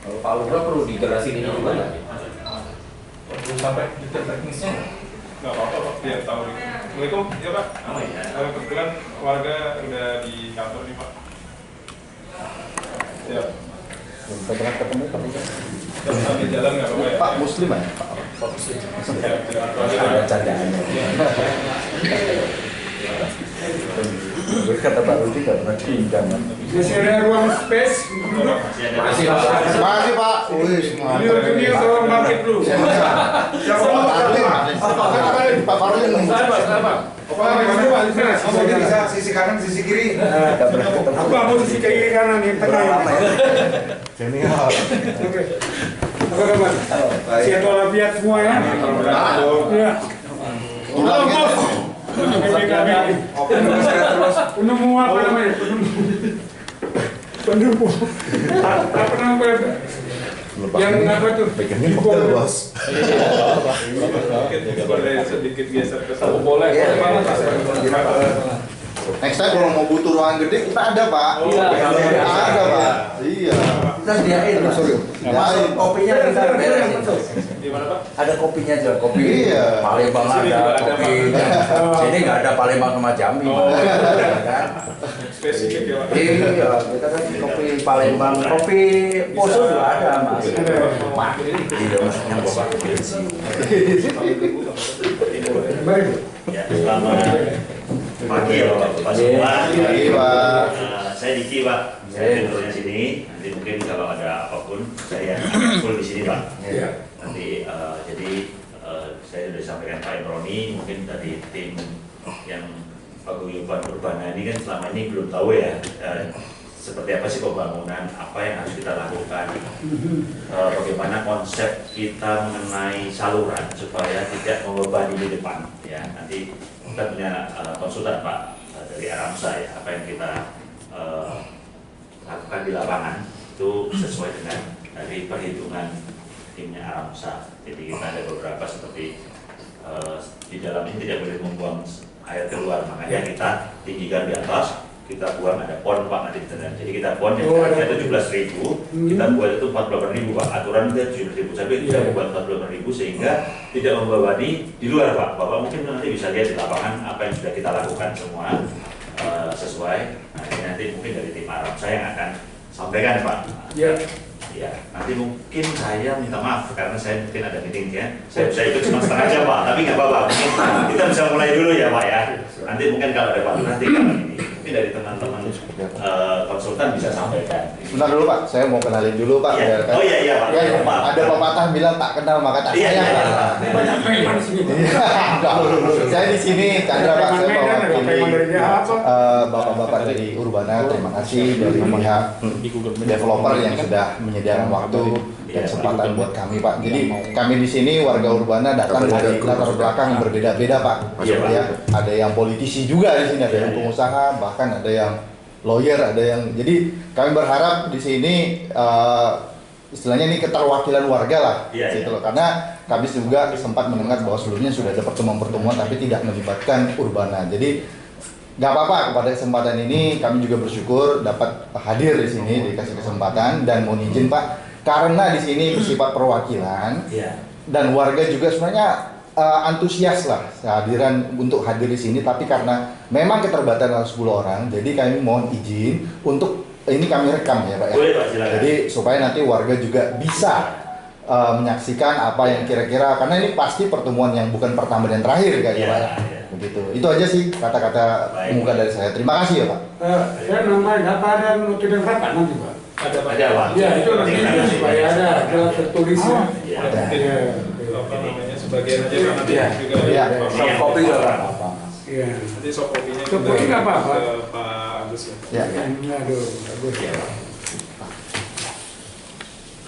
Kalau Pak Lurah perlu dijelasin ini juga nggak? Belum sampai detail teknisnya. Nggak apa-apa Pak, biar tahu. Assalamualaikum, ya Pak. Kebetulan warga udah di kantor nih Pak. Siap. Saya pernah ketemu Pak. Sambil jalan nggak apa-apa ya? Pak Muslim ya? Pak Muslim. Ada candaannya. Berkata Pak Rudi nggak pernah diundang. Masih ada ruang space? Masih Pak. Wih, Ini tolong bangkit dulu. Pak Parlin. Bisa sisi kanan, sisi kiri. Aku mau sisi kiri kanan yang tengah. Senior. Oke. Apa kabar? Siap walafiat semua ya? Ya. Halo bos. Penemu apa namanya? Penemu. Apa namanya? Yang apa tuh? Pegangnya koktel bos. Boleh sedikit geser ke sana. boleh. Next time kalau mau butuh ruangan gede kita ada Pak. Ada Pak. Iya. Kita sediain Mas. Sorry. Kopinya kita beresin. Di mana Pak? Ada kopinya aja, kopi Iya. Palembang ada, kopi sini nggak ada Palembang sama Jambi. Kan? Spesifik ya Pak. Iya, kita kan kopi Palembang, kopi Poso juga ada Mas. Iya Mas, yang bawa Baik. Ya, selamat pagi ya Bapak semua. Iya Pak. Saya Diki Pak, saya tentunya sini. Nanti mungkin kalau ada apapun saya full di sini Pak. Iya. Nanti jadi saya sudah sampaikan Pak Imroni, mungkin dari tim yang paguyuban urbana ini kan selama ini belum tahu ya seperti apa sih pembangunan, apa yang harus kita lakukan, bagaimana konsep kita mengenai saluran supaya tidak membebani di depan. Ya, nanti kita punya konsultan Pak dari Aramsa ya, apa yang kita lakukan di lapangan itu sesuai dengan dari perhitungan timnya Aramsa. Jadi kita ada beberapa seperti di dalam ini tidak boleh membuang air keluar, makanya kita tinggikan di atas, kita buang ada pon Pak nanti beneran. Jadi kita pon yang harganya 17.000, kita buat itu 48.000 Pak. Aturan itu 17.000 tapi kita buat 48.000 sehingga tidak membebani di luar Pak. Bapak mungkin nanti bisa lihat di lapangan apa yang sudah kita lakukan semua sesuai. Nah, ini nanti mungkin dari tim Arab saya yang akan sampaikan Pak. Ya. Ya, nanti mungkin saya minta maaf karena saya mungkin ada meeting ya. Saya bisa ikut cuma setengah jam Pak, tapi nggak apa-apa. Mungkin kita bisa mulai dulu ya Pak ya. Nanti mungkin kalau ada Pak nanti ini mungkin dari teman-teman konsultan bisa sampaikan. Sebentar dulu Pak, saya mau kenalin dulu Pak. Iya. Oh iya iya Pak. Ya, Maaf. ada pepatah bilang tak kenal maka tak Iya, sayang iya, Pak. iya. Banyak preman di sini. Saya di sini Chandra Pak, saya bawa Preman dari apa? bapak-bapak dari Urbana. Terima kasih dari pihak developer yang sudah menyediakan waktu dan kesempatan buat kami Pak. Jadi kami di sini warga Urbana datang dari latar belakang yang berbeda-beda Pak. Iya, Pak. Ya, ada yang politisi juga di sini, ada yang pengusaha, bahkan ada yang lawyer, ada yang. Jadi kami berharap di sini istilahnya ini keterwakilan warga lah, Iya, gitu iya. loh. Karena kami juga sempat mendengar bahwa sebelumnya sudah ada pertemuan-pertemuan tapi tidak melibatkan Urbana. Jadi nggak apa-apa, pada kesempatan ini kami juga bersyukur dapat hadir di sini, dikasih kesempatan dan mohon izin Pak, karena di sini bersifat perwakilan Iya. dan warga juga sebenarnya antusias lah kehadiran untuk hadir di sini, tapi karena memang keterbatasan 10 orang, jadi kami mohon izin untuk ini kami rekam ya Pak ya. Boleh Pak, silakan. Jadi supaya nanti warga juga bisa menyaksikan apa yang kira-kira, karena ini pasti pertemuan yang bukan pertama dan terakhir kan ya Iya, Pak. iya. Begitu. Itu aja sih kata-kata Baik. pembuka dari saya. Terima kasih ya Pak. Saya nama data dan notifikasi rapat nanti Pak. Ada Pak. Ada Pak. Ya itu nanti Tinggal kasih. supaya ada tertulis ya. Iya. Iya. Apa namanya sebagian aja Pak, nanti Iya. juga Iya. Soft copy juga apa? Iya. nanti soft copy-nya Soft copy nggak apa-apa. ke Pak Agus ya. Ya. Aduh, bagus. Iya, Pak.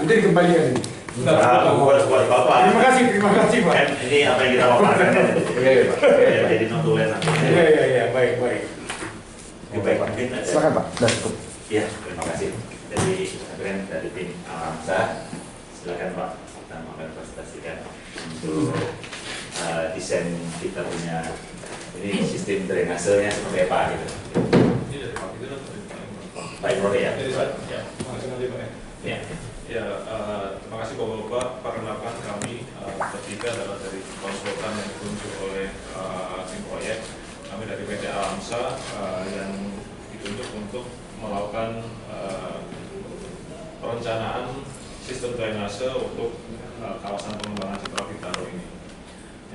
Nanti dikembalikan. Buat Bapak. Terima kasih Pak. Kan ini apa yang kita paparkan kan. Iya, iya, Pak. Ya, jadi notulen nanti. Iya, baik. Ya, baik, mungkin ada. Silakan Pak. Dan cukup. Iya, terima kasih. Jadi keren dari tim Alamsa. Silakan Pak, kita akan presentasikan untuk desain kita punya ini sistem drainasenya seperti apa gitu. Iya, Pak. Itu Pak Imroni ya. Jadi, Pak. Ya. Langsung aja Pak ya. Ya, terima kasih Bapak-Bapak. Perkenalkan kami bertiga adalah dari konsultan yang ditunjuk oleh tim proyek. Kami dari PT Alamsa yang ditunjuk untuk melakukan perencanaan sistem drainase untuk kawasan pengembangan Citra Bintaro ini.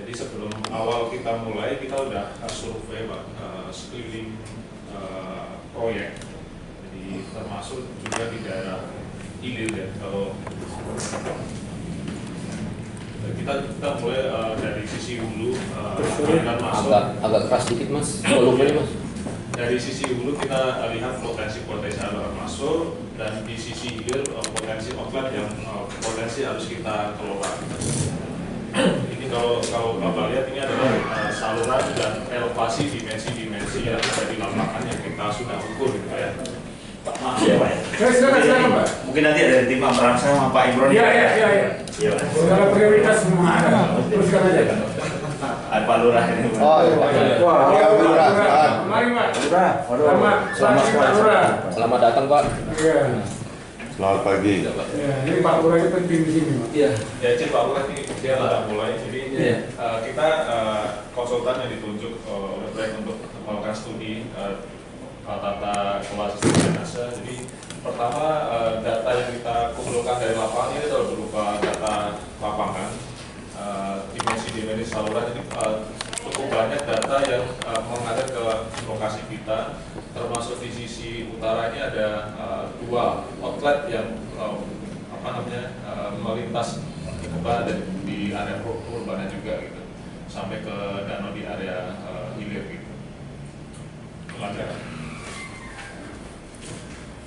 Jadi sebelum awal kita mulai, kita udah survei Pak, sekeliling proyek. Jadi termasuk juga di daerah Ilir ya. Kalau kita mulai dari sisi hulu, masuk agak keras dikit mas, volumenya mas. dari sisi hulu kita lihat potensi-potensi aliran masuk, dan di sisi hilir potensi outlet yang potensi harus kita kelola. Ini kalau Bapak lihat ini adalah saluran dan elevasi dimensi-dimensi yang ada di lapangan yang kita sudah ukur gitu ya. Pak, maaf ya Pak ya. Silakan Pak. Mungkin nanti ada tim Amran sama Pak Imron. Iya. Iya Pak. Segala prioritas semua ada. Teruskan aja. Pak Lurah ini. Oh iya, Wah, iya, Lurah. Mari Pak. Lurah, Selamat Pak Lurah. Selamat datang Pak. Iya. Selamat pagi. Ya, jadi Pak Lurah itu penting di sini Pak. Iya. Ya, Cik Pak Lurah ini dia sudah mulai. Jadi kita konsultan yang ditunjuk oleh proyek untuk melakukan studi tata kelola sistem drainase. Jadi pertama data yang kita kumpulkan dari lapangan ini adalah berupa data lapangan, dimensi saluran. Jadi cukup banyak data yang mengalir ke lokasi kita, termasuk di sisi utara ini ada dua outlet yang melintas di area Purbalingga juga gitu, sampai ke danau di area hilir gitu.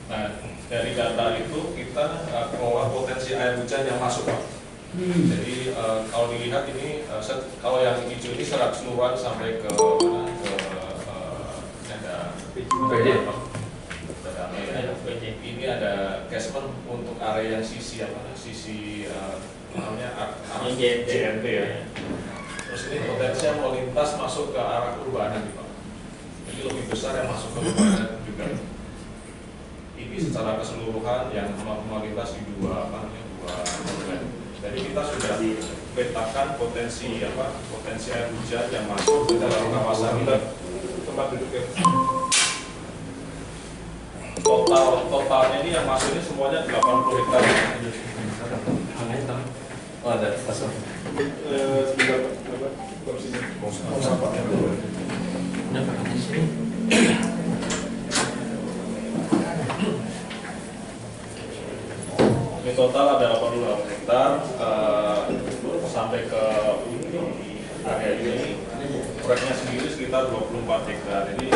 Nah, dari data itu kita kelola potensi air hujan yang masuk Pak. Jadi kalau dilihat ini, kalau yang hijau ini secara keseluruhan sampai ke mana, ini ada catchment untuk area yang sisi JNT ya. Terus ini potensi yang melintas masuk ke arah Urbana nih Pak. Jadi lebih besar yang masuk ke Urbana juga. Ini secara keseluruhan yang melintas di dua outlet. Jadi kita sudah petakan potensi air hujan yang masuk ke dalam kawasan kita. Tempat duduknya. Totalnya ini yang masuk ini semuanya 80 hektar. Oh ada pasal. Sebentar Bapak sini. Ini total ada 88 hektar sampai ke area ini proyeknya sendiri sekitar 24 hektar. Jadi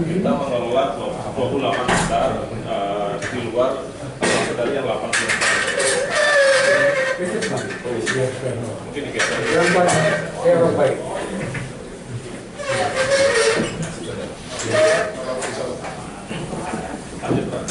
kita mengelola 28 hektar di luar dari yang 80 hektar. Mungkin digeser. Yang baik. Lanjut Pak.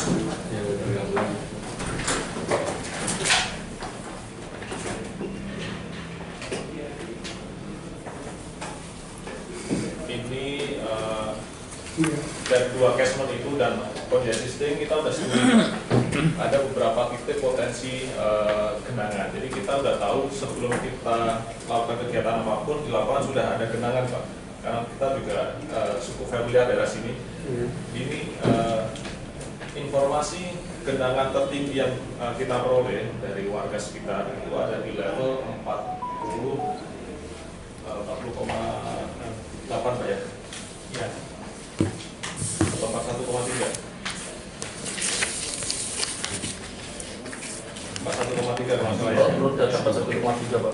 Dari dua catchment itu dan congesting kita udah studi ada beberapa titik potensi genangan. Jadi kita udah tahu sebelum kita melakukan kegiatan apapun di lapangan sudah ada genangan Pak. Karena kita juga cukup familiar daerah sini. Ini informasi genangan tertinggi yang kita peroleh dari warga sekitar itu ada di level 40,8 Pak ya. Iya. 41,3. 41,3 kalau salah ya. Menurut data 1,3 Pak.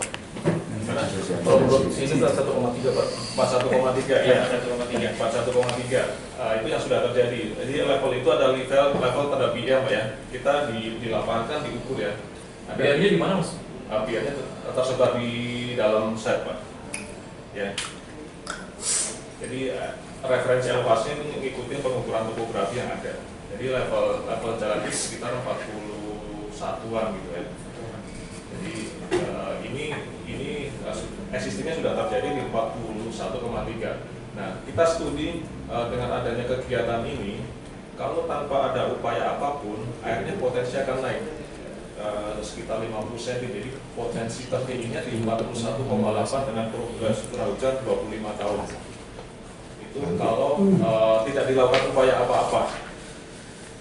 Kalau menurut sini 1,3 Pak. 41,3 ya. 41,3. Itu yang sudah terjadi. Jadi level itu ada level pada PM Pak ya. Kita di lapangan kan diukur ya. PM-nya di mana Mas? PM-nya tersebar di dalam set Pak. Ya. Jadi referensi elevasinya ini mengikuti pengukuran topografi yang ada. Jadi level jalan ini sekitar 41-an gitu ya. Jadi ini existingnya sudah terjadi di 41,3. Nah, kita studi dengan adanya kegiatan ini, kalau tanpa ada upaya apapun, airnya potensi akan naik. sekitar 50 cm, jadi potensi tertingginya di 41,8 dengan progres curah hujan 25 tahun. Itu kalau tidak dilakukan upaya apa-apa.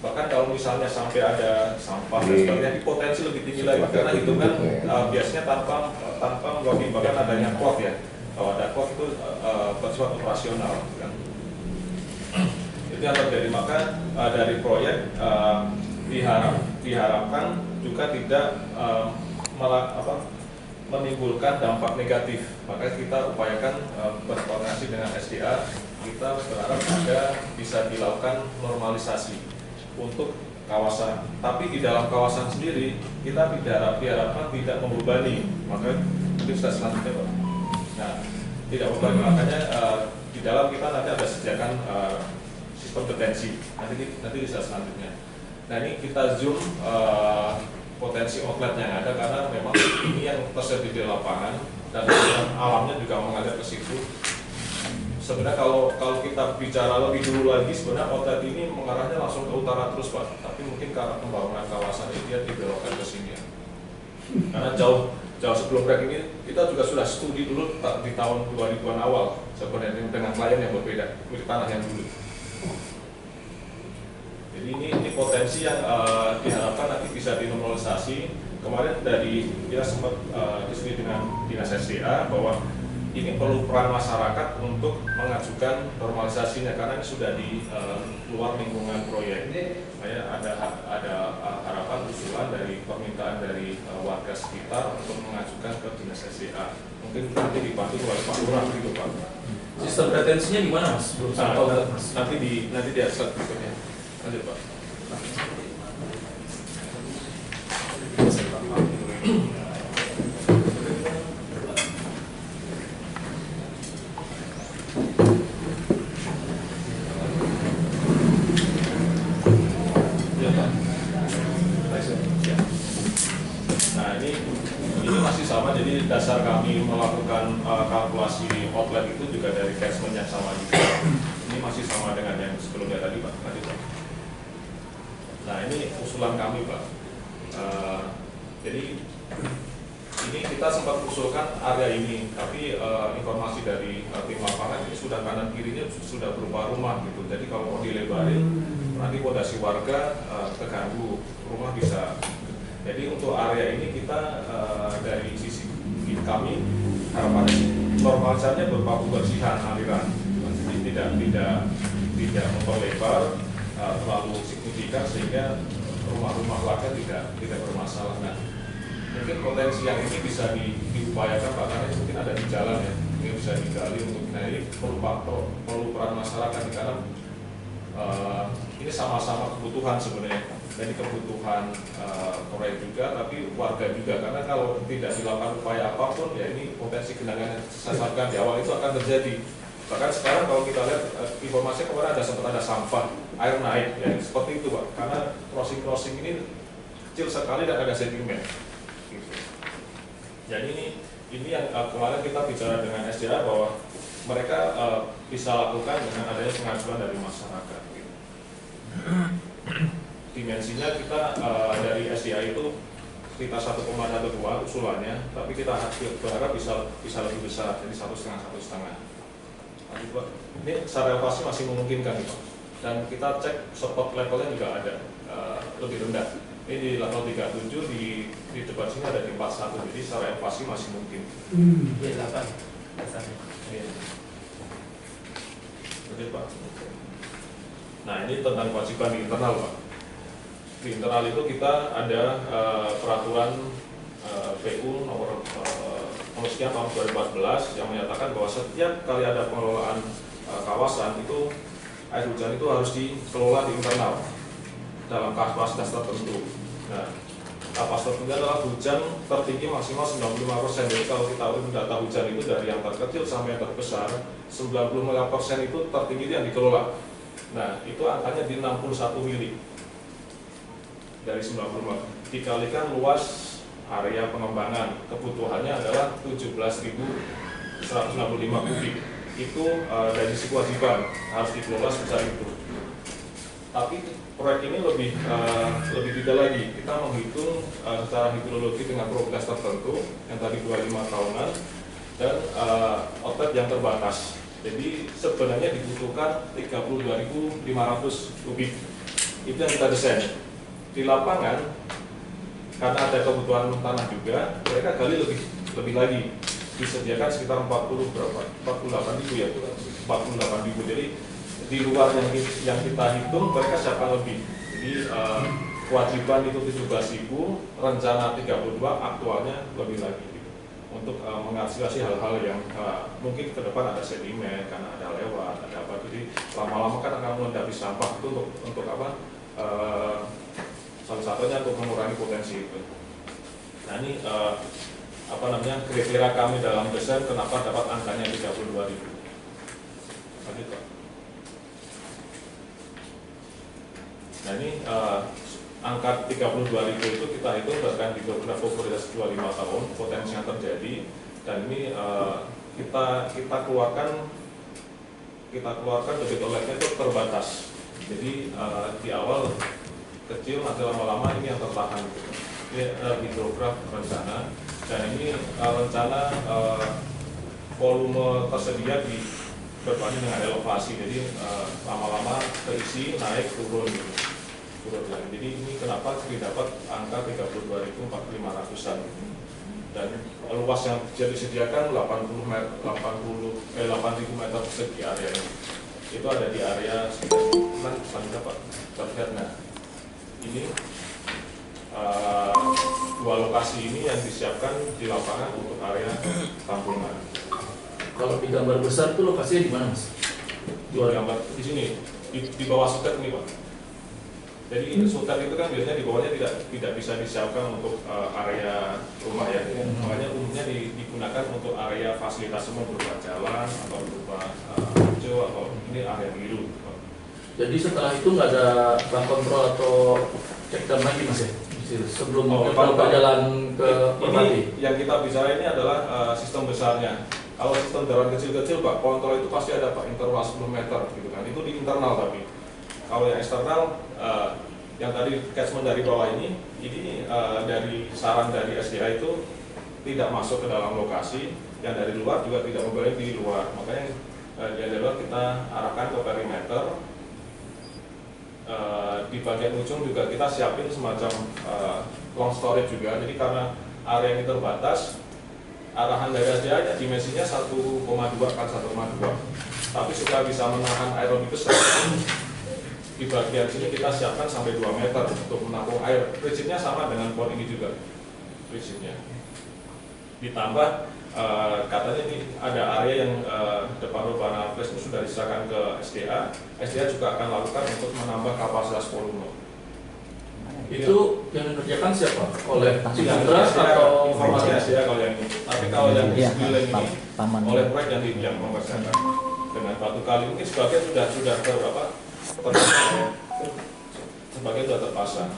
Bahkan kalau misalnya sampai ada sampah dan sebagainya, potensi lebih tinggi lagi karena hitungan biasanya tanpa mempertimbangkan adanya KOF ya. Kalau ada KOF itu bersifat operasional, kan? Itu yang terjadi. Maka dari proyek diharapkan juga tidak menimbulkan dampak negatif. Maka kita upayakan berkoordinasi dengan SDA. Kita berharap juga bisa dilakukan normalisasi untuk kawasan. Tapi di dalam kawasan sendiri kita diharapkan tidak membebani. Maka itu sudah selanjutnya, Pak. Nah, tidak membebani, makanya di dalam kita nanti ada sediakan sistem detensi. Nanti bisa selanjutnya. Nah, ini kita zoom potensi outlet yang ada karena memang ini yang tersedia di lapangan dan alamnya juga mengalir ke situ. Sebenarnya kalau kita bicara lebih dulu lagi, sebenarnya outlet ini mengarahnya langsung ke utara terus, Pak. Tapi mungkin karena pembangunan kawasan ini dia dibelokkan ke sini. Karena jauh sebelum proyek ini kita juga sudah studi dulu di tahun 2000-an awal sebenarnya dengan klien yang berbeda, milik tanah yang dulu. Jadi ini potensi yang diharapkan nanti bisa dinormalisasi. Kemarin kita sempat diskusi dengan Dinas SDA bahwa ini perlu peran masyarakat untuk mengajukan normalisasinya karena ini sudah di luar lingkungan proyek. Ada harapan usulan dari permintaan dari warga sekitar untuk mengajukan ke Dinas SDA. Mungkin nanti dibantu oleh Pak Lurah gitu, Pak. Sistem retensinya gimana, Mas? Belum tahu, Mas. Nanti di slide berikutnya. Lanjut, Pak. Nah, ini masih sama, jadi dasar kami melakukan kalkulasi outlet itu juga dari catchment yang sama juga. Ini masih sama dengan yang sebelumnya tadi, Pak. Nah, ini usulan kami, Pak. Jadi ini kita sempat usulkan area ini, tapi informasi dari tim lapangan ini sudah kanan kirinya sudah berupa rumah gitu. Jadi kalau mau dilebarin, nanti fondasi warga terganggu, rumah bisa. Jadi untuk area ini kita dari sisi kami harapannya normalisasinya berupa pembersihan aliran, jadi tidak memperlebar terlalu signifikan sehingga rumah-rumah warga tidak bermasalah. Nah, mungkin potensi yang ini bisa diupayakan, Pak, karena mungkin ada di jalan ya, ini bisa digali untuk ini perlu peran masyarakat karena ini sama-sama kebutuhan sebenarnya. Jadi kebutuhan proyek juga, tapi warga juga. Karena kalau tidak dilakukan upaya apapun, ya ini potensi genangan yang saya sampaikan di awal itu akan terjadi. Bahkan sekarang kalau kita lihat informasinya kemarin sempat ada sampah, air naik, ya seperti itu, Pak. Karena crossing ini kecil sekali dan ada sedimen. Gitu. Jadi ini yang kemarin kita bicara dengan SDA bahwa mereka bisa lakukan dengan adanya pengajuan dari masyarakat. Gitu. Dimensinya kita dari SDA itu sekitar 1,12 usulannya, tapi kita berharap bisa lebih besar, jadi 1,5. Ini secara elevasi masih memungkinkan, Pak. Dan kita cek support levelnya juga ada lebih rendah. Ini di level 37, di depan sini ada di 41, jadi secara elevasi masih mungkin. B8. Oke, Pak. Nah, ini tentang kewajiban di internal, Pak. Di internal itu kita ada peraturan PU nomor sekian tahun 2014 yang menyatakan bahwa setiap kali ada pengelolaan kawasan itu air hujan itu harus dikelola di internal dalam kapasitas tertentu. Nah, kapasitas tertentu adalah hujan tertinggi maksimal 95%. Jadi kalau kita urut data hujan itu dari yang terkecil sampai yang terbesar, 95% itu tertinggi yang dikelola. Nah, itu angkanya di 61 mili dari 95. Dikalikan luas area pengembangan, kebutuhannya adalah 17.165 kubik. Itu dari sisi kewajiban harus dikelola sebesar itu. Tapi proyek ini lebih detail lagi. Kita menghitung secara hidrologi dengan probabilitas tertentu yang tadi 25 tahunan dan outlet yang terbatas. Jadi sebenarnya dibutuhkan 32.500 kubik. Itu yang kita desain. Di lapangan karena ada kebutuhan tanah juga, mereka gali lebih lagi. Disediakan sekitar 48.000 ya, 48.000. Jadi di luar yang kita hitung mereka siapkan lebih. Jadi kewajiban itu 17.000, rencana 32, aktualnya lebih lagi. Untuk mengantisipasi hal-hal yang mungkin ke depan ada sedimen karena ada lewat, ada apa, jadi lama-lama kan akan menghadapi sampah itu untuk apa? Salah satunya untuk mengurangi potensi itu. Nah ini apa namanya kriteria kami dalam desain kenapa dapat angkanya 32.000. Lanjut Pak. Nah ini angka 32.000 itu kita hitung berdasarkan hidrograf probabilitas 25 tahun potensi yang terjadi, dan ini kita keluarkan debit outletnya itu terbatas. Jadi di awal kecil, nanti lama-lama ini yang tertahan. Ini hidrograf rencana, dan ini rencana volume tersedia berbanding dengan elevasi. Jadi lama-lama terisi naik turun gitu. Jadi ini kenapa didapat angka 32.500-an, dan luas yang jadi disediakan 8.000 meter persegi area ini. Itu ada di area sekitar Pak. Terlihat nah ini dua lokasi ini yang disiapkan di lapangan untuk area tampungan. Kalau di gambar besar itu lokasinya di mana Mas? Di gambar di sini di bawah sutet ini Pak. Jadi sutet itu kan biasanya di bawahnya tidak bisa disiapkan untuk area rumah ya. Makanya umumnya digunakan untuk area fasilitas umum berupa jalan atau berupa hijau atau ini area biru. Jadi setelah itu nggak ada bank kontrol atau cek dam lagi Mas ya? Sebelum jalan ke ini yang kita bicara ini adalah sistem besarnya. Kalau sistem jalan kecil-kecil Pak, kontrol itu pasti ada Pak, interval 10 meter gitu kan. Itu di internal tapi. Kalau yang eksternal, yang tadi catchment dari bawah ini dari saran dari SDA itu tidak masuk ke dalam lokasi, yang dari luar juga tidak boleh di luar. Makanya yang dari luar kita arahkan ke perimeter. Di bagian ujung juga kita siapin semacam long storage juga. Jadi karena area ini terbatas, arahan dari SDA dimensinya 1,2 x 1,2. Tapi supaya bisa menahan air lebih besar, di bagian sini kita siapkan sampai 2 meter untuk menampung air. Prinsipnya sama dengan pon ini juga prinsipnya. Ditambah katanya ini ada area yang depan Urbana Place itu sudah diserahkan ke SDA. SDA juga akan lakukan untuk menambah kapasitas volume. Itu yang dikerjakan siapa? Oleh Citra atau informasi SDA kalau yang ini. Tapi kalau yang di sekeliling ini oleh proyek yang mengerjakan dengan batu kali mungkin sebagian sudah berapa? Sebagai sudah terpasang.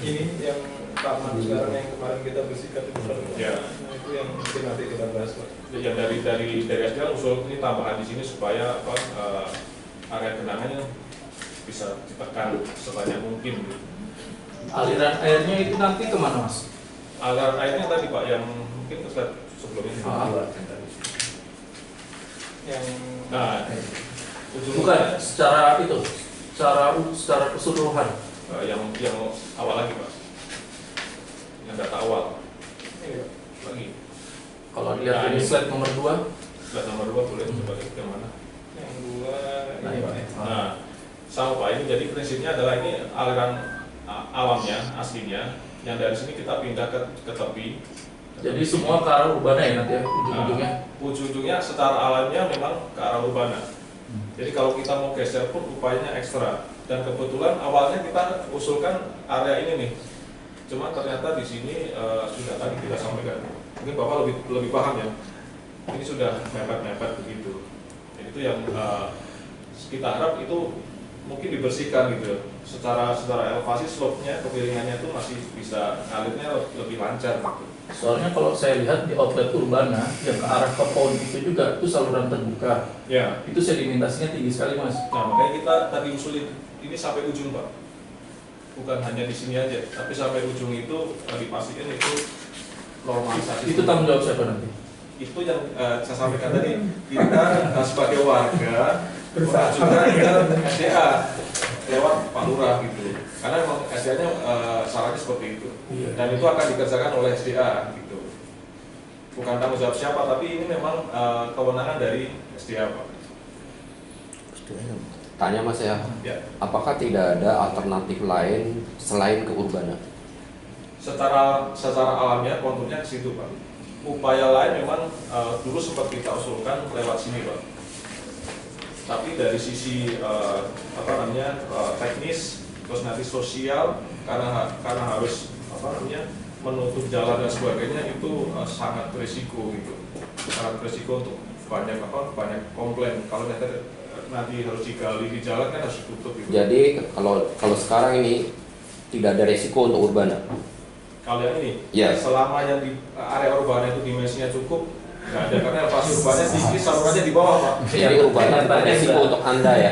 Ini yang taman sekarang yang kemarin kita bersihkan itu ya. Nah, itu yang mungkin nanti kita bahas Pak. Yang dari SDA usul ini tambahan di sini supaya area genangannya bisa ditekan sebanyak mungkin. Aliran airnya itu nanti kemana Mas? Aliran airnya tadi Pak yang mungkin ke slide sebelumnya. Yang Bukan secara itu, secara keseluruhan. Yang awal lagi Pak, yang data awal. ini, Lagi. Kalau dilihat di slide nomor 2, Slide nomor 2 boleh coba lihat yang mana? yang dua Nah, ini Pak. Nah, sama Pak, ini jadi prinsipnya adalah ini aliran alamnya, aslinya, yang dari sini kita pindah ke tepi. jadi semua ke arah urbana ya nanti ya, ujung-ujungnya. Ujung-ujungnya secara alamnya memang ke arah urbana. Jadi kalau kita mau geser pun upayanya ekstra. Dan kebetulan awalnya kita usulkan area ini nih. Cuma ternyata di sini sudah tadi kita sampaikan. Mungkin Bapak lebih paham ya. Ini sudah mepet-mepet begitu. Dan itu yang kita harap itu mungkin dibersihkan gitu. Secara elevasi slope-nya, kepiringannya itu masih bisa ngalirnya lebih lancar gitu. Soalnya kalau saya lihat di outlet urbana yang ke arah ke PON itu juga itu saluran terbuka. Ya. Itu sedimentasinya tinggi sekali Mas. Nah, makanya kita tadi usulin ini sampai ujung Pak, bukan hanya di sini aja, tapi sampai ujung itu dipastikan itu normalisasi. Itu tanggung jawab siapa nanti? Itu yang saya sampaikan tadi, kita sebagai warga mengajukan ke SDA lewat Pak Lurah gitu, karena memang SDA-nya sarannya seperti itu, dan itu akan dikerjakan oleh SDA gitu, bukan tanggung jawab siapa, tapi ini memang kewenangan dari SDA Pak. Tanya Mas ya, apakah tidak ada alternatif lain selain ke urbana? Secara alamiah konturnya ke situ Pak. Upaya lain memang dulu sempat kita usulkan lewat sini Pak. Tapi dari sisi teknis, terus nanti sosial, karena harus menutup jalan dan sebagainya, itu sangat berisiko gitu. Sangat berisiko untuk banyak komplain. Kalau nanti harus digali di jalan kan harus ditutup gitu. Jadi kalau sekarang ini tidak ada resiko untuk urbana. Kalau yang ini, Yes. selama yang di area urbana itu dimensinya cukup, nggak ada, karena elevasi urbannya tinggi, salurannya di bawah Pak. Jadi urbana tidak resiko untuk Anda ya.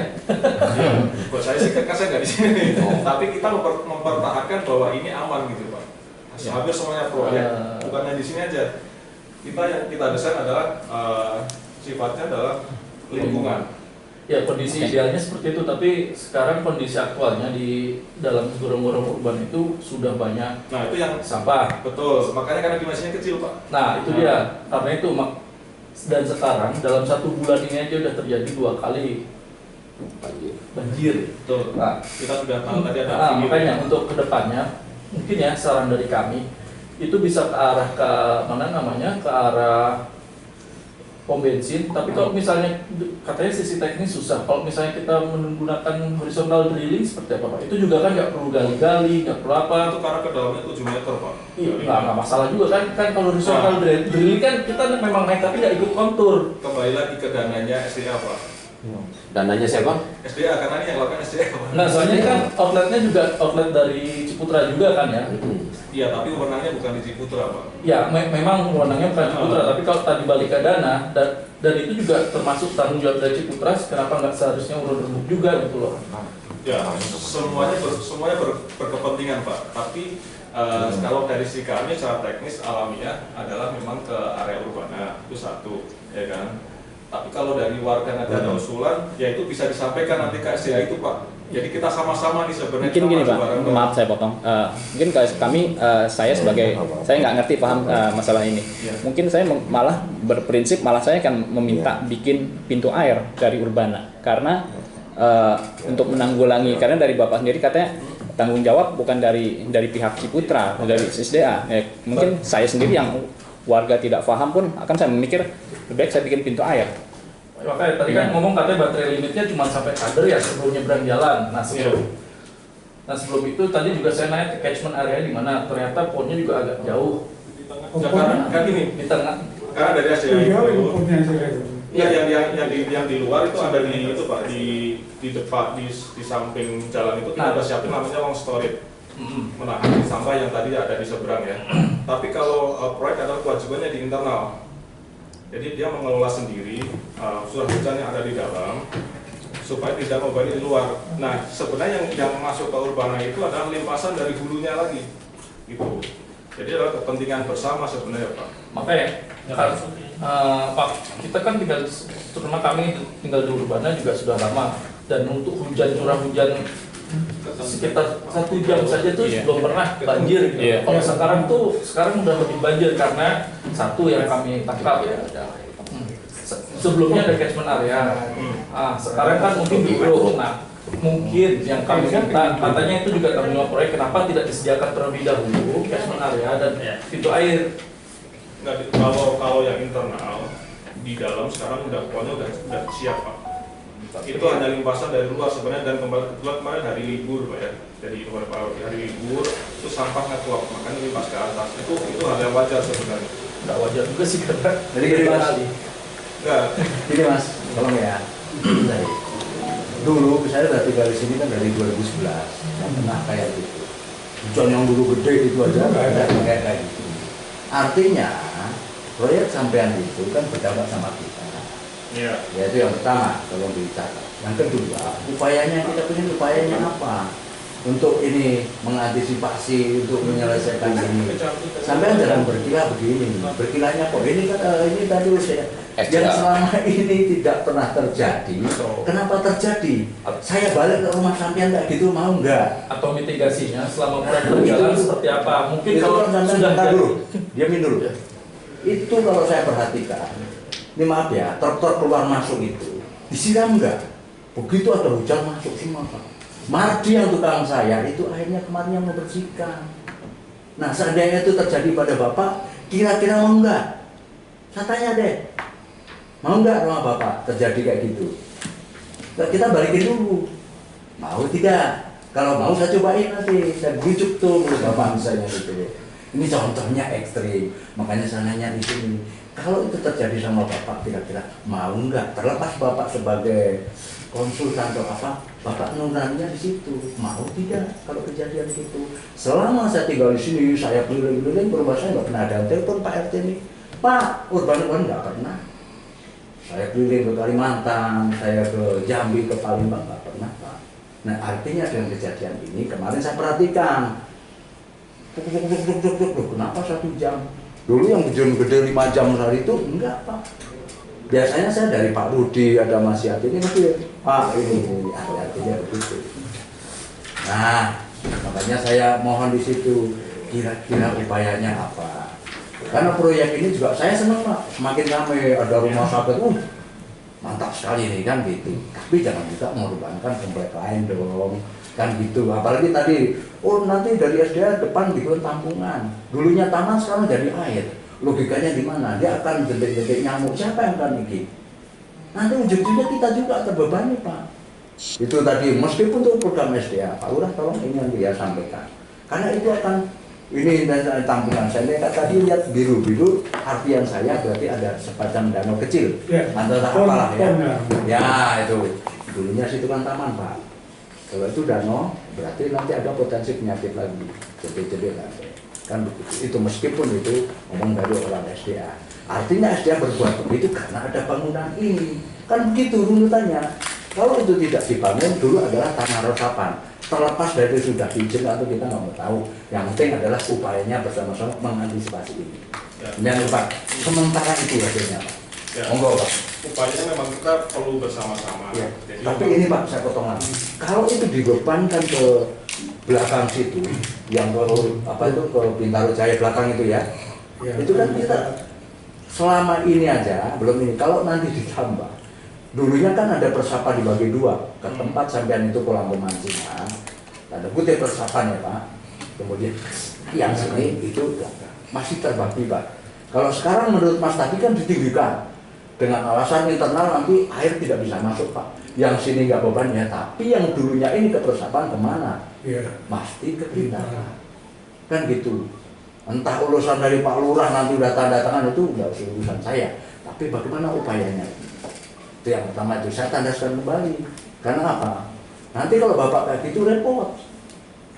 Buat saya sih kan saya nggak di sini, tapi kita mempertahankan bahwa ini aman gitu Pak. Hampir semuanya proyek, bukannya di sini aja. Yang kita desain adalah sifatnya adalah lingkungan. Ya, kondisi idealnya seperti itu, tapi sekarang kondisi aktualnya di dalam gorong-gorong urban itu sudah banyak Nah itu yang sampah. betul, makanya karena dimensinya kecil Pak. Nah itu dia, karena itu dan sekarang dalam 1 bulan ini aja udah terjadi 2 kali banjir. Betul. Nah, Kita sudah tahu tadi ada makanya untuk kedepannya mungkin ya saran dari kami itu bisa ke arah ke arah pom bensin, tapi kalau misalnya katanya sisi teknis susah, kalau misalnya kita menggunakan horizontal drilling seperti apa Pak? Itu juga kan nggak perlu gali-gali, nggak perlu apa. itu karena kedalamannya 7 meter Pak. Iya, nggak masalah juga kan kalau horizontal drilling kan kita memang naik tapi nggak ikut kontur. Kembali lagi ke dananya SDA Pak. Dananya siapa? SDA, karena ini yang lakukan SDA Pak. Nah soalnya kan outletnya juga outlet dari Ciputra juga kan ya. Iya, tapi wewenangnya bukan di Ciputra Pak. Ya memang wewenangnya bukan Ciputra, tapi kalau tadi balik ke dana dan itu juga termasuk tanggung jawab dari Ciputra, kenapa nggak seharusnya urun rembuk juga gitu loh. Ya, semuanya berkepentingan Pak. Tapi kalau dari sisi kami secara teknis alamiah adalah memang ke area urbana, itu satu, ya kan. Tapi kalau dari warga nanti ada usulan, ya itu bisa disampaikan nanti ke SDA itu Pak. Jadi kita sama-sama nih sebenarnya. Mungkin gini Pak, maaf saya potong. Mungkin kami, saya nggak ngerti paham masalah ini. Mungkin saya malah berprinsip, saya akan meminta bikin pintu air dari urbana. Karena untuk menanggulangi, karena dari Bapak sendiri katanya tanggung jawab bukan dari pihak Ciputra, dari SDA. Mungkin saya sendiri yang warga tidak paham pun akan saya memikir lebih baik saya bikin pintu air. Makanya tadi kan ngomong katanya baterai limitnya cuma sampai kader ya sebelum nyebrang jalan. Nah sebelum itu tadi juga saya nanya ke catchment area di mana, ternyata ponnya juga agak jauh. Karena kan gini, Di tengah. karena dari SDA itu, yang di luar itu ada di itu Pak, di depan di samping jalan itu kita ada siapin namanya long storage. Menahan sampah yang tadi ada di seberang ya. Tapi kalau proyek adalah kewajibannya di internal. Jadi dia mengelola sendiri curah hujan yang ada di dalam supaya tidak membalik di luar. Nah sebenarnya yang masuk ke urbana itu adalah limpasan dari hulunya lagi, gitu. Jadi adalah kepentingan bersama sebenarnya Pak. Makanya Pak, kita kan tinggal, terutama kami tinggal di urbana juga sudah lama, dan untuk curah hujan sekitar 1 jam saja tuh belum pernah banjir gitu. Kalau sekarang udah lebih banjir karena satu yang kami tangkap ya. Sebelumnya ada catchment area. Sekarang kan mungkin belum. Nah, mungkin yang kami minta katanya itu juga tanggung jawab proyek, kenapa tidak disediakan terlebih dahulu catchment area dan pintu air. Nah, kalau yang internal di dalam sekarang pokoknya udah siap Pak. Itu hanya limpasan dari luar sebenarnya, dan kebetulan kemarin hari libur Pak ya. Jadi hari libur itu sampah ngeklop, makanya limpas ke atas. Itu hal yang wajar sebenarnya. Nggak wajar juga sih karena Jadi gini Mas, Enggak. Mas, tolong ya. Dulu saya udah tinggal di sini kan dari 2011, nggak pernah kayak gitu. Hujan yang dulu gede itu aja nggak kayak gitu. Artinya proyek sampean itu kan berdampak sama kita. Iya. Ya itu yang pertama, tolong dicatat. Yang kedua, upayanya kita punya upayanya apa? Untuk ini mengantisipasi, untuk menyelesaikan ini. Sampai jangan berkilah begini. Berkilahnya kok ini kan ini tadi saya yang selama ini tidak pernah terjadi. Kenapa terjadi? Saya balik ke rumah sampean kayak gitu mau nggak? Atau mitigasinya selama proyek berjalan seperti apa? Mungkin Itu kalau kan sudah dulu, diamin dulu. Itu kalau saya perhatikan, ini maaf ya, truk keluar masuk itu disiram nggak? Begitu ada hujan masuk semua Pak. Mardi yang tukang saya itu akhirnya kemarin yang membersihkan. Nah seandainya itu terjadi pada Bapak, kira-kira mau nggak? Saya tanya deh, mau nggak rumah Bapak terjadi kayak gitu? Nah, kita balikin dulu, mau tidak? Kalau mau saya cobain nanti, saya bujuk tuh menurut Bapak misalnya gitu. Ini contohnya ekstrim, makanya saya nanya di sini. Kalau itu terjadi sama Bapak, kira-kira mau nggak? Terlepas Bapak sebagai konsultan atau apa, Bapak nuraninya di situ, mau tidak kalau kejadian gitu? Selama saya tinggal di sini, saya keliling-keliling, berubah saya nggak pernah ada telepon Pak RT ini. Pak, urban nggak pernah. Saya keliling ke Kalimantan, saya ke Jambi, ke Palembang nggak pernah Pak. Nah artinya dengan kejadian ini kemarin saya perhatikan, kenapa 1 jam? Dulu yang hujan gede 5 jam sehari itu enggak Pak. Biasanya saya dari Pak Rudi, ada Mas Yati ini Pak ini artinya begitu. Nah makanya saya mohon di situ kira-kira upayanya apa? Karena proyek ini juga saya senang Pak, semakin ramai ada rumah sakit, mantap sekali nih kan gitu. Tapi jangan juga mengorbankan komplek lain dong. Kan gitu, apalagi tadi, nanti dari SDA depan bikin tampungan, dulunya taman sekarang jadi air, logikanya di mana? Dia akan jentik-jentik nyamuk, siapa yang akan bikin? Nanti ujung-ujungnya kita juga terbebani Pak. Itu tadi, meskipun untuk program SDA, Pak Lurah tolong ini yang dia sampaikan, karena itu akan, ini tampungan saya tadi lihat biru-biru, artian saya berarti ada sepanjang danau kecil, antara apalah ya, ya itu, dulunya situ kan taman Pak. Kalau itu danau, berarti nanti ada potensi penyakit lagi, jadi lagi. Kan begitu. Itu meskipun itu ngomong dari orang SDA. Artinya SDA berbuat begitu karena ada bangunan ini. Kan begitu runutannya. Kalau itu tidak dibangun, dulu adalah tanah resapan. Terlepas dari itu sudah diizin atau kita nggak mau tahu. Yang penting adalah upayanya bersama-sama mengantisipasi ini. Dan Pak, sementara itu hasilnya Pak. Ya. Monggo Pak. Upayanya memang kita perlu bersama-sama. Ya. Jadi Tapi ini Pak, saya potong lagi. Kalau itu dibebankan ke belakang situ, yang ke apa itu ke Bintaro Jaya belakang itu ya, itu kan kita selama ini aja belum ini. Kalau nanti ditambah, dulunya kan ada persapan dibagi 2 ke tempat sampean itu kolam pemancingan, ada kutip persapan ya Pak. Kemudian yang sini itu masih terbagi Pak. Kalau sekarang menurut Mas tadi kan ditinggikan. Dengan alasan internal nanti air tidak bisa masuk Pak. Yang sini nggak beban ya, tapi yang dulunya ini ke persapan kemana? Pasti ke Bintaro. Kan gitu. Entah urusan dari Pak Lurah nanti udah tanda tangan itu nggak urusan saya. Tapi bagaimana upayanya? Itu yang pertama itu saya tandaskan kembali. Karena apa? Nanti kalau Bapak kayak gitu repot.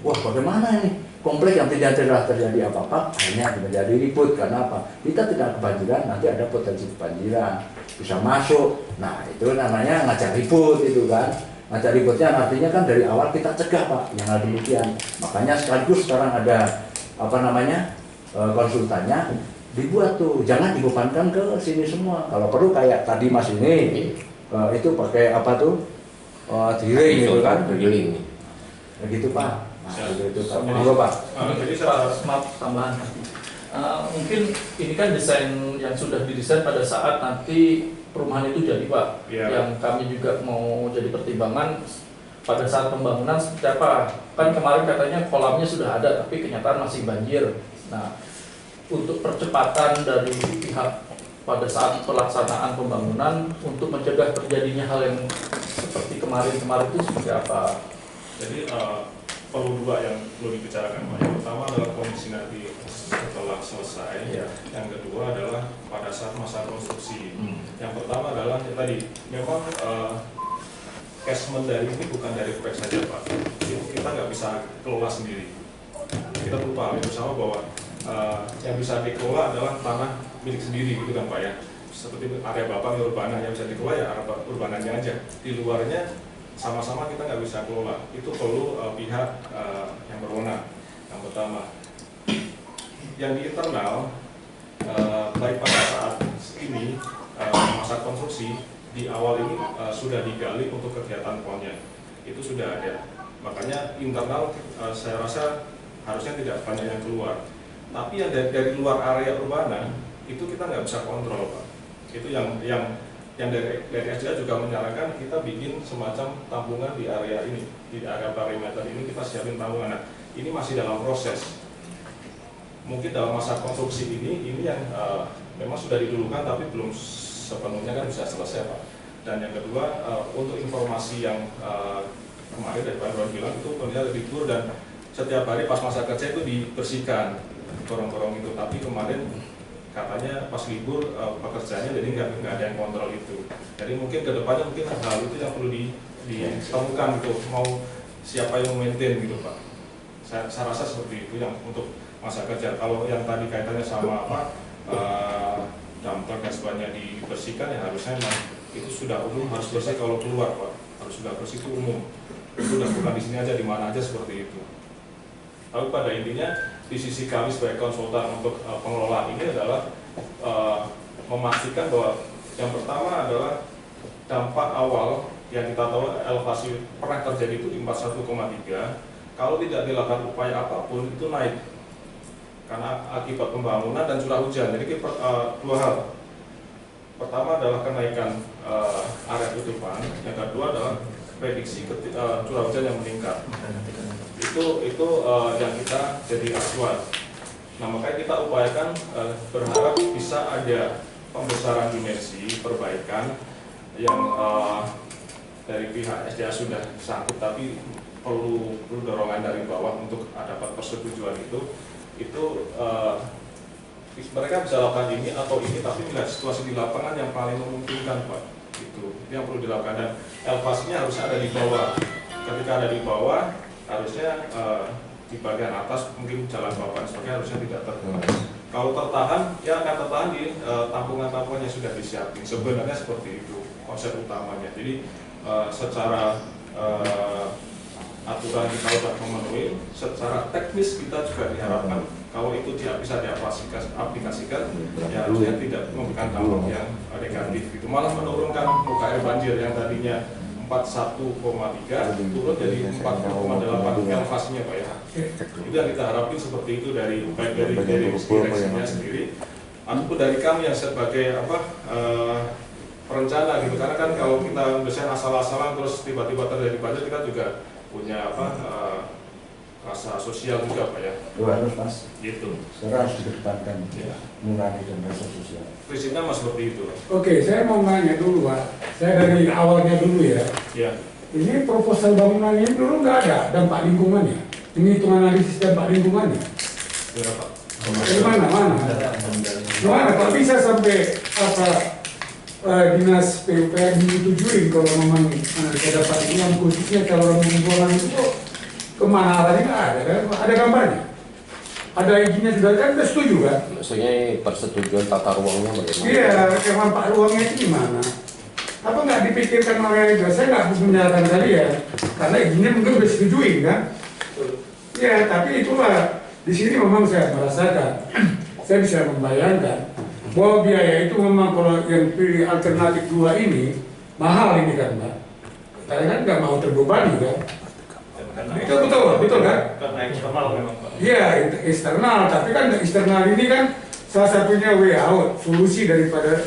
Wah bagaimana ini? Komplek yang tidak terjadi apa-apa hanya menjadi ribut. Karena apa? Kita tidak kebanjiran, nanti ada potensi kebanjiran bisa masuk. Nah itu namanya ngajak ribut itu kan. Ngajak ributnya artinya kan dari awal kita cegah Pak yang hal demikian. Makanya sekaligus sekarang ada apa namanya konsultannya dibuat tuh, jangan dibebankan ke sini semua. Kalau perlu kayak tadi Mas ini itu pakai apa tuh tiring gitu kan, bergiling. begitu Pak. Nah, itu Pak. jadi maaf tambahan. Mungkin ini kan desain yang sudah didesain pada saat nanti perumahan itu jadi Pak. Ya. Yang kami juga mau jadi pertimbangan pada saat pembangunan seperti apa. Kan kemarin katanya kolamnya sudah ada tapi kenyataan masih banjir. Nah, untuk percepatan dari pihak pada saat pelaksanaan pembangunan untuk mencegah terjadinya hal yang seperti kemarin-kemarin itu seperti apa? Jadi perlu 2 yang perlu dibicarakan Pak. Yang pertama adalah kondisi nanti setelah selesai. Ya. Yang kedua adalah pada saat masa konstruksi. Yang pertama adalah ya tadi memang casement dari ini bukan dari proyek saja Pak. Itu kita nggak bisa kelola sendiri. Kita lupa bersama bahwa yang bisa dikelola adalah tanah milik sendiri gitu kan Pak ya. seperti area Bapak urbana yang bisa dikelola ya area urbananya aja. Di luarnya sama-sama kita nggak bisa kelola. Itu perlu pihak yang berwenang. Yang pertama, yang di internal baik pada saat ini masa konstruksi di awal ini sudah digali untuk kegiatan ponnya, itu sudah ada. Makanya internal saya rasa harusnya tidak banyak yang keluar. Tapi yang dari luar area urbana itu kita nggak bisa kontrol, Pak. Itu yang dari SDA juga menyarankan kita bikin semacam tampungan di area ini, di area perimeter ini kita siapin tampungan. Nah, ini masih dalam proses. Mungkin dalam masa konstruksi ini yang memang sudah didulukan tapi belum sepenuhnya kan bisa selesai, Pak. Dan yang kedua, untuk informasi yang kemarin dari Pak Ridwan bilang itu kondisinya libur dan setiap hari pas masa kerja itu dibersihkan gorong-gorong itu, tapi kemarin katanya pas libur pekerjaannya jadi nggak ada yang kontrol itu. Jadi mungkin kedepannya mungkin hal itu yang perlu ditemukan gitu, mau siapa yang maintain gitu, Pak. Saya rasa seperti itu yang untuk masa kerja. Kalau yang tadi kaitannya sama apa dampak dan sebagainya dibersihkan ya harusnya memang itu sudah umum harus bersih kalau keluar, Pak. Harus sudah bersih itu umum. Itu udah bukan di sini aja, di mana aja seperti itu. Tapi pada intinya di sisi kami sebagai konsultan untuk pengelola ini adalah memastikan bahwa yang pertama adalah dampak awal yang kita tahu elevasi pernah terjadi itu di 41,3. Kalau tidak dilakukan upaya apapun itu naik karena akibat pembangunan dan curah hujan. Jadi dua hal. Pertama adalah kenaikan area tutupan, yang kedua adalah prediksi curah hujan yang meningkat. Itu yang kita jadi acuan. Nah, makanya kita upayakan berharap bisa ada pembesaran dimensi, perbaikan yang dari pihak SDA sudah sanggup, tapi perlu dorongan dari bawah untuk dapat persetujuan itu mereka bisa lakukan ini atau ini, tapi melihat situasi di lapangan yang paling memungkinkan, Pak. Itu yang perlu dilakukan dan elevasinya harus ada di bawah. Ketika ada di bawah, harusnya di bagian atas mungkin jalan papan sebagainya harusnya tidak tertahan. Kalau tertahan, ya akan tertahan di tampungan-tampungan yang sudah disiapin. Sebenarnya seperti itu konsep utamanya. Jadi secara aturan kita sudah memenuhi, secara teknis kita juga diharapkan kalau itu bisa diaplikasikan, ya harusnya tidak memberikan dampak yang negatif. Itu malah menurunkan muka air banjir yang tadinya 41,3 turun jadi 40,8 elevasinya, Pak ya. Itu yang kita harapin seperti itu dari baik dari direksinya sendiri ataupun dari kami yang sebagai perencana gitu. Karena kan kalau kita misalnya asal-asalan terus tiba-tiba terjadi banjir, kita juga punya rasa sosial juga, Pak ya. Harus, Mas. Gitu. Sekarang harus dikedepankan nurani dan rasa sosial. Prinsipnya Mas seperti itu. Oke, saya mau nanya dulu, Pak. Saya dari awalnya dulu ya. Ya. Ini proposal bangunan ini dulu nggak ada dampak lingkungannya. Ini hitung analisis dampak lingkungannya. Ya, Pak. Dari mana? Kok bisa sampai dinas PUPR menyetujui kalau memang analisa dampak lingkungan khususnya kalau orang pembuangan itu kemana arahnya nggak ada kan? Ada gambarnya? Ada izinnya sudah kan? Kita setuju kan? Maksudnya persetujuan tata ruangnya bagaimana? Iya, dampak ruangnya itu gimana? Apa nggak dipikirkan oleh saya nggak menyalahkan kalian karena izinnya mungkin sudah disetujui kan? Ya, tapi itulah di sini memang saya merasakan, saya bisa membayangkan bahwa biaya itu memang kalau yang pilih alternatif 2 ini mahal ini kan, Mbak. Karena kan nggak mau terbebani kan? Itu betul kan? Karena eksternal memang, Pak. Iya, eksternal, tapi kan eksternal ini kan salah satunya way out, solusi daripada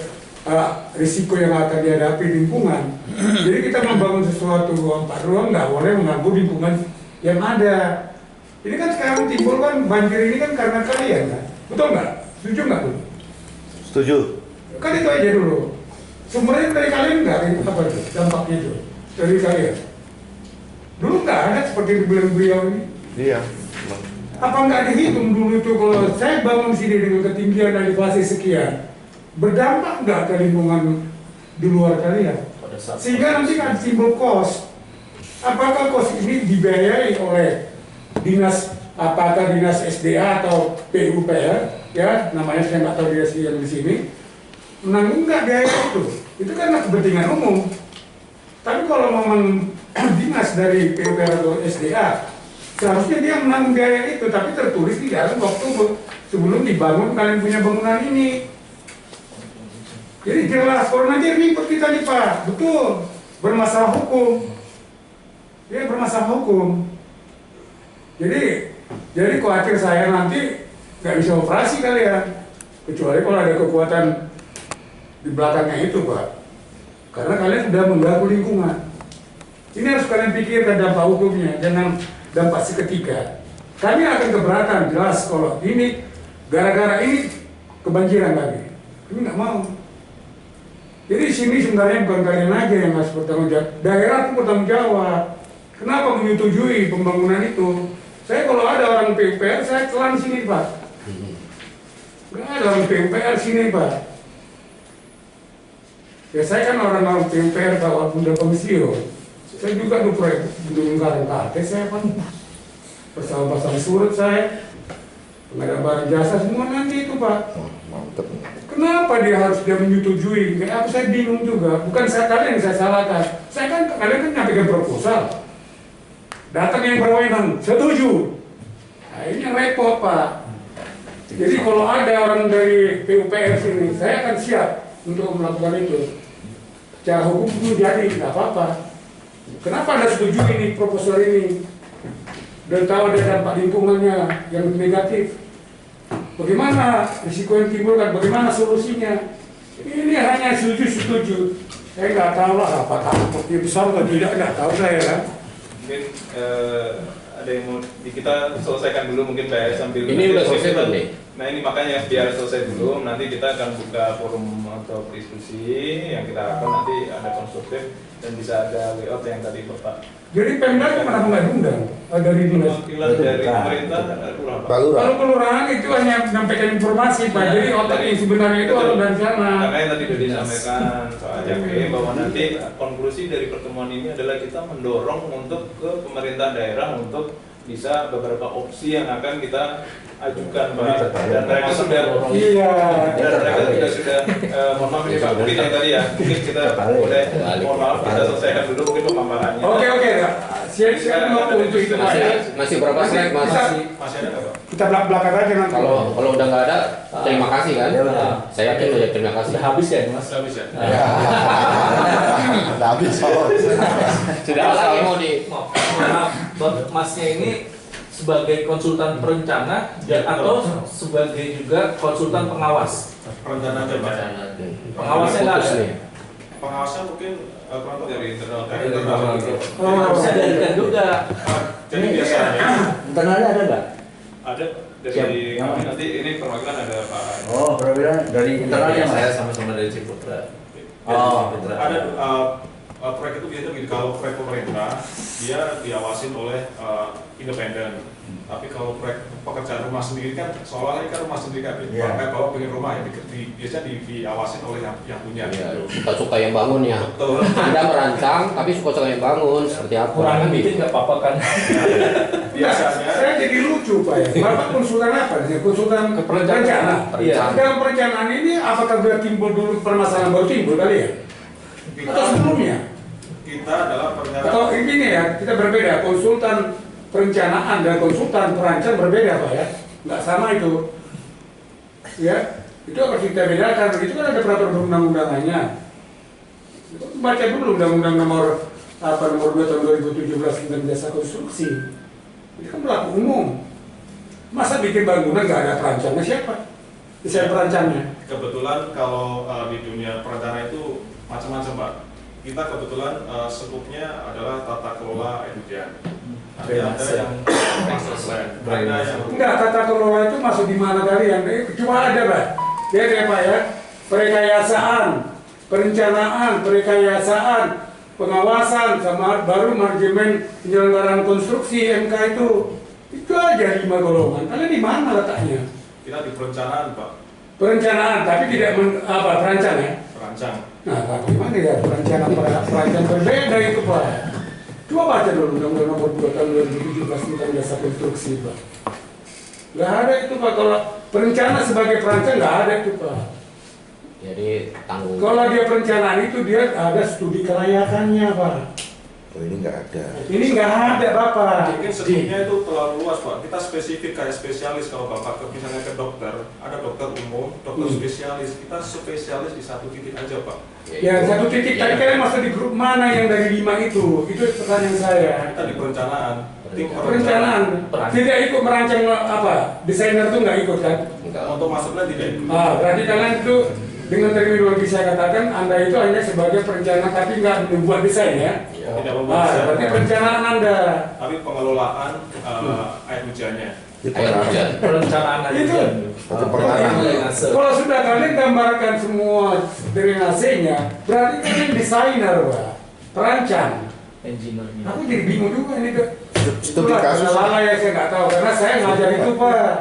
risiko yang akan dihadapi lingkungan. Jadi kita membangun sesuatu ruang nggak boleh mengganggu lingkungan yang ada. Ini kan sekarang timbul kan banjir ini kan karena kalian kan, betul nggak? Setuju nggak dulu? Setuju. Kan itu aja dulu. Sumbernya dari kalian nggak? Apa itu dampaknya itu dari kalian? Dulu nggak ada seperti dibilang beliau ini. Iya. Apa nggak dihitung dulu itu kalau saya bangun sini dengan ketinggian elevasi sekian, berdampak nggak ke lingkungan di luar kalian? Sehingga nanti kan timbul kos. Apakah kos ini dibiayai oleh dinas, apakah dinas SDA atau PUPR, ya namanya saya nggak tahu dia yang di sini, menanggung nggak biaya itu? Itu karena kepentingan umum. Tapi kalau memang dinas dari PUPR atau SDA, seharusnya dia menanggung biaya itu, tapi tertulis di dalam waktu sebelum dibangun kalian punya bangunan ini. Jadi jelas, kalau nanti ribet kita nih Pak, betul, bermasalah hukum. Ya bermasalah hukum. Jadi khawatir saya nanti nggak bisa operasi kalian, kecuali kalau ada kekuatan di belakangnya itu Pak. Karena kalian sudah mengganggu lingkungan. Ini harus kalian pikirkan dampak hukumnya, jangan dampak seketika. Kami akan keberatan, jelas kalau ini gara-gara ini kebanjiran lagi. Kami nggak mau. Jadi sini sebenarnya bukan kalian aja yang harus bertanggung jawab, daerah pun bertanggung jawab. Kenapa menyetujui pembangunan itu? Saya kalau ada orang PUPR, saya telan sini Pak. Nggak ada orang PUPR sini Pak. Ya saya kan orang PUPR Pak, walaupun udah pensiun. Saya juga tuh proyek Gunung Karangkate, saya Pak. Pasang surut saya. Pengadaan barang jasa semua nanti itu Pak. Kenapa dia harus menyetujui? Kayak aku saya bingung juga. Bukan saya kalian yang saya salahkan. Saya kan kalian kan nyampaikan proposal. Datang yang berwenang, setuju. Nah ini yang repot Pak. Jadi kalau ada orang dari PUPR sini, saya akan siap untuk melakukan itu. Secara hukum itu jadi, nggak apa-apa. Kenapa Anda setuju ini proposal ini? Dan tahu ada dampak lingkungannya yang negatif. Bagaimana risiko yang timbulkan? Bagaimana solusinya? Ini hanya setuju. Saya nggak tahu lah apakah bukti besar atau tidak, nggak tahu saya kan. Mungkin ada yang mau kita selesaikan dulu mungkin Pak sambil Ini udah selesai belum nih? Nah ini makanya biar selesai dulu, nanti kita akan buka forum atau diskusi yang kita harapkan nanti ada konstruktif dan bisa ada layout yang tadi Bapak. Jadi Pemda kenapa nggak diundang dari dinas? Perwakilan dari pemerintah kurang. Kalau kelurahan itu hanya menyampaikan informasi Pak. Jadi otak yang sebenarnya itu orang dari sana. Makanya tadi sudah disampaikan Pak Jaki bahwa nanti konklusi dari pertemuan ini adalah kita mendorong untuk ke pemerintah daerah untuk bisa beberapa opsi yang akan kita ajukan Pak. Dan mereka sudah sudah mohon maaf ini Pak, mungkin yang tadi ya mungkin kita boleh mohon maaf kita selesaikan dulu mungkin pemaparannya. Oke siap mau untuk itu Pak. Masih berapa slide Mas? Masih ada nggak Pak? Kita belakang aja nanti. Kalau udah nggak ada, terima kasih kan? Saya yakin udah terima kasih. Sudah habis ya Mas? Habis ya. Udah habis kalau Sudah lagi mau di. Maaf, Masnya ini sebagai konsultan perencana dan atau sebagai juga konsultan pengawas. Perencana aja Pak. Pengawasnya nggak ada. Pengawasnya mungkin kelompok dari internal. Harusnya dari kan juga. Jadi biasanya Internalnya ada nggak? ada dari kami nanti ini perwakilan ada Pak. Oh, perwakilan dari internalnya Mas. Saya sama-sama dari Ciputra. Oh, Ada proyek itu biasanya begini, kalau proyek pemerintah dia diawasin oleh independen. Tapi kalau proyek pekerjaan rumah sendiri kan seolah-olah ini kan rumah sendiri kan. Maka kalau pengen rumah ya biasanya diawasin oleh yang punya. Ya, suka-suka yang bangun ya. Betul. Anda merancang tapi suka-suka yang bangun seperti apa? Kurangan dikit nggak apa-apa kan? Biasanya Saya jadi lucu Pak ya. Bapak konsultan apa? Konsultan perencana. Iya. Dalam perencanaan ini apakah sudah timbul dulu permasalahan baru timbul kali ya? Atau sebelumnya? kita adalah perencana. Atau ini ya, kita berbeda. Konsultan perencanaan dan konsultan perancang berbeda Pak ya. Nggak sama itu. Ya, itu harus kita bedakan. Itu kan ada peraturan perundang-undangannya. Baca dulu Undang-Undang nomor 2 tahun 2017 tentang jasa konstruksi. Itu kan berlaku umum. Masa bikin bangunan nggak ada perancangnya siapa? Desain perancangnya. Kebetulan kalau di dunia perencanaan itu macam-macam Pak. Kita kebetulan skupnya adalah tata kelola hujan. Ada yang master plan, ada yang Enggak, tata kelola itu masuk di mana kalian? Cuma ada Pak. Dia ada Pak ya. Perekayasaan, perencanaan, perekayasaan, pengawasan, sama baru manajemen penyelenggaraan konstruksi MK itu. Itu aja 5 golongan. Kalian di mana letaknya? kita di perencanaan Pak. Perencanaan, tapi tidak perancang ya? Perancang. Nah, bagaimana ya perancang berbeda itu Pak? Coba baca dulu Undang-Undang nomor 2 tahun 2017 tentang jasa konstruksi Pak. Nggak ada itu Pak, kalau perencana sebagai perancang nggak ada itu Pak. Jadi tanggung. Kalau dia perencanaan itu dia ada studi kelayakannya, Pak. Oh, ini nggak ada. Ini nggak ada, Bapak. Mungkin studinya itu terlalu luas Pak. Kita spesifik kayak spesialis kalau Bapak misalnya ke dokter, ada dokter umum, dokter spesialis. Kita spesialis di satu titik aja Pak. Ya, satu titik. Tadi kalian masuk di grup mana yang dari 5 itu? Itu pertanyaan saya. Kita di perencanaan, tim Perencanaan. Tidak ikut merancang apa? Desainer itu nggak ikut kan? Untuk masuknya tidak ikut. Berarti kalian itu dengan terminologi saya katakan Anda itu hanya sebagai perencana tapi nggak membuat desain ya? Tidak membuat desain. Berarti perencanaan Anda. Tapi pengelolaan air hujannya. Air hujan. Perencanaan aja. Itu. Kalau sudah kalian gambarkan semua drainasenya, berarti kalian desainer, Pak. Perancang. Engineer. Aku jadi bingung juga ini tuh. Studi Itulah kasus. salah ya saya nggak tahu karena saya ngajar itu Pak.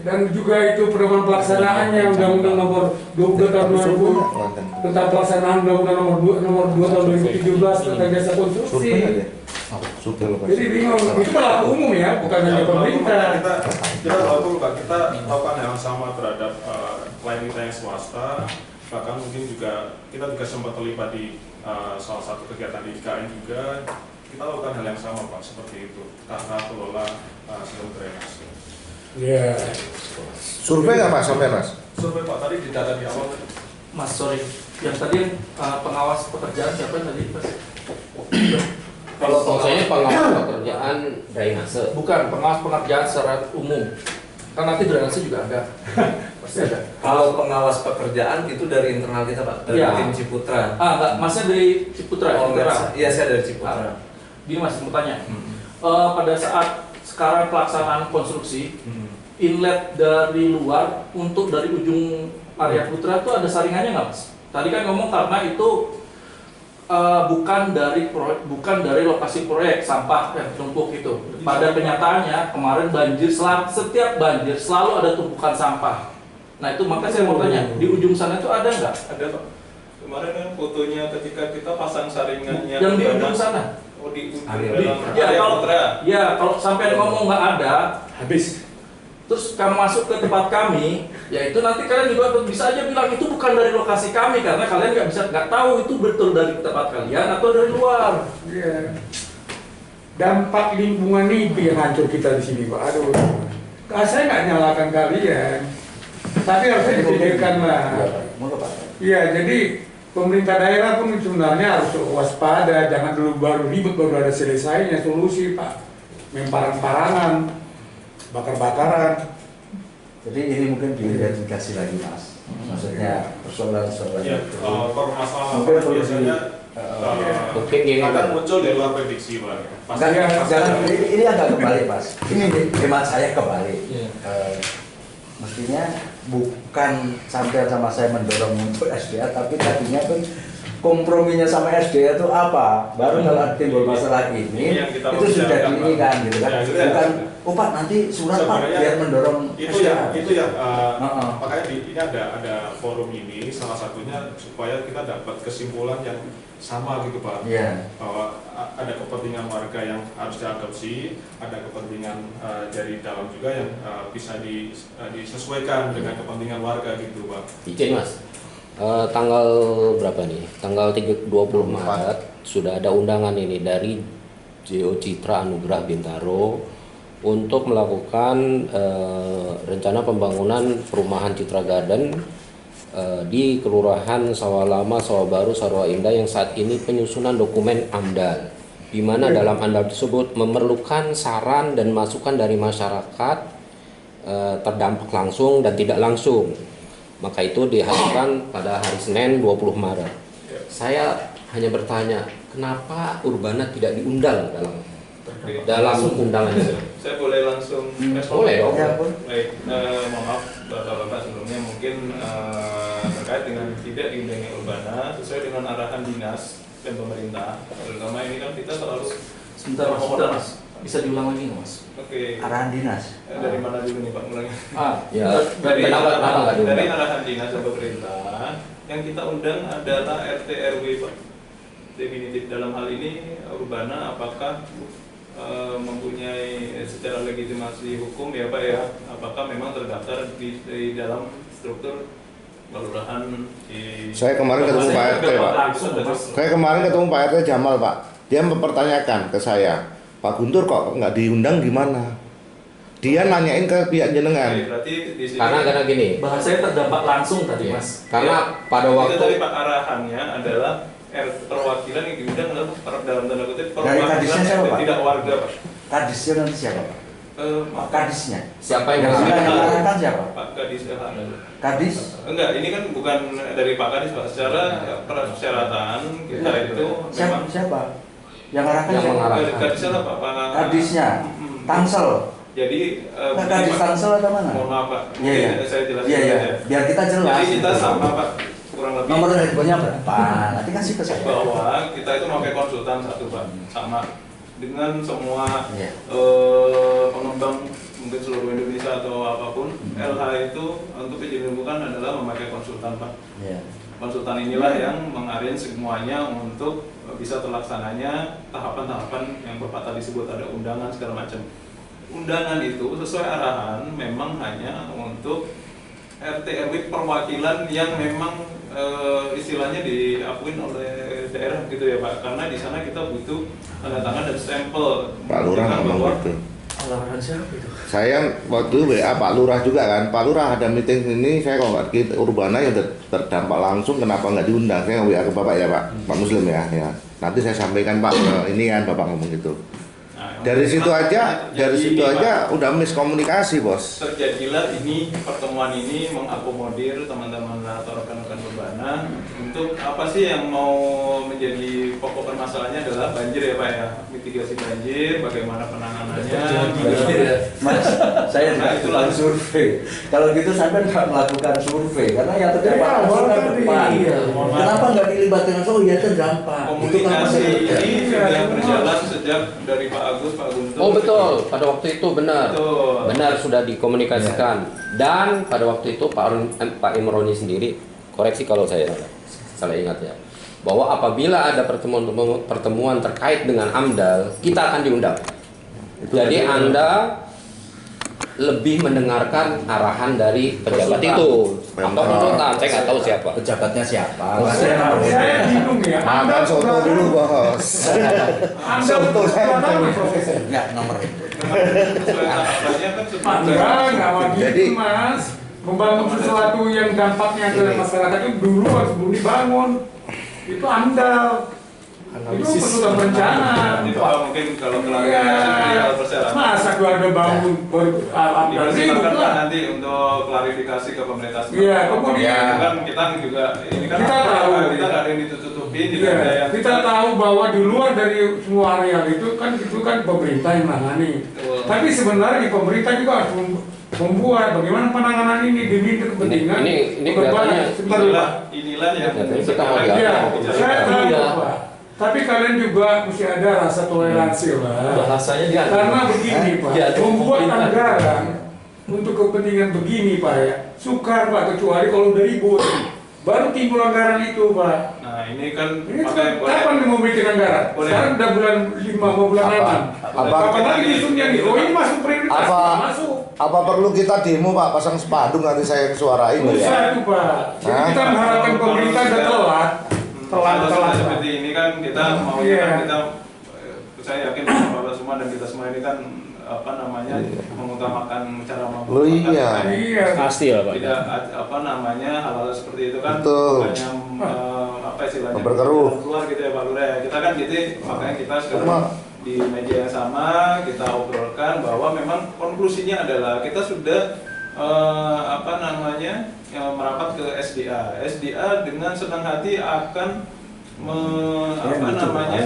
Dan juga itu pedoman pelaksanaannya Undang-Undang Nomor 22 Tahun 2000 tentang pelaksanaan Undang-Undang Nomor 2 Tahun 2017 tentang jasa konstruksi. Jadi bingung. Itu berlaku umum ya, bukan hanya pemerintah. Kita lakukan Pak, kita lakukan hal yang sama terhadap klien kita yang swasta. Bahkan mungkin juga kita juga sempat terlibat di salah satu kegiatan di IKN juga. Kita lakukan hal yang sama Pak, seperti itu. Tata kelola sistem drainase. Iya. Survei nggak Mas sampai Mas? Survei Pak tadi di data di awal. Mas, sorry. Yang tadi pengawas pekerjaan siapa tadi, Mas? Kalau maksudnya pengawas pekerjaan drainase. Bukan, pengawas pekerjaan secara umum. Kan nanti drainase juga ada. Pasti ada. Kalau pengawas pekerjaan itu dari internal kita Pak, dari Iya. tim Ciputra. Enggak, Masnya dari Ciputra. Oh, Ciputra. iya saya dari Ciputra. Gini Mas, mau tanya. Pada saat sekarang pelaksanaan konstruksi, inlet dari luar untuk dari ujung area Putra itu ada saringannya nggak Mas? Tadi kan ngomong karena itu bukan dari lokasi proyek sampah yang tumpuk itu. Pada kenyataannya kemarin banjir, setiap banjir selalu ada tumpukan sampah. Nah itu makanya saya mau tanya, di ujung sana itu ada nggak? Ada Pak. Kemarin kan fotonya ketika kita pasang saringannya. Yang di ujung sana? Oh di ujung Ya area kalau Putra. ya kalau sampai ngomong nggak ada, Habis. terus kamu masuk ke tempat kami, ya itu nanti kalian juga bisa aja bilang itu bukan dari lokasi kami karena kalian nggak tahu itu betul dari tempat kalian atau dari luar. Iya. Dampak lingkungan itu yang hancur kita di sini Pak. Aduh. Saya nggak nyalakan kalian, tapi harusnya dipikirkan lah. Iya, jadi pemerintah daerah pun sebenarnya harus waspada, jangan dulu baru ribut baru ada selesainya solusi Pak. Memparang-parangan, bakar-bakaran. Jadi ini mungkin diidentifikasi lagi Mas. Maksudnya persoalan-persoalan Ya, itu. permasalahan Mungkin perlu biasanya Mungkin gini akan Pak. muncul di luar prediksi Pak. Jangan, ini agak kembali Mas. Ini hemat saya kembali. Iya. Mestinya bukan sampai sama saya mendorong untuk SDA, tapi tadinya pun komprominya sama SDA itu apa? Baru kalau timbul masalah ini yang kita itu sudah bicarakan, diinikan gitu kan? Ya, itu ya. Bukan, oh Pak nanti surat Pak Sebenarnya biar mendorong itu SDA. ya Heeh. makanya ini ada forum ini salah satunya supaya kita dapat kesimpulan yang sama gitu Pak. Iya. Bahwa ada kepentingan warga yang harus diadopsi, ada kepentingan dari dalam juga yang bisa disesuaikan dengan kepentingan warga gitu Pak. Izin Mas. Tanggal berapa nih? Tanggal 20 Maret sudah ada undangan ini dari JO Citra Anugrah Bintaro untuk melakukan rencana pembangunan perumahan Citra Garden di Kelurahan Sawah Lama, Sawah Baru, Sarwa Indah yang saat ini penyusunan dokumen AMDAL, di mana dalam AMDAL tersebut memerlukan saran dan masukan dari masyarakat terdampak langsung dan tidak langsung. Maka itu dihasilkan pada hari Senin 20 Maret. Saya hanya bertanya, kenapa Urbana tidak diundang dalam undangan itu? Saya boleh langsung respon? Boleh dong. Ya, pun. Baik, mohon maaf Bapak-Bapak sebelumnya mungkin terkait dengan tidak diundangnya Urbana sesuai dengan arahan dinas dan pemerintah. Terutama ini kan kita selalu Sebentar Mas, bisa diulang lagi nggak Mas? Oke. Arahan dinas. Dari mana dulu nih Pak mulainya? Ya, Dari kenapa nggak diundang? dari arahan dinas dan pemerintah yang kita undang adalah RT RW Pak. Definitif dalam hal ini Urbana apakah mempunyai secara legitimasi hukum ya Pak ya, apakah memang terdaftar di dalam struktur kelurahan di. Saya kemarin ketemu Pak RT, Pak. Saya kemarin ketemu Pak RT Jamal, Pak. Dia mempertanyakan ke saya, Pak Guntur kok nggak diundang gimana? Dia nanyain ke pihak jenengan. Oke, berarti di sini Karena gini, Bahasanya terdampak langsung tadi, Iya. Mas. karena pada itu waktu tadi Pak arahannya adalah perwakilan yang diundang adalah dalam tanda kutip Dari perwakilan kadisnya siapa, yang Pak? tidak warga, Pak. Kadisnya nanti siapa, Pak? Maaf, Kadisnya. siapa yang Yang mengarahkan? mengarahkan siapa? Pak Kadis Kadis. enggak, ini kan bukan dari Pak Kadis, Pak. Secara persyaratan kita itu Siapa? memang Siapa? Yang arahkan Yang siapa? mengarahkan. Kadisnya lah Pak. Kadisnya. Tangsel. Jadi Nah, Kadis Tangsel atau mana? mohon maaf Pak. Iya, iya. Mungkin saya jelaskan Iya, iya. aja. Biar kita jelas. Jadi kita sama Pak, kurang lebih Nomor teleponnya berapa? Nanti kasih ke saya. bahwa kita itu pakai konsultan satu Pak, sama dengan semua Iya. pengembang mungkin seluruh Indonesia atau apapun. LH itu untuk izin lingkungan adalah memakai konsultan Pak. Iya. Konsultan inilah yang mengarrange semuanya untuk bisa terlaksananya tahapan-tahapan yang Bapak tadi sebut, ada undangan segala macam. Undangan itu sesuai arahan memang hanya untuk RT RW perwakilan yang memang istilahnya diakuin oleh daerah gitu ya Pak, karena di sana kita butuh tanda tangan dan stempel Pak Lurah membuktikan bahwa ngomong gitu. Arahan siapa itu? Saya waktu WA Pak Lurah juga kan, Pak Lurah ada meeting ini, saya kalau nggak kita Urbana yang terdampak langsung, kenapa nggak diundang? Saya WA ke Bapak ya Pak, Pak Muslim ya. Nanti saya sampaikan Pak, ini kan Bapak ngomong gitu. Nah, Dari situ aja, jadi dari situ ini, aja Pak, udah miskomunikasi bos. terjadilah ini pertemuan ini mengakomodir teman-teman atau rekan-rekan Urbana untuk apa sih yang mau menjadi pokok permasalahannya adalah banjir ya Pak ya, mitigasi banjir, bagaimana penanganannya. Mas, saya Nah, nggak itulah. ikutan survei. Kalau gitu sampai nggak melakukan survei, karena yang terdampak Iya, langsung kan tadi. depan. Iya. Kenapa nggak dilibatkan? Oh iya terdampak. Itu kan Komunikasi masalah. ini sudah berjalan sejak dari Pak Agus, Pak Guntur. Oh betul, pada waktu itu benar. Betul. Benar sudah dikomunikasikan. Dan pada waktu itu Pak Imroni sendiri, koreksi kalau saya salah ingat ya, bahwa apabila ada pertemuan terkait dengan AMDAL, kita akan diundang. Jadi Anda lebih mendengarkan arahan dari pejabat itu atau konsultan, saya nggak tahu siapa. Pejabatnya siapa? Saya bingung ya. Makan soto dulu bos. Anda betul apa prosesnya? Enggak nomor itu. Sesuai tahapannya kan Nggak begitu Jadi- Mas. Membangun sesuatu yang dampaknya ke masyarakat itu dulu harus belum dibangun. Itu andal. Itu perlu berencana. Itu Pak mungkin kalau klarifikasi Iya. persyaratan. Masa gua ada bangun andal Dipersilakan itu Pak lah. nanti untuk klarifikasi ke pemerintah. Iya, kemudian- kan kita juga ini kan Kita tahu. kita nggak ada yang ditutupi, tidak ada Iya, yang kita tahu bahwa di luar dari semua areal itu kan pemerintah yang menangani. Betul. Tapi sebenarnya pemerintah juga harus membuat bagaimana penanganan ini demi kepentingan. Ini penerbangan. kelihatannya- Sebentar, Pak. Inilah yang Kita mau sekarang Iya, diatur. saya tahu Iya. Pak. Tapi kalian juga mesti ada rasa toleransi lah. Bahasanya dia Karena begini Pak, Dia membuat pemerintah. anggaran untuk kepentingan begini Pak ya, sukar Pak, kecuali kalau udah ribut. Baru timbul anggaran itu Pak. Nah ini kan Ini makanya boleh. kapan mau bikin anggaran? Boleh. Sekarang udah bulan 5 mau bulan Apa? 6. Apa? Kapan lagi disuruhnya nih? Oh ini masuk prioritas. Apa? Masuk. Apa perlu kita demo Pak, pasang spanduk nanti saya yang suarain loh Susah ya? itu Pak. Jadi Hah? kita mengharapkan pemerintah udah telat. Kalau sudah Pak. seperti ini kan kita mau Iya. kan kita saya yakin Bapak semua dan kita semua ini kan apa namanya mengutamakan cara Oh, iya. Iya. Pasti lah Pak. tidak apa namanya hal-hal seperti itu kan Betul. bukannya apa istilahnya Berkeruh. keluar gitu ya Pak Lurah ya. Kita kan gitu makanya kita sekarang Cuma- di meja yang sama kita obrolkan bahwa memang konklusinya adalah kita sudah apa namanya merapat ke SDA. SDA dengan senang hati akan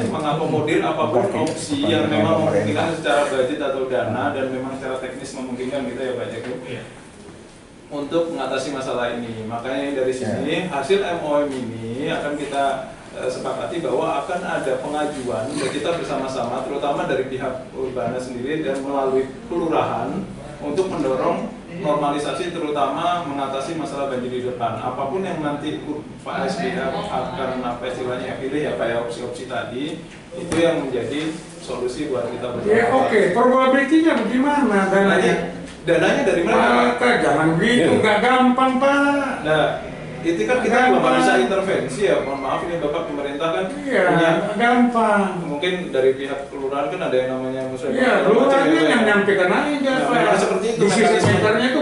mengakomodir apapun opsi yang memang memungkinkan secara budget atau dana dan memang secara teknis memungkinkan gitu ya Pak Jeko untuk mengatasi masalah ini. Makanya dari sini hasil MOM ini akan kita sepakati bahwa akan ada pengajuan dan kita bersama-sama terutama dari pihak Urbana sendiri dan melalui kelurahan untuk mendorong normalisasi terutama mengatasi masalah banjir di depan. Apapun yang nanti Pak SBA akan apa istilahnya pilih ya Pak ya opsi-opsi tadi itu yang menjadi solusi buat kita bersama. Ya oke, probability-nya bagaimana? Dananya dari mana Pak? Maka jangan begitu, nggak gampang Pak. Nah, itu kan kita juga nggak bisa intervensi ya, mohon maaf ini Bapak pemerintah kan Iya, punya gampang. mungkin dari pihak kelurahan kan ada yang namanya musyawarah. Iya, kelurahannya yang nyampaikan aja, Nah, Pak. memang seperti itu Di sisi mekanisme. senternya itu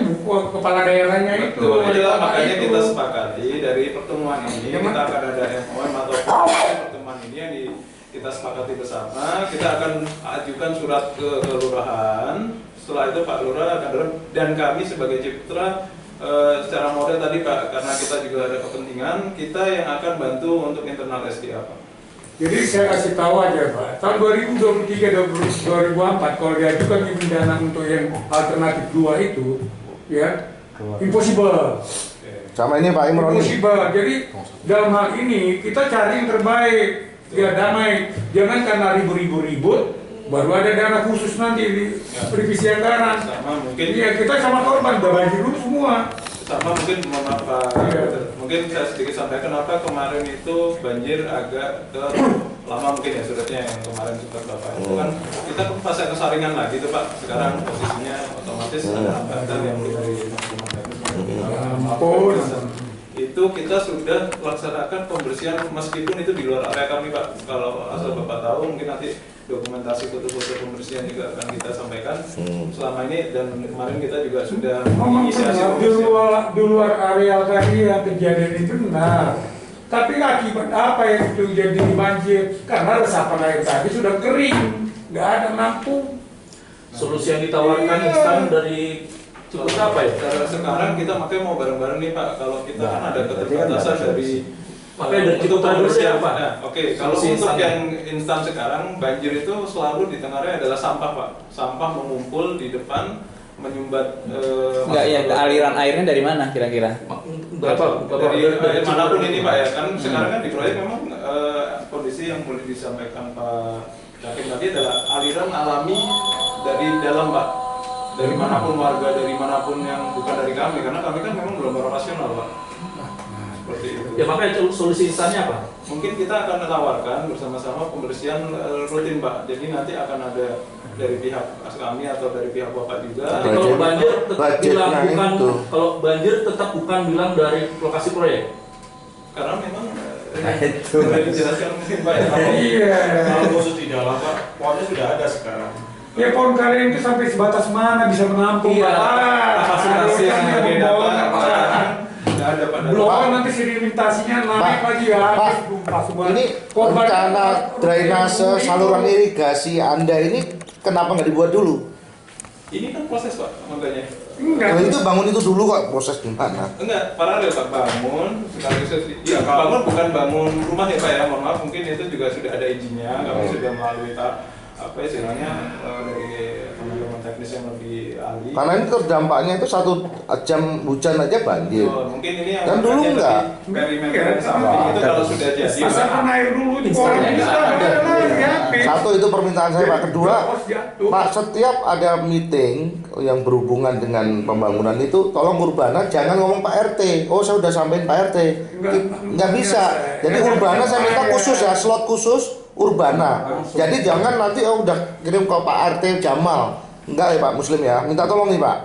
kepala daerahnya itu. Betul, wali itulah kota makanya itu. kita sepakati dari pertemuan ini Ya, kita akan ada MOM atau pertemuan ini yang kita sepakati bersama. Kita akan ajukan surat ke kelurahan. Setelah itu Pak Lurah akan dan kami sebagai Citra secara model tadi Pak, karena kita juga ada kepentingan, kita yang akan bantu untuk internal SDA Pak. Jadi saya kasih tahu aja Pak, tahun 2023-2024 kalau diajukan izin dana untuk yang alternatif 2 itu, ya impossible. Sama ini Pak Imron. Impossible. Jadi dalam hal ini kita cari yang terbaik, ya damai. Jangan karena ribut-ribut baru ada dana khusus nanti di revisi anggaran. Sama mungkin Iya, kita sama korban udah banjir dulu semua. sama mungkin mohon maaf Pak, Iya. mungkin saya sedikit sampaikan kenapa kemarin itu banjir agak ke lama mungkin ya suratnya yang kemarin surat Bapak itu kan kita fase kesaringan lagi tuh Pak, sekarang posisinya otomatis ada hambatan yang dari Ampun. itu kita sudah laksanakan pembersihan meskipun itu di luar area kami Pak. Kalau asal Bapak tahu mungkin nanti dokumentasi foto-foto pembersihan juga akan kita sampaikan selama ini, dan kemarin kita juga sudah menginisiasi di luar areal tadi yang kejadian itu benar. Tapi akibat apa yang itu jadi banjir? Karena resapan air tadi sudah kering, nggak ada nampung. Solusi yang ditawarkan instan dari cukup apa ya? Karena sekarang kita makanya mau bareng-bareng nih Pak, kalau kita kan ada keterbatasan dari Makanya dari cukup tradisi apa? Nah, oke, kalau Solusi untuk instan. yang instan sekarang banjir itu selalu di tengahnya adalah sampah Pak. Sampah mengumpul di depan menyumbat Enggak ya, aliran airnya dari mana kira-kira? Berapa? dari air manapun ini Pak ya kan sekarang kan di proyek memang kondisi yang boleh disampaikan Pak Yakin tadi adalah aliran alami dari dalam Pak, dari manapun warga, dari manapun yang bukan dari kami, karena kami kan memang belum operasional Pak. Seperti itu. Ya makanya solusi insannya apa? Mungkin kita akan menawarkan bersama-sama pembersihan rutin Pak. Jadi nanti akan ada dari pihak kami atau dari pihak Bapak juga. Tapi kalau banjir tetap bilang budgetnya bukan, itu. kalau banjir tetap bukan bilang dari lokasi proyek. Karena memang itu. sudah dijelaskan mungkin Pak ya. Iya. Kalau khusus di dalam Pak, pohonnya sudah ada sekarang. Ya pohon kalian itu sampai sebatas mana bisa menampung Iya, Pak? fasilitasi yang Ada ada bawah, Pak. Pak. Nggak ada Pak. Belum nanti sedimentasinya naik lagi ya. Pak, Tumpah semua. ini Korban- rencana drainase saluran irigasi Anda ini kenapa nggak dibuat dulu? Ini kan proses Pak, makanya. Enggak. Kalau itu bangun itu dulu kok, proses gimana? Enggak, paralel Pak, bangun sekaligus ya bangun bukan bangun rumah ya Pak ya, mohon maaf mungkin itu juga sudah ada izinnya, kami sudah melalui apa istilahnya dari teman-teman teknis yang lebih ahli. Karena ini terdampaknya itu 1 jam hujan aja banjir. Oh, mungkin ini yang Kan dulu makanya enggak. tadi perimeter yang samping itu kalau sudah jadi Pasangkan air dulu di pohon. Instalnya Kita nggak ada lagi habis. Satu itu permintaan saya Pak. Kedua, Terus jatuh. Pak, setiap ada meeting yang berhubungan dengan pembangunan itu, tolong Urbana jangan ngomong Pak RT. Oh, saya udah sampein Pak RT. Nggak bisa. Jadi Urbana saya minta khusus ya, slot khusus Urbana. Jadi jangan nanti udah kirim ke Pak RT Jamal. Enggak ya Pak Muslim ya. Minta tolong nih Pak.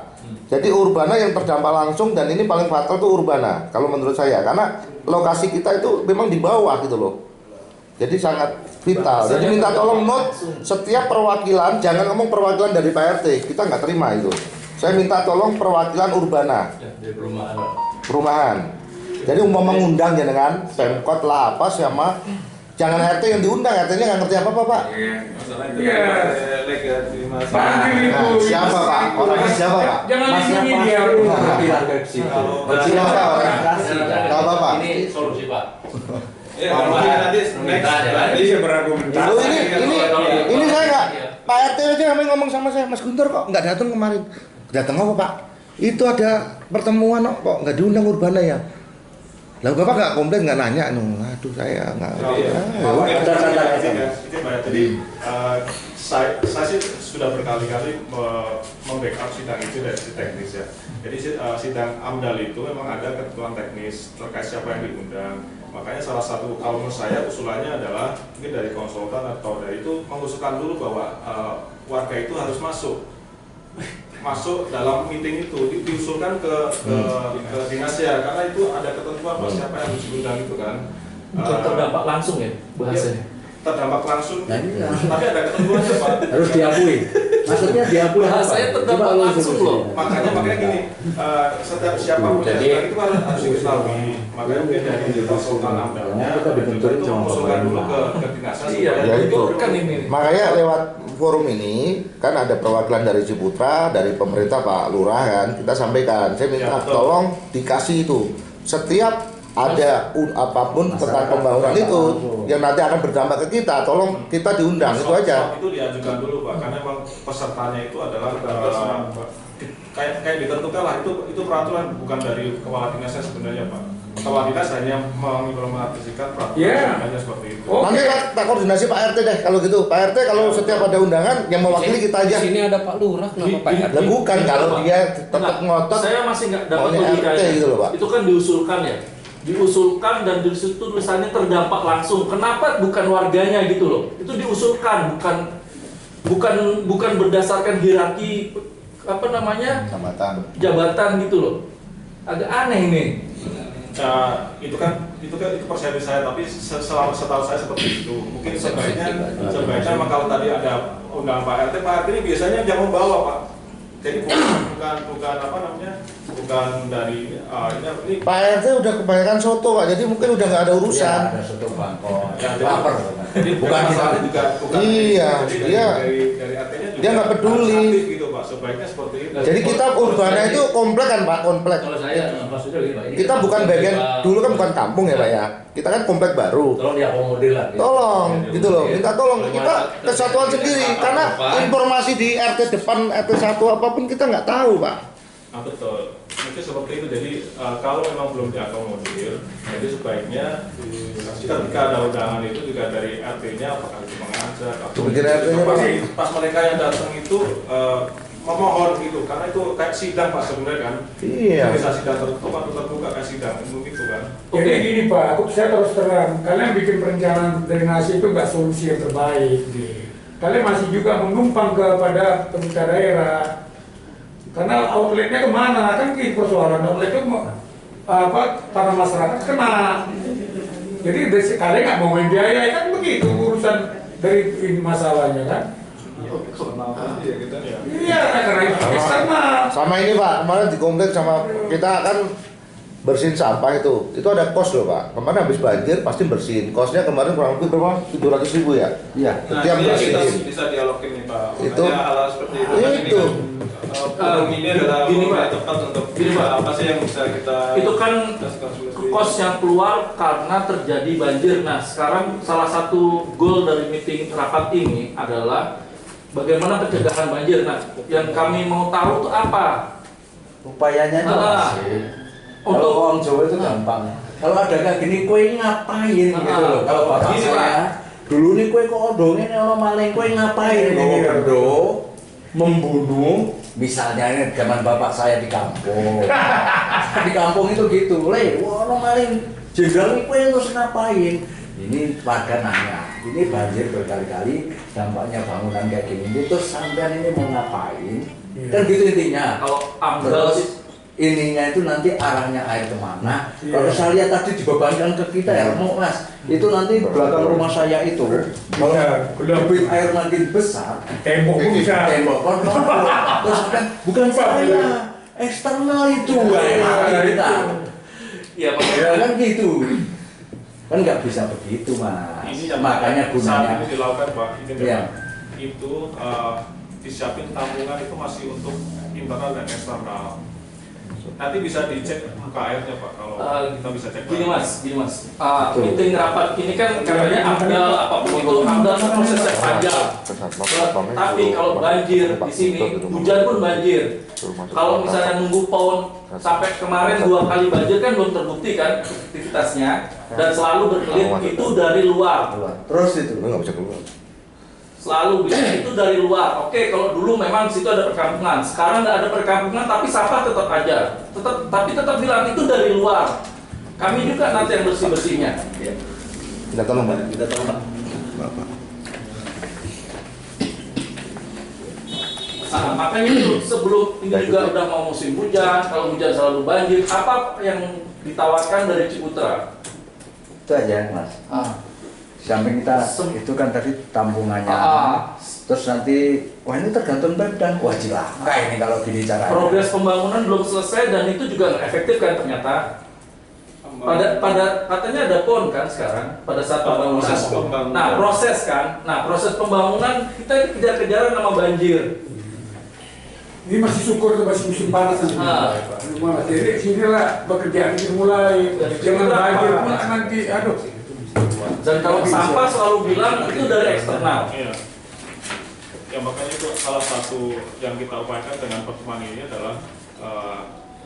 Jadi Urbana yang terdampak langsung, dan ini paling fatal tuh Urbana kalau menurut saya, karena lokasi kita itu memang di bawah gitu loh. Jadi sangat vital. Jadi minta tolong note setiap perwakilan, jangan ngomong perwakilan dari Pak RT, kita nggak terima itu. Saya minta tolong perwakilan Urbana, Dari perumahan. perumahan. Jadi umpama mengundang jenengan, Pemkot lah apa sama, jangan RT yang diundang, RT-nya nggak ngerti apa-apa Pak. masalah itu Iya. legasi masalah. Panggil itu. Nah, siapa Pak? Orangnya siapa Pak? Jangan Mas lindungi siapa? dia. Bilang ke situ. Siapa orangnya? Nggak apa-apa. Ini solusi Pak. Ya, mungkin nanti next nanti saya berargumentasi. Oh, ini saya nggak, Pak RT aja namanya ngomong sama saya, Mas Guntur kok nggak datang kemarin. Datang apa Pak? Itu ada pertemuan kok nggak diundang Urbana ya. Lah Bapak nggak komplain, nggak nanya, aduh saya nggak. Jadi saya sih sudah berkali-kali membackup sidang itu dari sisi teknis ya. Jadi sidang AMDAL itu memang ada ketentuan teknis terkait siapa yang diundang. Makanya salah satu kalau menurut saya usulannya adalah mungkin dari konsultan atau dari itu mengusulkan dulu bahwa warga itu harus masuk. masuk dalam meeting itu diusulkan ke dinasnya, karena itu ada ketentuan Pak siapa yang harus diundang itu kan. Terdampak langsung ya bahasanya. Terdampak langsung. Nah, ini kan. Tapi ada ketentuannya Pak. Harus diakui. Maksudnya diakui apa? Bahasanya terdampak Coba lu langsung solusi. loh. Makanya gini, setiap siapapun yang Jadi- itu kan harus diketahui. Makanya mungkin dari konsultan amdalnya Kita dibenturin itu sama mengusulkan dulu pemerintah. ke dinasnya Iya, supaya Ya, itu itu. kan ini. Makanya lewat forum ini kan ada perwakilan dari Ciputra, dari pemerintah Pak Lurah kan, kita sampaikan, saya minta Ya, betul. tolong dikasih itu setiap ada apapun tentang pembangunan itu yang nanti akan berdampak ke kita, tolong kita diundang itu aja. Itu diajukan dulu Pak, karena memang pesertanya itu adalah kayak ditentukan lah, itu peraturan bukan dari kepala dinasnya sebenarnya Pak. Kepala dinas hanya mengimplementasikan peraturan Iya. hanya seperti itu. Oh. Nanti tak koordinasi Pak RT deh kalau gitu. Pak RT kalau setiap ada undangan yang mewakili kita aja. Di sini ada Pak Lurah, kenapa Pak RT? Lah bukan kalau dia tetap Enggak, ngotot. saya masih nggak dapat maunya RT logikanya. gitu loh, Pak. Itu kan diusulkan ya, diusulkan dan di situ tulisannya terdampak langsung. Kenapa bukan warganya gitu loh? Itu diusulkan, bukan berdasarkan hierarki apa namanya jabatan gitu loh. Agak aneh ini. Itu persepsi saya, tapi setahu saya seperti itu. Mungkin sebaiknya memang kalau tadi ada undangan Pak RT ini biasanya yang membawa Pak. Jadi bukan apa namanya, bukan dari ini. Pak RT udah kebanyakan soto Pak, jadi mungkin udah nggak ada urusan. Iya, ada soto bangkok. Ya, jadi- Lapar. Jadi Bukan masalahnya kita. juga bukan Iya, jadi dia- dari RT-nya juga dia nggak peduli. harus aktif gitu Pak, sebaiknya seperti itu. Jadi kita urbana itu komplek kan Pak, komplek. Kalau saya maksudnya begini Pak, ini Kita bukan bagian dulu kan bukan kampung ya Pak ya. Kita kan komplek baru. tolong diakomodir lah. Tolong, gitu loh. Minta tolong kita kesatuan sendiri karena informasi di RT depan RT 1 apapun kita nggak tahu Pak. Nah betul, mungkin seperti itu. Jadi kalau memang belum diakomodir, jadi sebaiknya ketika ada undangan itu juga dari RT-nya apakah itu mengajak atau Bikin RT-nya, Pak. pas mereka yang datang itu memohon gitu, karena itu kayak sidang Pak sebenarnya kan. Iya. Bisa sidang tertutup atau terbuka kayak sidang, mungkin itu kan. Jadi gini Pak, saya terus terang, kalian bikin perencanaan drainase itu nggak solusi yang terbaik. Kalian masih juga menumpang kepada pemerintah daerah. Karena outletnya kemana? Kan gitu persoalan outlet itu para masyarakat kena. Jadi kalian nggak mau main biaya kan begitu urusan dari ini masalahnya kan? Iya, karena itu eksternal. Sama ini Pak, kemarin di komplek sama kita kan bersihin sampah itu ada kos loh Pak. Kemarin habis banjir pasti bersihin. Kosnya kemarin kurang lebih berapa? 700.000 ya? Iya. Setiap Nah, kita bersihin. bisa dialogin nih Pak. Itu- Makanya hal seperti itu. kan ini Itu. kan, forum ini adalah Gini, forum Pak. yang tepat untuk Gini, Pak. apa sih yang bisa kita Itu kan discuss. kos yang keluar karena terjadi banjir. Nah, sekarang salah satu goal dari meeting rapat ini adalah bagaimana pencegahan banjir. Nah, yang kami mau tahu itu apa? Upayanya itu Ah. masih. Untuk- Kalau orang Jawa itu gampang. Kalau ada kayak gini, kue ngapain gitu loh. Kalau bapak Gini, saya, dulu nih kue kok odongnya nih orang maling, kue ngapain? Iya. Oh, bendo, membunuh. Misalnya ini zaman bapak saya di kampung. Di kampung itu gitu, wah orang maling. Jenderal ini kue terus ngapain? Ini warga nanya, ini banjir berkali-kali, dampaknya bangunan kayak gini, terus sampean ini mau ngapain? Kan gitu intinya. Kalau AMDAL Terus ininya itu nanti arahnya air kemana? Kalau saya lihat tadi dibebankan ke kita ya remuk Mas. Itu nanti belakang rumah saya itu kalau debit air makin besar, Tembok pun bisa. tembok kan terus kan bukan saya, eksternal itu kita. ya Ya kan gitu. Kan nggak bisa begitu Mas. Ini yang Makanya saat gunanya. ini dilakukan Pak. Ini Iya. itu disiapin tampungan itu masih untuk internal dan eksternal. Nanti bisa dicek muka airnya Pak kalau kita bisa cek. Gini mas, meeting rapat ini kan katanya AMDAL apapun itu AMDAL kan prosesnya panjang. Tapi kalau banjir di sini, hujan pun banjir. Kalau misalnya nunggu PON sampai kemarin 2 kali banjir kan belum terbukti kan aktivitasnya dan selalu berkelit itu dari luar. Terus itu. Lu nggak bisa keluar. Selalu bisa itu dari luar. Oke, kalau dulu memang di situ ada perkampungan. Sekarang nggak ada perkampungan, tapi sampah tetap aja. Tapi tetap bilang itu dari luar. Kami juga nanti yang bersih-bersihnya. Kita tolong Pak. Kita tolong Pak. Bapak. Nah, makanya itu sebelum ini juga udah mau musim hujan, kalau hujan selalu banjir, apa yang ditawarkan dari Ciputra? Itu aja Mas. Samping kita itu kan tadi tampungannya. Terus nanti, wah ini tergantung Pemda. Wah cilaka ini kalau gini caranya. Progres pembangunan belum selesai dan itu juga nggak efektif kan ternyata. Pada katanya ada PON kan sekarang pada saat pembangunan. Proses pembangunan kita kejar-kejaran sama banjir. Ini masih syukur tuh masih musim panas nanti. Jadi sinilah pekerjaan dimulai. Jangan banjir pun nanti, aduh. Dan kalau sampah selalu bilang itu dari eksternal. Iya. Ya makanya itu salah satu yang kita upayakan dengan pertemuan ini adalah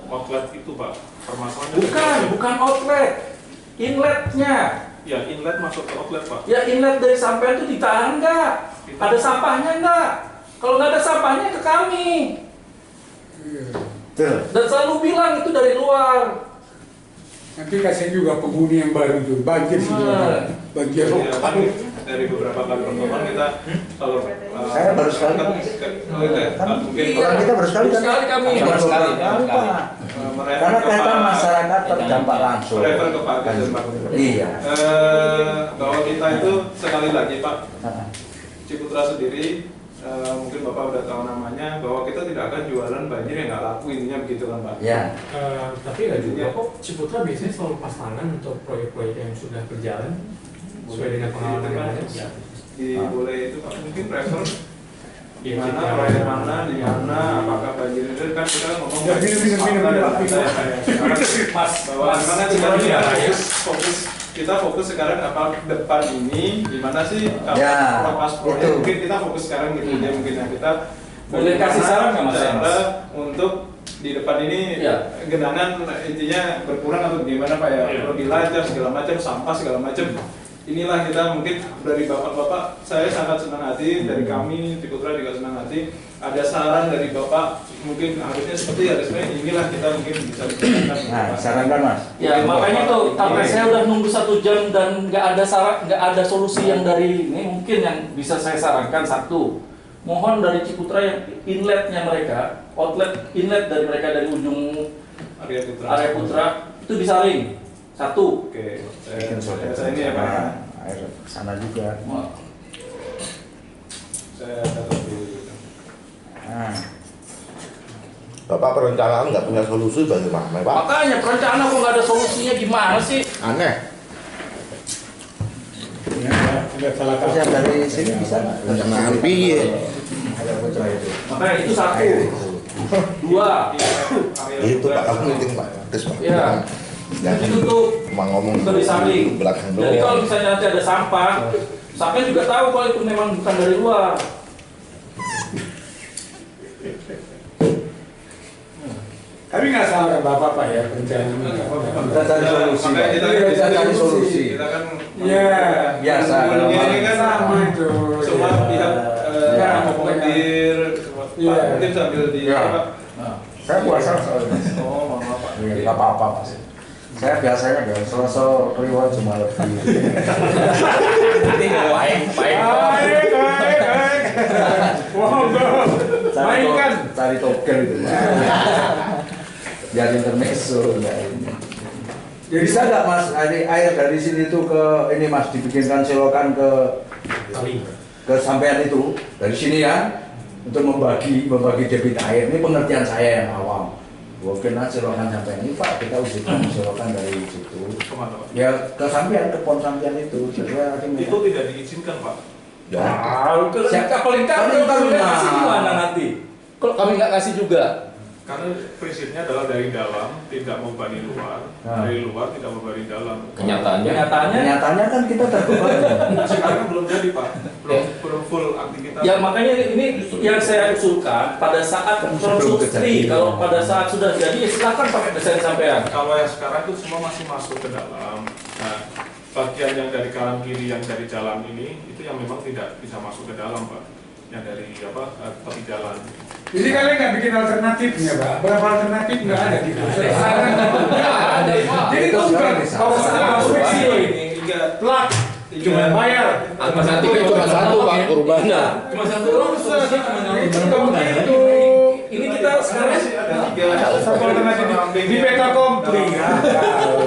outlet itu Pak. Permasalahannya Bukan outlet, inletnya. Ya inlet masuk ke outlet Pak. Ya inlet dari sampean itu ditahan nggak? Ada sampahnya nggak? Kalau nggak ada sampahnya ke kami. Dan selalu bilang itu dari luar. Nanti kasih juga penghuni yang baru tuh, banjir sih. Banjir. Dari beberapa kali pertemuan kita kalau saya baru sekali mungkin orang kita baru sekali kan kami karena kelihatan masyarakat terdampak langsung. Refer ke Pak Ganjar Pak. Iya. Bahwa kita itu sekali lagi Pak Ciputra sendiri mungkin Bapak udah tahu namanya bahwa kita tidak akan jualan banjir yang nggak laku intinya begitu kan Pak. Ya. Tapi nggak juga kok Ciputra biasanya selalu pas tangan untuk proyek-proyek yang sudah berjalan sesuai dengan pengalaman yang ada. Boleh itu Pak mungkin prefer di mana proyek mana di mana apakah banjir itu kan kita ngomong Mas bahwa mana sekarang fokus kita fokus sekarang apa depan ini di mana sih pas proyek mungkin kita fokus sekarang gitu ya mungkin yang kita boleh kasih saran nggak Mas? Untuk di depan ini genangan intinya berkurang atau gimana Pak ya lebih lancar segala macam sampah segala macam. Inilah kita mungkin dari bapak-bapak saya sangat senang hati dari kami Ciputra juga senang hati ada saran dari bapak mungkin harusnya seperti harusnya inilah kita mungkin bisa digunakan. Nah, sarankan Mas. Ya makanya tuh karena saya udah nunggu 1 jam dan nggak ada solusi yang dari ini mungkin yang bisa saya sarankan satu mohon dari Ciputra yang inletnya mereka outlet inlet dari mereka dari ujung area Putra itu disaring. Satu. Oke. Saya ini ya Pak. Air sana juga. Saya catat dulu. Bapak perencanaan nggak punya solusi bagaimana Pak? Makanya perencanaan kok nggak ada solusinya gimana sih? Aneh. Ada salah Terus yang dari sini bisa Perencanaan piye? Makanya itu satu. Dua. Itu Pak kamu meeting Pak. Terus Pak. Ya. Itu tuh Cuma ngomong itu disaring. belakang Jadi doang. kalau misalnya nanti ada sampah, sampai juga tahu kalau itu memang bukan dari luar. Tapi nggak salah Bapak Pak ya perencanaan. kita cari solusi. Kita cari solusi. Kita kan biasa. Ini kan sama itu. semua pihak mengakomodir mungkin sambil di Saya puasa soalnya. Oh maaf Pak. Nggak apa-apa Mas. Saya biasanya nggak selesai riwayat cuma lebih. Baik. Mainkan. Cari token itu. Biar intermezzo. Jadi bisa nggak Mas air dari sini tuh ke ini Mas dibikinkan selokan ke sampean itu dari sini ya untuk membagi debit air ini pengertian saya yang awam. Mungkin selokan sampai ini Pak kita usulkan selokan dari situ. Kemana Pak? Ya ke sampean ke pon sampean itu. Itu tidak diizinkan Pak. Ya. Paling kami kasih gimana nanti? Kalau kami nggak kasih juga. Karena prinsipnya adalah dari dalam tidak membebani luar, dari luar tidak membebani dalam. Kenyataannya kan kita terbebani. Sekarang belum jadi Pak, belum full aktivitas. Ya makanya ini yang saya usulkan pada saat konstruksi, kalau pada saat sudah jadi ya silakan pakai desain sampean. Kalau yang sekarang itu semua masih masuk ke dalam. Nah, bagian yang dari kanan kiri yang dari jalan ini itu yang memang tidak bisa masuk ke dalam Pak, yang dari tepi jalan. Jadi kalian nggak bikin alternatifnya Pak? Berapa alternatif nggak ada gitu? Jadi Itu kalau sekarang bukan bisa. kalau salah konstruksi ini plat cuma bayar. Alternatifnya cuma satu Pak, Urbana. Cuma satu orang solusinya cuma Itu ini kita sekarang di peta komplit.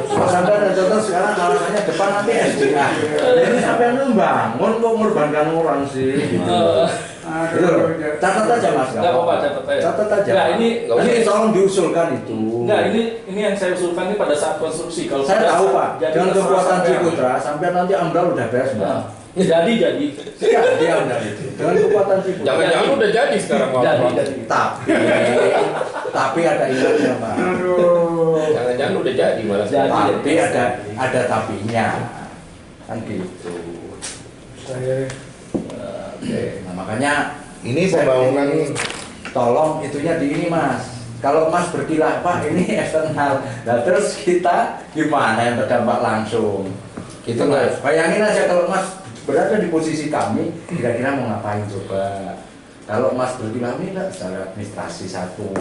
Mas Anda ada contoh sekarang alasannya depan nanti SDA. Ini sampai membangun kok mengorbankan orang sih. Gitu. Catat aja Mas. Nggak apa-apa, catat aja. Catat aja. Nggak, ini tolong diusulkan itu. Enggak, ini yang saya usulkan ini pada saat konstruksi. Kalau Saya pada tahu saat Pak, jadi dengan terserah kekuatan sampai- Ciputra sampai nanti AMDAL udah beres Pak. Nah, jadi Iya, dia AMDAL itu. Dengan kekuatan Ciputra. Jangan-jangan udah jadi sekarang Pak. jadi. Tapi ada ilatnya Pak. Aduh. Jangan-jangan udah jadi malah. Tapi ada tapinya. Kan gitu. Saya Oke, nah makanya Ini saya pembangunan ini, tolong itunya di ini Mas. Kalau Mas berkilah Pak ini eksternal, nah terus kita gimana yang terdampak langsung? Gitu Mas. Bayangin aja kalau Mas berada di posisi kami, kira-kira mau ngapain coba? Kalau Mas berkilah ini enggak secara administrasi satu,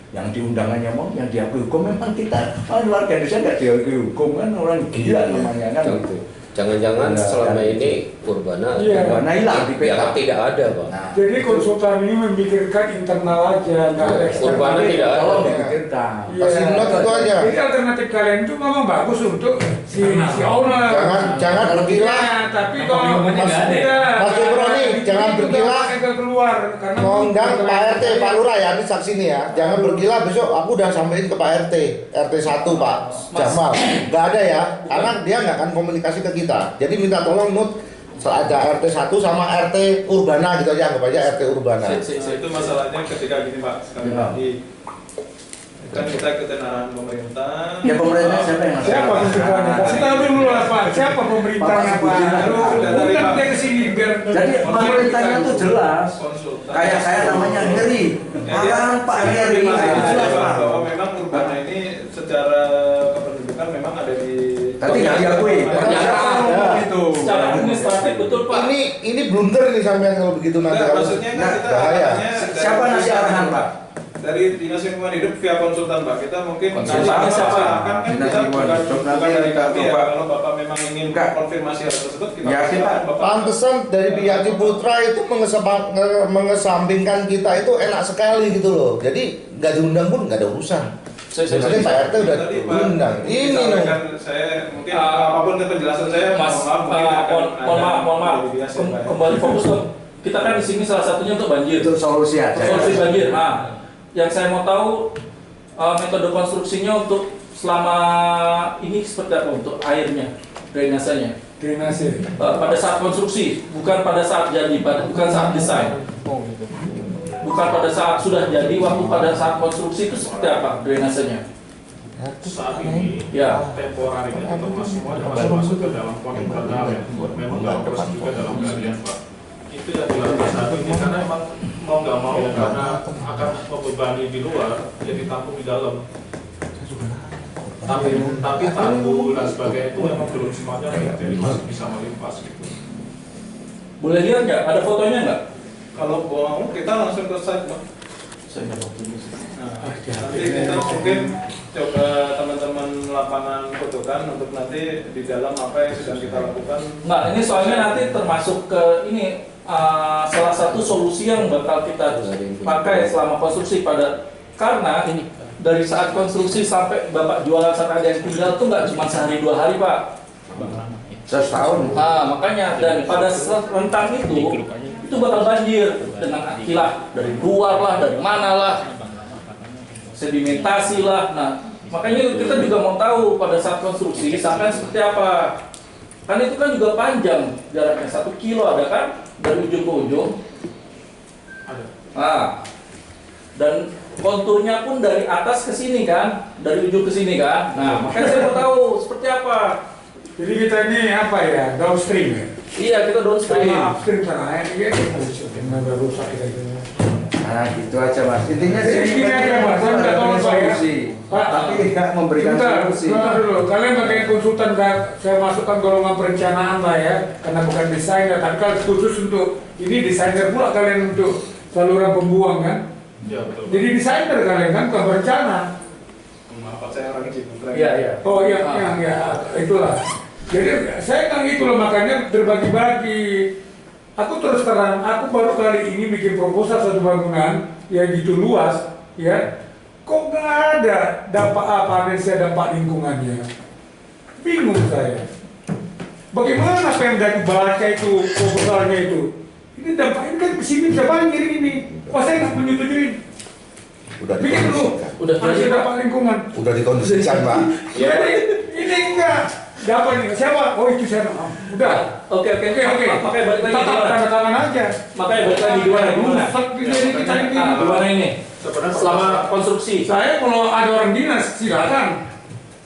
yang di undangannya mau, yang diakui hukum memang kita, warga Indonesia nggak diakui hukum kan orang gila namanya kan gitu. Jangan-jangan Enggak, selama kan ini Urbana Iya. Urbana hilang di dianggap PK. tidak ada Pak. Nah, jadi konsultan ini memikirkan internal aja, nggak ada eksternal. Urbana tidak ada. tolong dipikirkan. Iya. Kasih note itu aja. Jadi alternatif kalian itu memang bagus untuk si owner. Jangan berkilah. Iya, tapi kalau Pengumumannya nggak ada. Iya, Mas Subroni, jangan itu berkilah. nggak keluar karena Mengundang Pak RT, Pak Lurah ya, ini saksi nih ya. Jangan bergila besok aku udah sampein ke Pak RT, RT 1 Pak Jamal. Nggak ada ya, karena dia nggak akan komunikasi ke kita. Jadi minta tolong Nut, ada RT 1 sama RT Urbana gitu aja, anggap aja RT Urbana. Nah, itu masalahnya ketika gini Pak, sekali Ya. lagi kan kita ikutin arahan pemerintah. Ya pemerintah siapa yang siapa konsultannya? Kasih tahu dulu lah Pak, siapa pemerintahnya Bapak Pak? sebutin Lu aja. undang dia ke sini biar. Jadi pemerintahnya tuh jelas. Konsultan. Kayak saya namanya Heri. Makan Pak Heri. Jelas Pak. Bahwa memang Urbana ini secara kependudukan memang ada di. Tapi nggak diakui. Itu. Secara administratif betul Pak. Ini blunder nih sampean kalau begitu nanti. Enggak, kalau- maksudnya kan Nah, kita bahaya. arahnya dari- Siapa ngasih arahan Pak? Dari Dinas Lingkungan Hidup via konsultan Pak. Kita mungkin Konsultannya siapa? Kan Dinas kita Lingkungan bukan Hidup. bukan Nanti dari kita kami ya. coba. Kalau Bapak memang ingin Enggak. konfirmasi hal tersebut, kita Ya, kita- persilakan, Bapak. Pantesan dari pihak Ciputra itu mengesampingkan kita itu enak sekali gitu loh. Jadi nggak diundang pun nggak ada urusan. Sebenarnya Pak RT udah Tadi, Pak, diundang. Ini loh. disampaikan saya mungkin apapun penjelasan saya, Mas, mohon maaf, mungkin akan mohon maaf. ada deviasi, Pak, ya. Kembali fokus dong. Kita kan di sini salah satunya untuk banjir. Itu solusi aja. Solusi banjir. Nah, yang saya mau tahu metode konstruksinya untuk selama ini seperti apa untuk airnya, drainasenya. Drainase. Pada saat konstruksi, bukan pada saat jadi, bukan saat desain. Bukan pada saat sudah jadi, waktu pada saat konstruksi itu seperti apa drainasenya? Saat ini Ya. temporer ini termasuk semua masuk ke dalam kontrak ya. Memang nggak terus juga dalam galian Pak. Itu yang dilakukan saat ini karena memang mau nggak mau karena akan membebani di luar jadi tampung di dalam. Tapi tanggul dan sebagainya itu memang belum semuanya jadi masih bisa melimpas gitu. Boleh lihat nggak? Ada fotonya nggak? Kalau mau kita langsung ke site Pak. Saya nggak tahu ini. Nah, nanti kita mungkin coba teman-teman lapangan fotokan untuk nanti di dalam apa yang sedang kita lakukan. Nggak, ini soalnya nanti termasuk ke ini salah satu solusi yang bakal kita pakai selama konstruksi karena ini dari saat konstruksi sampai Bapak jualan sampai ada yang tinggal tuh nggak cuma sehari 2 hari Pak. Setahun. Nah, makanya dan pada rentang itu bakal banjir dengan akilah dari luar lah, dari mana lah, sedimentasi lah. Nah, makanya kita juga mau tahu pada saat konstruksi sampai seperti apa. Kan itu kan juga panjang jaraknya 1 kilo ada kan dari ujung ke ujung. Ada. Nah, dan konturnya pun dari atas ke sini kan, dari ujung ke sini kan. Nah, makanya saya mau tahu seperti apa. Jadi kita ini apa ya, downstream ya? Iya, kita downstream. Sama upstream sana air ya, tenaga rusak kita itu. Nah gitu aja Mas. Intinya Jadi sih gini aja Mas, saya minta tolong Pak ya. solusi. Pak, Tapi tidak memberikan Sebentar, solusi. sebentar dulu. Kalian pakai konsultan kan? Saya masukkan golongan perencanaan lah ya, karena bukan desainer. Tapi kalau khusus untuk ini desainer pula kalian untuk saluran pembuang kan? Ya betul. Jadi desainer kalian kan, bukan perencana. Maaf Pak, saya orang Ciputra. Iya, iya. Oh iya, ya, itulah. Jadi saya kan itu loh, makanya berbagi-bagi. Aku terus terang, aku baru kali ini bikin proposal satu bangunan yang gitu luas, ya. Kok nggak ada dampak apa, dampak lingkungannya? Bingung saya. Bagaimana Pemda baca itu proposalnya itu? Ini dampaknya kan kesini bisa banjir ini. Wah, saya nggak menyetujuin. Udah Bikin dulu. Udah Harus dampak lingkungan. Udah dikondisikan, Pak. Jadi ini enggak dapat nih. Siapa? Oh itu saya. Udah. Oke. Makanya balik lagi Tetap tanda tangan aja. Makanya balik lagi gimana? Jadi kita ini. Gimana ini? Selama konstruksi. Saya kalau ada orang dinas silakan.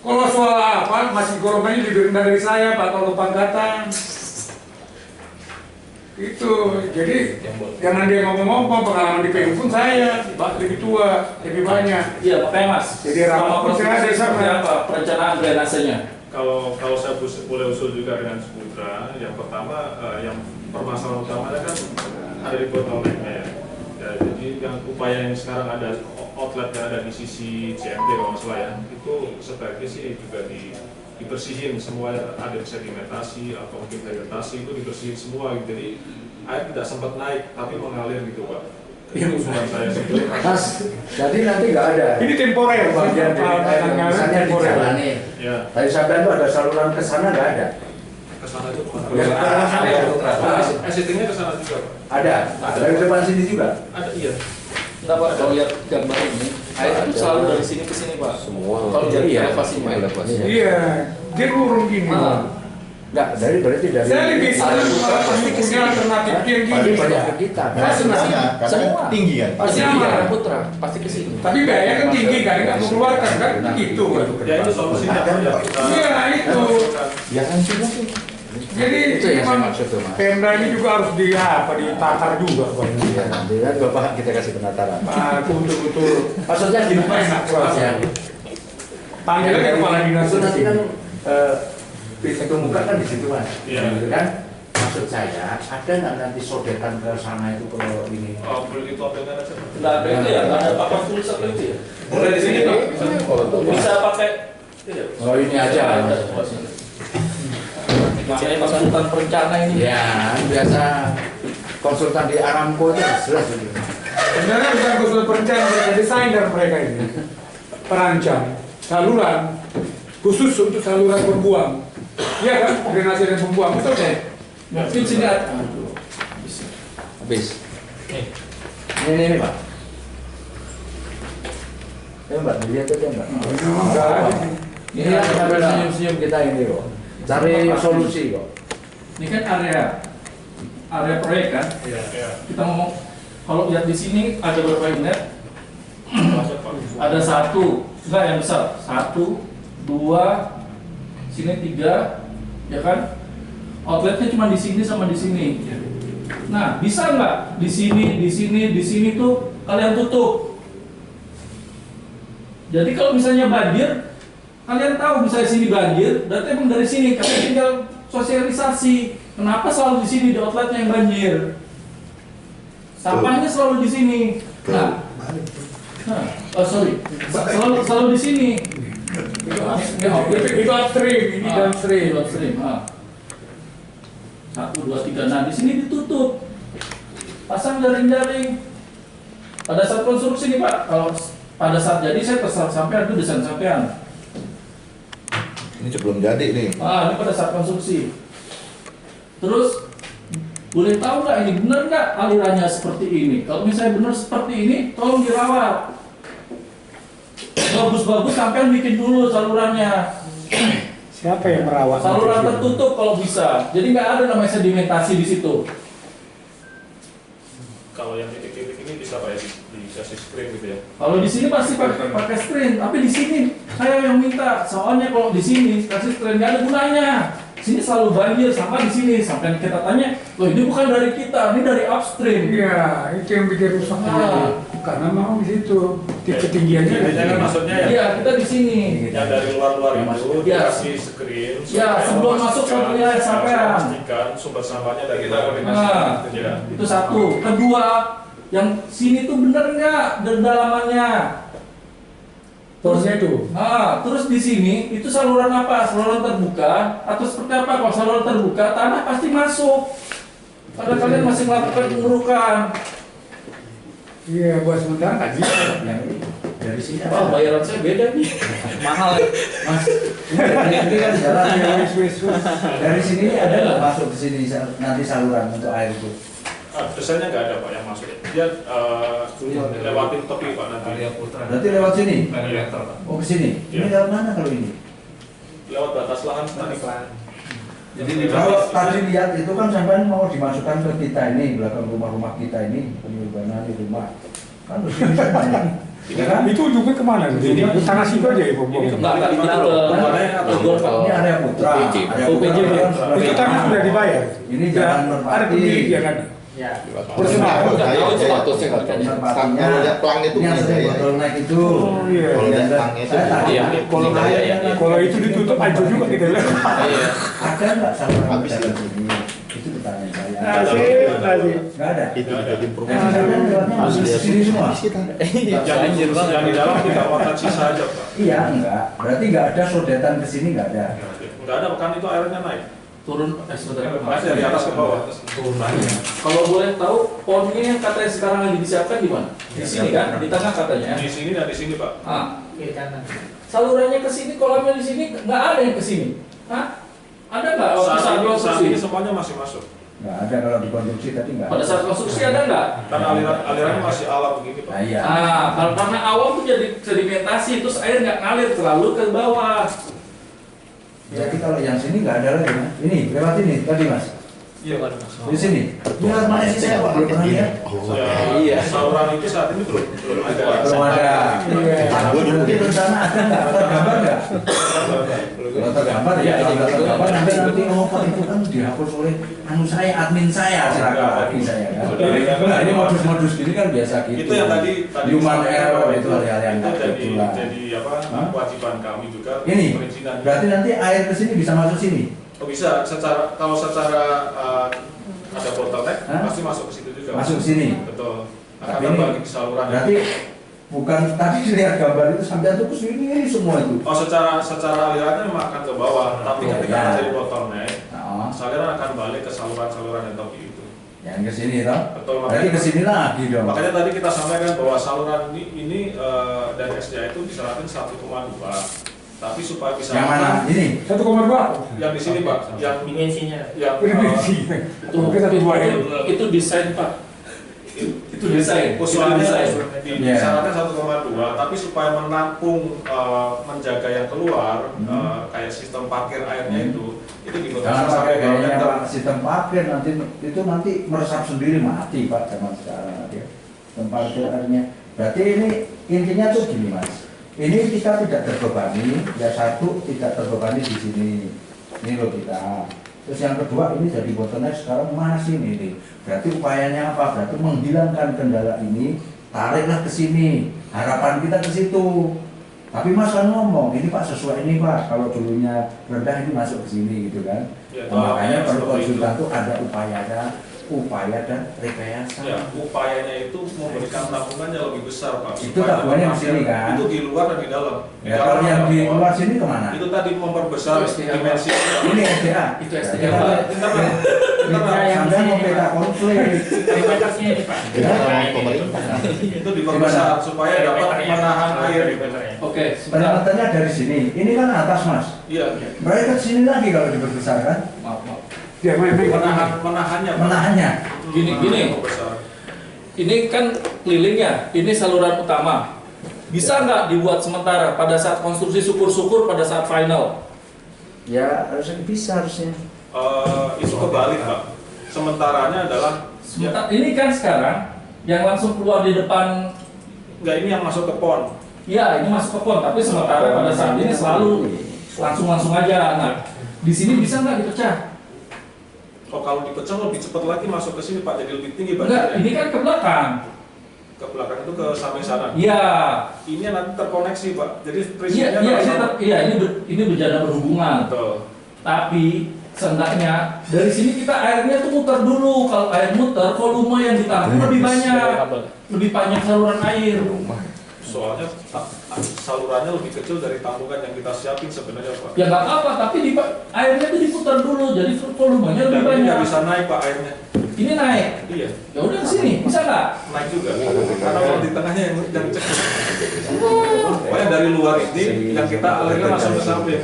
Kalau soal apa masih korbannya lebih rendah dari saya, Pak, kalau pangkatan. Itu, jadi jangan dia ngomong-ngomong, pengalaman di PU pun saya, Pak, lebih tua, lebih banyak. Iya, makanya Mas. Jadi selama rapat pun saya ada konstruksi sama. seperti apa perencanaan drainasenya? Kalau saya boleh usul juga dengan Seputra, yang pertama yang permasalahan utamanya kan ada di bottleneck-nya ya. Jadi yang upaya yang sekarang ada outlet yang ada di sisi CMT kalau nggak salah ya, itu sebaiknya sih juga dibersihin semua, ada sedimentasi atau mungkin vegetasi itu dibersihin semua gitu. Jadi air tidak sempat naik tapi mengalir gitu Pak. Itu usulan saya sih. Mas, jadi nanti nggak ada. Ini temporer, Bagian dari air yang misalnya dijalani. Ya. Tadi sampai itu ada saluran ke sana nggak ada. Ke sana itu Ya, existingnya ke sana juga Pak. Ada. Dari depan sini juga. Ada iya. Enggak Pak, kalau lihat gambar ini, air itu selalu dari sini ke sini Pak. Semua. Kalau jadi Iya. elevasinya. Iya, dia turun gini. Nggak, berarti dari. Saya lebih senang pasti punya alternatif yang Pasti gini. banyak ke kita. Nah, sebenarnya karena Semua. tinggi kan. Pasti Iya. iya, Putra, pasti ke sini. Tapi biaya kan tinggi kan, nggak mau keluarkan kan, gitu kan. Ya itu solusinya Pak. Ya, kita Iya, itu. Ya kan sudah tuh. Jadi Itu yang saya memang maksud tuh, Mas. Pemda ini juga harus ditatar juga Pak. Iya, nanti kan Bapak kita kasih penataran. Aku betul-betul Maksudnya gini, Mas. enak ya. Panggil aja kepala dinas Itu nanti kan itu. pintu muka kan di situ Mas. Iya. Gitu kan? Maksud saya, ada nggak nanti sodetan ke sana itu kalau ini? boleh ditopengkan aja Pak. Nggak ada itu ya, nggak ada papan tulis atau itu ya. Boleh di sini Pak. Bisa pakai. Iya. Oh ini aja. Makanya konsultan perencana ini. Ya, biasa konsultan di Aramco itu jelas itu. Sebenarnya bukan konsultan perencana, mereka desainer mereka ini. Perancang saluran khusus untuk saluran pembuang. Iya kan, drainase dan pembuang, betul kan? Mungkin sini ada. Habis. Ini Pak. Ya Mbak, dilihat aja Mbak. Ini yang sambil senyum-senyum kita ini kok. Cari solusi kok. Ini kan area proyek kan. Iya. Kita ngomong kalau lihat di sini ada berapa unit? Ada satu, enggak yang besar. 1, 2, sini 3, ya kan? Outletnya cuma di sini sama di sini. Nah, bisa nggak di sini tuh kalian tutup? Jadi kalau misalnya banjir, kalian tahu misalnya sini banjir, berarti emang dari sini kalian tinggal sosialisasi. Kenapa selalu di sini di outletnya yang banjir? Sampahnya selalu di sini. Selalu di sini. Itu upstream, ini downstream. Downstream. 1, 2, 3. Nah, di sini ditutup. Pasang jaring-jaring. Pada saat konstruksi nih Pak, kalau pada saat jadi saya terserah sampean itu desain sampean. Ini sebelum jadi nih. Ini pada saat konstruksi. Terus boleh tahu nggak ini benar nggak alirannya seperti ini? Kalau misalnya benar seperti ini, tolong dirawat. Bagus-bagus sampean bikin dulu salurannya. Siapa yang merawat? Saluran tertutup kalau bisa. Jadi nggak ada namanya sedimentasi di situ. Kalau yang titik-titik ini bisa Pak ya dikasih screen gitu ya. Kalau di sini pasti pakai screen, tapi di sini saya yang minta. Soalnya kalau di sini kasih screen nggak ada gunanya. Sini selalu banjir sama di sini. Sampai kita tanya, loh ini bukan dari kita, ini dari upstream. Iya, itu yang bikin rusak. Karena memang di situ ketinggiannya. Kan maksudnya ya. Iya, kita di sini. Yang dari luar-luar itu Ya. dikasih screen. Ya, sebelum masuk ke wilayah sampean. Pastikan sumber sampahnya dari kita Nah, itu satu. Kedua, yang sini tuh bener nggak kedalamannya? Porsinya itu. Terus di sini itu saluran apa? Saluran terbuka atau seperti apa? Kalau saluran terbuka, tanah pasti masuk. Karena kalian masih melakukan pengurukan. Iya, buat sementara nggak bisa. Dari sini Wah, bayaran saya beda nih. Mahal. Mas, ini kan jalan dari sini ada nggak masuk ke sini nanti saluran untuk air itu? Biasanya nggak ada Pak yang masuk. Dia lewatin tepi Pak nanti. Berarti lewat sini? Oh, ke sini? Ini lewat mana kalau ini? Lewat batas lahan tadi. Jadi kalau tadi lihat itu kan sampai mau dimasukkan ke kita ini, belakang rumah-rumah kita ini, penyurbana di rumah. Kan terus ini semuanya. Ya kan? Itu ujungnya kemana? Di tanah situ aja ya, Bom? Enggak, itu ke Ini area Putra, area OPJ. Itu tanah sudah dibayar. Ini jalan Ada Merpati. pemilik ya kan? Ya. Kalau Merpatinya. lihat plang itu Ini yang punya sering saya. bottleneck itu. Oh iya. Kalau lihat plangnya itu Saya tanya, Kalau kalau itu ditutup hancur juga kita bilang. ada nggak saluran ke dalam sini? Itu pertanyaan saya. Nggak ada. itu jadi Yang saluran lewatnya masuk ke sini semua. Yang di dalam tidak wakat sisa aja Pak. Iya, enggak. Berarti nggak ada sodetan ke sini, nggak ada. Nggak ada kan itu airnya naik. turun sebentar. Naik dari atas ke bawah. Kalau boleh tahu ponnya yang katanya sekarang lagi disiapkan di mana? Di sini kan, di tengah katanya. Di sini dan di sini Pak. Kiri kanan. Salurannya ke sini, kolamnya di sini, nggak ada yang ke sini. Ada nggak waktu saat Saat konstruksi? ini semuanya masih masuk. Nggak ada kalau dikonstruksi tadi nggak Pada ada. saat konstruksi ada nggak? Karena alirannya masih alam begini Pak. Nah, iya. Kalau karena awam tuh jadi sedimentasi, terus air nggak ngalir selalu ke bawah. Jadi kalau yang sini nggak ada lagi, Mas. Ini lewat ini tadi Mas. Iya. Di sini. Lewat mana sih saya kok belum pernah lihat? Iya. Saluran itu saat ini belum ada. Belum ada. Berarti rencana ada nggak? Tergambar nggak? Kalau tergambar ya, kalau tergambar nanti oh Pak itu kan dihapus oleh saya, admin saya, admin saya kan. Nah, ini modus-modus gini kan biasa gitu. Itu yang tadi human error itu hal-hal yang nggak jadi betulan. kewajiban kami juga Ini perizinan. berarti nanti air ke sini bisa masuk sini. Oh, bisa kalau secara ada bottleneck pasti masuk ke situ juga. Masuk ke sini. Betul. Tapi Akan ini terbagi di saluran. berarti bukan tadi lihat gambar itu sampai itu ke sini semua itu. Oh, secara alirannya memang akan ke bawah, tapi Oh, ketika ya. terjadi bottleneck, Nah, saluran akan balik ke saluran-saluran yang tepi itu. yang ke sini toh. Betul, Berarti ke sini lagi dong. Makanya tadi kita sampaikan bahwa saluran ini dari SDA itu diserahkan 1,2. Tapi supaya bisa Yang mana? Ini. 1,2. Yang di sini Pak, yang Dimensinya. yang Itu desain Pak. Itu desain. usulannya Desain. disarankan 1,2, tapi supaya menampung menjaga yang keluar kayak sistem parkir airnya itu dibutuhkan Jangan pakai sampai 2 gayanya meter. Pak, sistem parkir nanti meresap sendiri mati Pak zaman sekarang ya. Sistem parkir airnya. Berarti ini intinya tuh gini Mas. Ini kita tidak terbebani, ya satu tidak terbebani di sini. Ini loh kita. Terus yang kedua ini jadi bottleneck sekarang masih ini. Berarti upayanya apa? Berarti menghilangkan kendala ini, tariklah ke sini. Harapan kita ke situ. Tapi Mas kan ngomong, ini Pak sesuai ini Pak. Kalau dulunya rendah ini masuk ke sini gitu kan. Ya, Nah, makanya perlu seperti konsultan tuh ada upaya dan rekayasa. Ya, upayanya itu memberikan tabungan yang lebih besar Pak. Itu Supaya tabungannya di dapat sini, parkir. kan? Itu di luar dan di dalam. Ya, kalau yang di luar sini kemana? Itu tadi memperbesar dimensi. Ini SDA. Itu SDA. Anda mau peta konflik. Batasnya ini Pak. pemerintah. Itu diperbesar supaya dapat menahan air. Oke, Pendapatannya dari sini. Ini kan atas Mas. Iya. Mereka sini lagi kalau diperbesar kan? maaf. Dia Menahannya. Pak. Menahannya. Gini. Memperbesar. Ini kan kelilingnya, ini saluran utama. Bisa nggak dibuat sementara pada saat konstruksi syukur-syukur pada saat final? Ya harusnya bisa harusnya. Itu kebalik Pak. Sementaranya adalah Ini kan sekarang yang langsung keluar di depan, enggak, ini yang masuk ke pon. ya ini masuk ke pon, tapi sementara pada saat ini selalu langsung aja. Nah, di sini bisa nggak dipecah? Oh, kalau dipecah lebih cepat lagi masuk ke sini Pak, jadi lebih tinggi Enggak, banjirnya. ini kan ke belakang. Ke belakang itu ke samping sana. Iya. Ini nanti terkoneksi Pak. Jadi Iya, prinsipnya ini berjalan berhubungan. betul. Tapi seenggaknya dari sini kita airnya tuh muter dulu. Kalau air muter, volume yang ditampung lebih banyak, lebih banyak saluran air. soalnya salurannya lebih kecil dari tampungan yang kita siapin sebenarnya Pak. Ya nggak apa-apa, tapi airnya itu diputar dulu, jadi volumenya lebih Dan ini banyak. nggak bisa naik Pak airnya. Ini naik. Iya. Ya udah ke sini, bisa nggak? Naik juga. Karena kalau di tengahnya yang cek. Pokoknya dari luar ini yang kita alirkan langsung ke samping.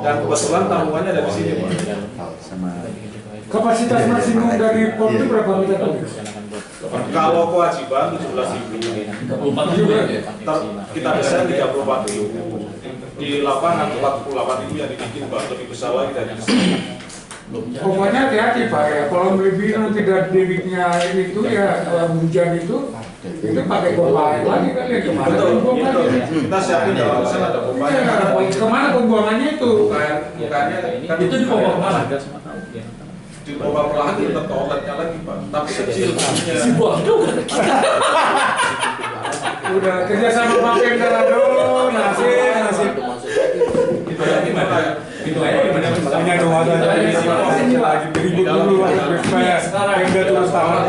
Dan kebetulan tampungannya ada di sini Pak. Kapasitas maksimum dari POM itu berapa meter kubik? Kalau kewajiban 17.000. 34 juga. Kita desain 34.000. Di lapangan 48.000 yang dibikin Pak, lebih besar lagi dari itu. Pokoknya hati-hati Pak ya, kalau lebih nanti dari debitnya itu ya hujan itu pakai pompa air lagi kan ya kemana Betul, pembuangannya? betul. Kita siapin dalam desain ada pompanya. Iya, kemana pembuangannya itu? Bukannya kan Itu di pompa kemana? di pompa perlahan tetap ke outletnya lagi Pak. Tapi kecil. Si buang juga. Udah kerja sama Pak Pemda aduh, nasib. Itu ya gimana? Itu aja gimana? Makanya doa lagi beribut dulu supaya Pemda turun tangan.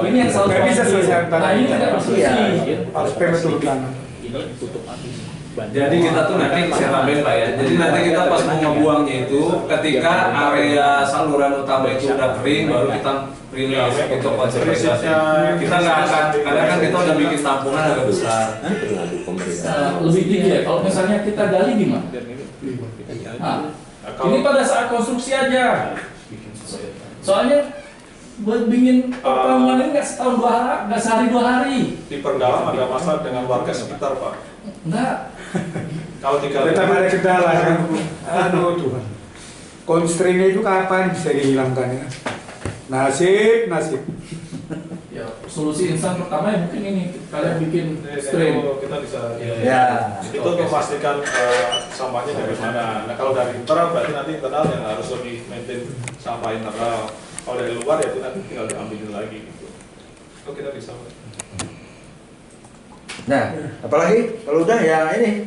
Ini yang selalu Nggak bisa selesai Nah ini tidak bersih. Harus Pemda turun tangan. Jadi kita tuh nanti saya tambahin Pak ya. Jadi nanti kita pas mau ngebuangnya itu ketika area saluran utama itu udah kering baru kita rilis untuk konservasi. Kita nggak akan, kadang kan kita udah bikin tampungan agak besar. Lebih tinggi ya. Kalau misalnya kita gali gimana? Nah, ini pada saat konstruksi aja. Soalnya buat bikin bangunan ini nggak setahun 2 hari, nggak sehari 2 hari. Di perdalam ada masalah dengan warga sekitar Pak. Enggak. Kalau tinggal Tetap ada kendala kan. Aduh Tuhan. Constraint-nya itu kapan bisa dihilangkan ya? Nasib. Ya, solusi instan pertama ya mungkin ini kalian bikin strain. kita bisa Ya. itu untuk memastikan sampahnya dari mana. Nah kalau dari internal berarti nanti internal yang harus lebih maintain sampah internal. Kalau dari luar ya itu nanti tinggal diambilin lagi gitu. Itu kita bisa. Nah, apalagi kalau udah ya ini.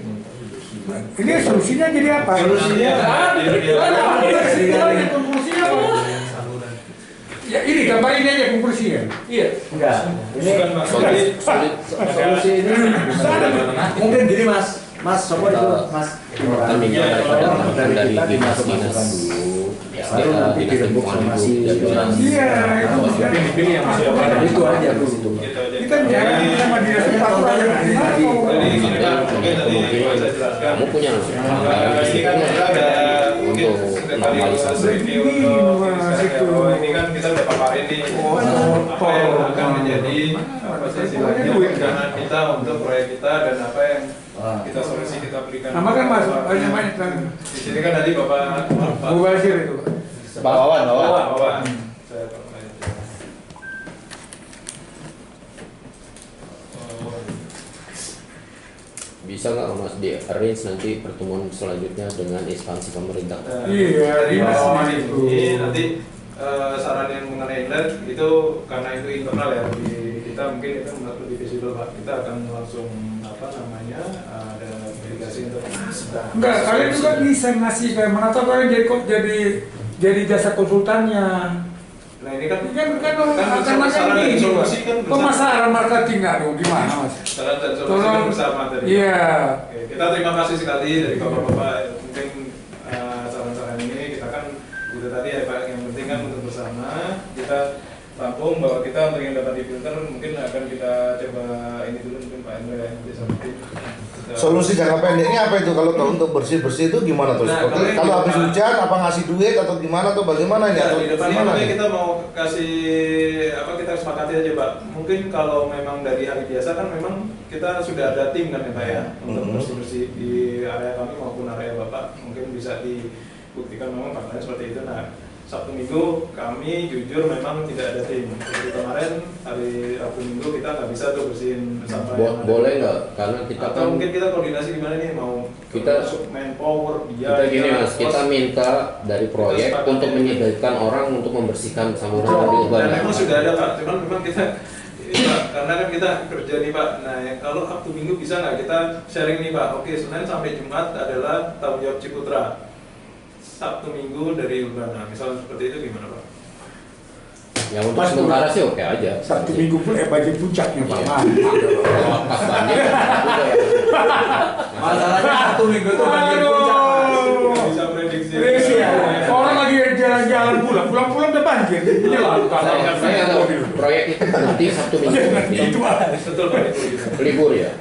Ini solusinya jadi apa? Solusinya Konklusinya apa? Ya ini gambar ini aja konklusinya. Iya. enggak. Ini solusi ini mungkin gini Mas Sopo itu Mas. Kami dari dinas dulu. Baru nanti dirembuk sama si Iya, Pilih yang masih apa? itu aja dulu. kita bicara sama dinas sepatu aja. Kamu punya untuk normalisasi. Ini kan kita udah paparin nih apa yang akan menjadi apa sih istilahnya pegangan kita untuk proyek kita dan apa yang kita solusi kita berikan. Nama kan Mas, banyak kan. Di sini kan tadi Bapak Bu Basir itu. Pak Wawan. Saya Pak. Bisa nggak Mas di arrange nanti pertemuan selanjutnya dengan instansi pemerintah? Iya, dinas itu. Nanti saranin mengenai net itu karena itu internal ya di kita mungkin itu lebih visible Pak. Kita akan langsung apa namanya ada delegasi untuk Enggak, kalian juga bisa ngasih kayak mana atau kalian jadi jasa konsultannya. Nah ini kan akan makan ini solusi kan pemasaran marketing nggak dong gimana Mas? saran dan solusi Tolong. kan bersama tadi. Iya. Oke, kita terima kasih sekali dari bapak-bapak mungkin saran-saran ini kita kan udah tadi ya Pak yang penting kan untuk bersama kita tampung bahwa kita untuk yang dapat difilter mungkin akan kita coba ini dulu mungkin Pak Hendra yang bisa mungkin Solusi jangka pendeknya apa itu kalau untuk bersih-bersih itu gimana tuh? Nah, Kalau habis hujan apa ngasih duit atau gimana atau bagaimana ya? Ya, Atau di depan gimana ini nih? kita mau kasih apa kita sepakati aja Pak. Mungkin kalau memang dari hari biasa kan memang kita sudah ada tim kan ya Pak ya untuk bersih-bersih di area kami maupun area Bapak. Mungkin bisa dibuktikan memang faktanya seperti itu. Nah, Sabtu Minggu kami jujur memang tidak ada tim. Jadi kemarin hari Rabu Minggu kita nggak bisa tuh bersihin sampah. yang ada. Boleh nggak? Karena kita Atau kan mungkin kita koordinasi gimana nih mau Kita- masuk manpower dia. kita gini Mas, kita minta dari proyek Kita sepakat untuk ya. menyediakan orang untuk membersihkan saluran di Dan Urbana. memang sudah ada Pak, cuman memang kita Pak, karena kan kita kerja nih Pak. Nah, kalau Sabtu Minggu bisa nggak kita sharing nih Pak? Oke, Senin sampai Jumat adalah tanggung jawab Ciputra. Sabtu Minggu dari Urbana, misalnya seperti itu gimana Pak? Ya untuk Pas sementara sih oke aja. Sabtu Minggu pun banjir puncaknya Pak. Iya. Mantap. Kalau pas banjir Masalahnya satu minggu itu banjir puncak. Nggak bisa prediksi. Terus ya, orang lagi jalan-jalan pulang udah banjir. Jadi lalu saya tahu proyek itu berhenti Sabtu Minggu. itu Pak. Betul Pak, itu gitu. Libur ya.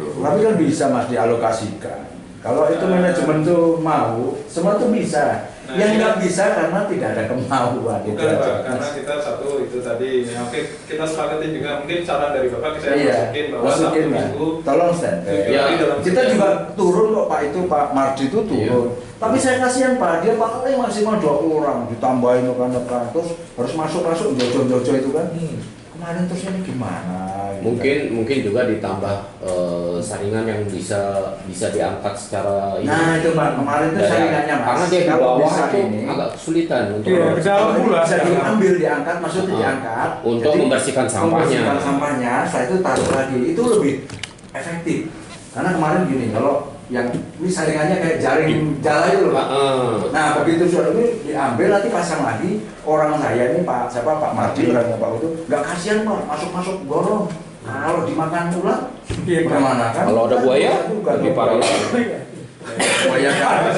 Tapi kan bisa Mas dialokasikan. Kalau itu manajemen tuh mau, semua tuh bisa. Nah, Yang kita- nggak bisa karena tidak ada kemauan. Itu Bukan aja, Pak, Mas. karena kita satu itu tadi, ya, oke kita sepakati juga mungkin saran dari Bapak saya Iya, masukin bahwa masukin Sabtu Mas. Minggu Tolong stand. Ya, Kita juga turun kok Pak itu Pak Mardi itu turun. Tapi saya kasihan Pak, dia paling maksimal 20 orang ditambahin rekan-rekan terus harus masuk jojo itu kan. Kemarin terus ini gimana? Gitu Mungkin juga ditambah saringan yang bisa diangkat secara Nah itu Pak, kemarin itu dari- saringannya Mas. karena dia di Kalau bawah bisa itu ini, agak kesulitan untuk Iya, ke dalam pula. bisa diambil, diangkat, maksudnya diangkat. untuk Jadi, membersihkan sampahnya. membersihkan sampahnya, setelah itu taruh lagi. Itu lebih efektif. Karena kemarin gini, kalau yang ini saringannya kayak jaring jala itu loh Pak. Nah begitu sudah ini diambil nanti pasang lagi. Orang saya ini Pak Mardi orangnya Pak itu nggak kasihan Pak, masuk gorong. Nah, kalau dimakan ular, bagaimana kan? Kalau ada buaya, lebih parah lagi. Buaya kan?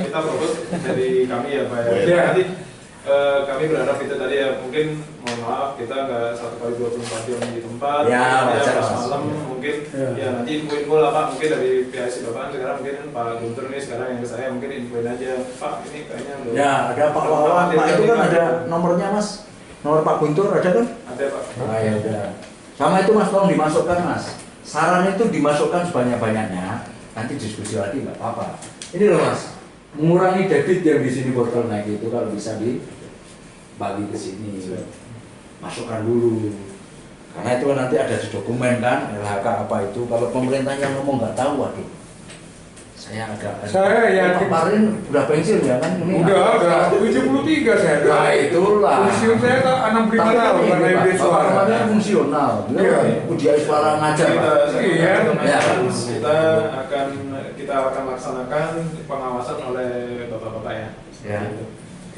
Kita propose dari kami ya Pak ya. Iya. Nanti kami berharap itu tadi ya mungkin mohon maaf kita nggak 1x24 jam di tempat. Ya, wajar, pas Mas. malam mungkin Ya. ya nanti info-info lah Pak mungkin dari PIC Bapak sekarang mungkin Pak Guntur nih sekarang yang ke saya mungkin infoin aja Pak ini kayaknya belum. Ya ada Pak Wawan, Pak itu kan ada nomornya Mas. Nomor Pak Guntur ada kan? Ada Pak. Nah ya udah. Sama itu Mas tolong dimasukkan Mas. Saran itu dimasukkan sebanyak-banyaknya. Nanti diskusi lagi nggak apa-apa. Ini loh Mas, mengurangi debit yang di sini bottleneck itu kalau bisa dibagi ke sini. Masukkan dulu. Karena itu kan nanti ada di dokumen kan, LHK apa itu. Kalau pemerintahnya ngomong nggak tahu, waduh. Saya agak. Saya yakin. Kemarin udah pensiun ya kan? Ini Udah 73 saya. Nah itulah. Pensiun saya kan 65 tahun karena MD suara. Kemarin fungsional. Iya. Ujian suara ngajar Pak. Iya. Kita akan laksanakan pengawasan oleh bapak-bapak ya. Ya.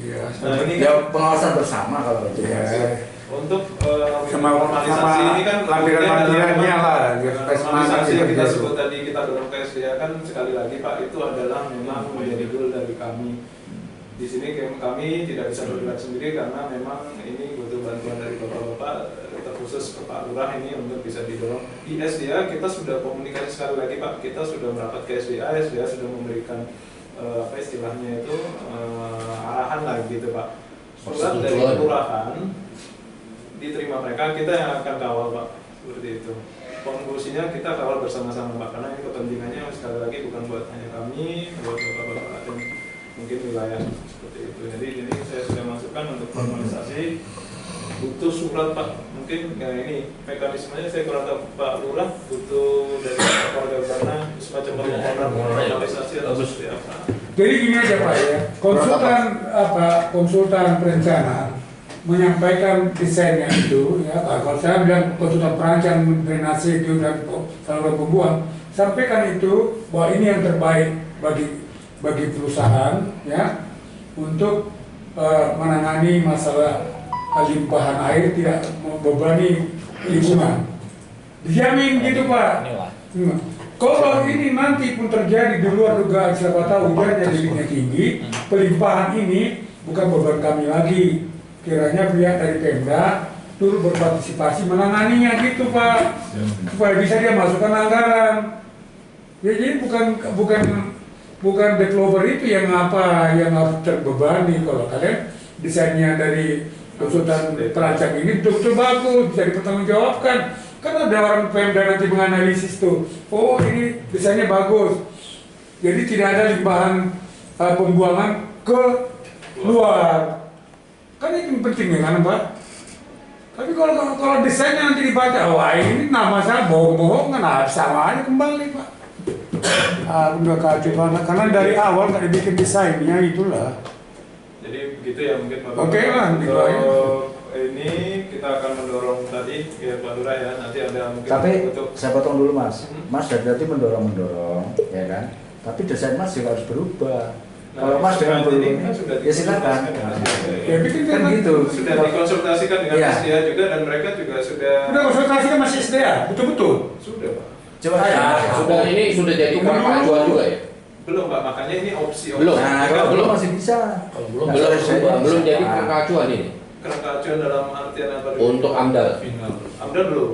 Iya. Nah, ini Ya pengawasan bersama kalau itu. Ya. untuk Sama formalisasi ini kan lampiran-lampirannya lah, biar supaya semangat formalisasi yang kita gitu. sebut tadi kita dorong ke SDA kan sekali lagi Pak itu adalah memang menjadi goal dari kami. Di sini kami tidak bisa bergerak sendiri karena memang ini butuh bantuan dari bapak-bapak terkhusus ke Pak Lurah ini untuk bisa didorong. Di SDA kita sudah komunikasi sekali lagi Pak, kita sudah merapat ke SDA sudah memberikan apa istilahnya itu arahan lah gitu Pak. Surat dari kelurahan diterima mereka, kita yang akan kawal Pak, seperti itu. Konklusinya kita kawal bersama-sama Pak, karena ini kepentingannya sekali lagi bukan buat hanya kami, buat bapak-bapak dan mungkin wilayah seperti itu. Jadi ini saya sudah masukkan untuk formalisasi, butuh surat Pak, mungkin kayak ini mekanismenya saya kurang tahu Pak Lurah butuh dari keluarga karena semacam permohonan formalisasi atau seperti apa. Jadi gini aja Pak ya, konsultan perencana menyampaikan desainnya itu ya, kalau saya bilang konsultan perancang drainase itu dan saluran pembuang, sampaikan itu bahwa ini yang terbaik bagi perusahaan ya untuk menangani masalah limpahan air tidak membebani lingkungan. Dijamin gitu Pak. Kalau ini nanti pun terjadi di luar dugaan, siapa tahu hujannya debitnya tinggi, pelimpahan ini bukan beban kami lagi. Kiranya pihak dari Pemda turut berpartisipasi menanganinya gitu Pak, supaya bisa dia masukkan anggaran. Ya, jadi bukan developer itu yang harus terbebani. Kalau kalian desainnya dari konsultan perancang ini betul-betul bagus, bisa dipertanggungjawabkan. Kan ada orang Pemda nanti menganalisis tuh, oh ini desainnya bagus, jadi tidak ada limpahan pembuangan ke luar. Kan itu yang penting ya kan Pak. Tapi kalau desainnya nanti dibaca, wah ini nama saya bohong-bohong kan sama aja kembali Pak. Udah kacau karena dari awal nggak dibikin desainnya itulah. Jadi begitu ya mungkin Bapak. Oke lah, gitu aja. Ini kita akan mendorong tadi ya Pak Lurah ya, nanti ada mungkin Tapi untuk saya potong dulu Mas. Mas dari tadi mendorong ya kan. Tapi desain Mas juga harus berubah. Kalau Mas dengan ini belum, kan sudah ya silakan. Ya bikin Kan gitu. sudah dikonsultasikan dengan Iya. SDA juga dan mereka juga sudah Udah konsultasi kan masih SDA, betul-betul. sudah Pak. Coba Ya, sudah ini sudah jadi kerangka acuan juga ya. Belum Pak, makanya ini opsi. Belum. Nah, kalau belum masih bisa. Kalau belum Nah, belum saya- belum jadi Ah. kerangka acuan ini Kerangka acuan dalam artian apa? untuk AMDAL. AMDAL belum.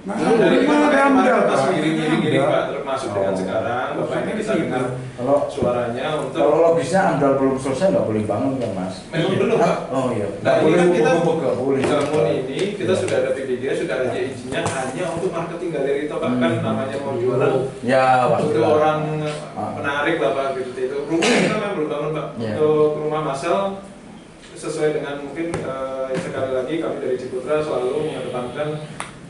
Nah, Dari mana ada AMDAL, pas Pak? giring-giring AMDAL. Pak, termasuk dengan sekarang Bapak ini kita dengar Kalau suaranya untuk kalau logisnya AMDAL belum selesai nggak boleh bangun kan Mas? memang belum Pak. Oh iya. Nah ini kan kita nggak boleh. bangun ini kita sudah ada PDG, sudah ada izinnya hanya untuk marketing galeri itu Pak, kan namanya mau jualan Ya, untuk wajar. orang menarik lah Pak gitu itu. Rumah kita memang belum bangun Pak. Ya. Untuk rumah masal sesuai dengan mungkin sekali lagi kami dari Ciputra selalu mengedepankan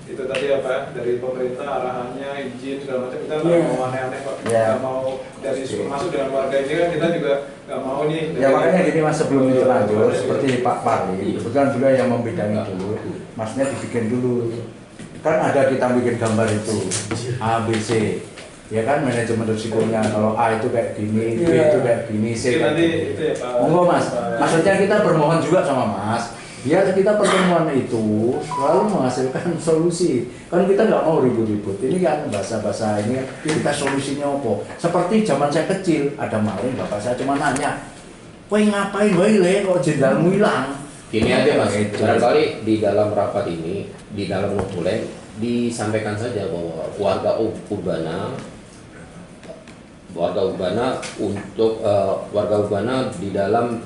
itu tadi apa dari pemerintah arahannya izin segala macam kita nggak mau aneh-aneh Pak, nggak mau dari masuk dengan warga ini kan kita juga nggak mau nih. Ya makanya gini Mas, sebelum itu lanjut seperti Pak Pari, kebetulan juga yang membidangi dulu, Masnya dibikin dulu. Kan ada kita bikin gambar itu A, B, C. Ya kan manajemen risikonya, kalau A itu kayak gini, B itu kayak gini, C Mungkin kayak nanti gini. itu ya Pak. Monggo Mas, maksudnya kita bermohon juga sama Mas, biar kita pertemuan itu selalu menghasilkan solusi. Kan kita nggak mau ribut-ribut. Ini kan bahasa-bahasa ini kita solusinya apa? Seperti zaman saya kecil, ada maling, bapak saya cuma nanya, "Woi ngapain woi le kok jendalmu hilang?" Gini aja Mas, Gitu. barangkali di dalam rapat ini, di dalam notulen disampaikan saja bahwa warga urbana untuk warga urbana di dalam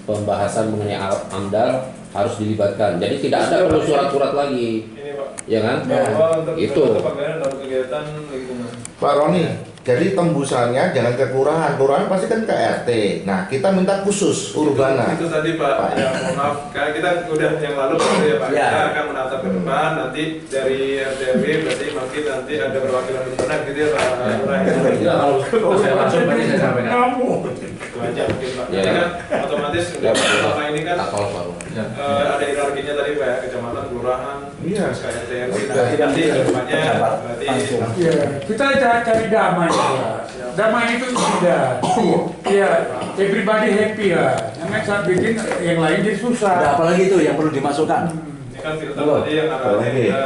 pembahasan mengenai AMDAL harus dilibatkan. Jadi tidak ada perlu surat-surat lagi, Ini Pak. ya kan? Bahwa untuk Itu. dalam kegiatan lingkungan. Pak Roni, jadi tembusannya jangan ke kelurahan pasti kan ke RT. Nah, kita minta khusus urbana. Itu tadi Pak, ya mohon maaf, karena kita udah yang lalu berarti ya Pak, Ya. kita akan menatap ke depan, nanti dari RTW berarti mungkin nanti ada perwakilan urbana gitu ya Pak. Ya, kalau saya langsung tadi saya sampaikan. Kamu. Itu aja mungkin Pak. Ya. Jadi kan otomatis udah selama ini kan Tak kalau baru. ada hierarkinya tadi Pak, ya, kecamatan, kelurahan, Iya. terus ke RT, nanti ke depannya berarti Ya, kita cari damai. Pak. Damai itu sudah. Iya, everybody happy lah. Jangan saat bikin yang lain jadi Ada susah. apa lagi itu yang perlu dimasukkan? ini kan filter tadi yang arahnya kita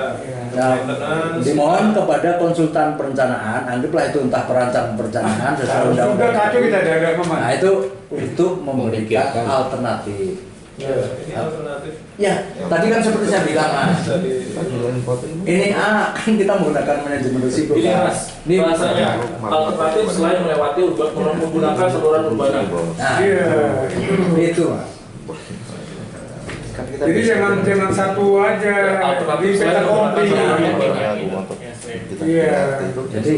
Nah, maintenance. dimohon kepada konsultan perencanaan, anggaplah itu entah perancang perencanaan sesuai Sudah undang-undang. kacau kita jaga Nah kemana? itu untuk memberikan Memikirkan. alternatif. Ya, ini alternatif Ya, tadi kan seperti saya bilang Mas, dari ini A kan kita menggunakan manajemen risiko. Ini Pak. Mas, bahasanya alternatif selain melewati menggunakan saluran urbana. Nah, Iya, itu Mas. Kan kita jadi bisa- jangan satu aja. Alternatif Di selain peta komplit. menggunakan Kita Iya. Jadi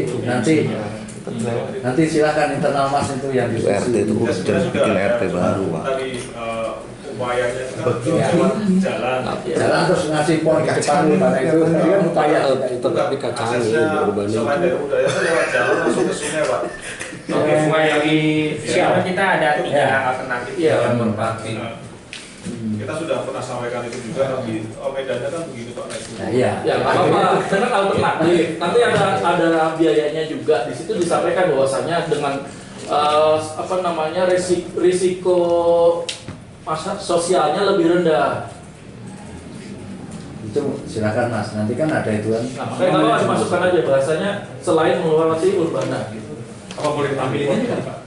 nanti silakan internal Mas itu yang Itu diskusi. RT itu Ya, jangan sebenarnya bikin sudah RT baru, Pak. tadi upayanya itu kan Ya. jalan. Jalan terus ngasih poin ke depan karena itu tadi kan upaya kita itu. Tetap dikacangi Aksesnya di urbana selain itu. dari budaya itu lewat jalan langsung ke sungai Pak. Oke, sungai yang di Siapa? kita ada 3 Ya. alternatif Iya, dalam yang merpati. Nah, kita sudah pernah sampaikan itu juga di medannya kan begitu Pak. Nah, iya. Ya, nggak apa-apa. Karena alternatif. Nanti ada biayanya juga. Di situ disampaikan bahwasanya dengan apa namanya risiko masa sosialnya lebih rendah. Itu silakan Mas. Nanti kan ada itu kan. Nah, makanya kalau harus masukkan aja bahasanya selain melewati urbana. Gitu. Apa boleh ditampilin juga Pak?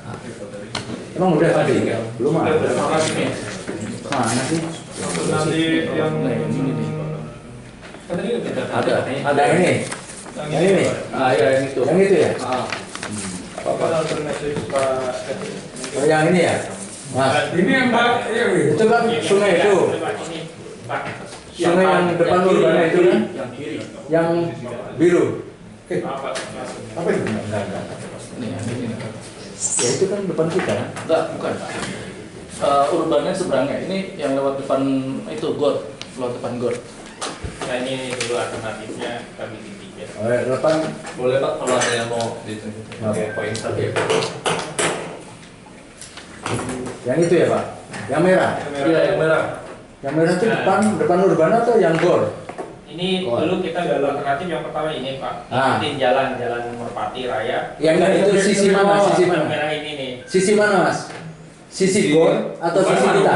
Emang udah tadi? Belum Sudah, ada. terima kasih. Mana sih? Nanti yang Ada ini. Yang ini. Ah, ya yang itu. Yang itu ya? Ah. apa alternatif Pak? Oh, yang ini ya? Mas. Ini yang Pak, iya, Itu kan sungai itu. Sungai yang depan urbana itu kan? Yang kiri. Yang biru. Apa? Apa itu? Enggak. Ya itu kan depan kita. Enggak, bukan. Urbannya seberangnya. Ini yang lewat depan itu gor, lewat depan gor. Nah ini dulu alternatifnya kami di 3. Oh, depan. Boleh Pak kalau ada yang mau Oke, poin oke. Yang itu ya Pak? Yang merah. Iya, yang merah. Yang merah itu depan urbana atau yang gor? Ini dulu kita alternatif yang pertama ini Pak. Ikutin jalan Merpati Raya. Yang itu sisi mana? Sisi mana? Merah ini nih. Sisi mana Mas? Sisi gor atau sisi kita?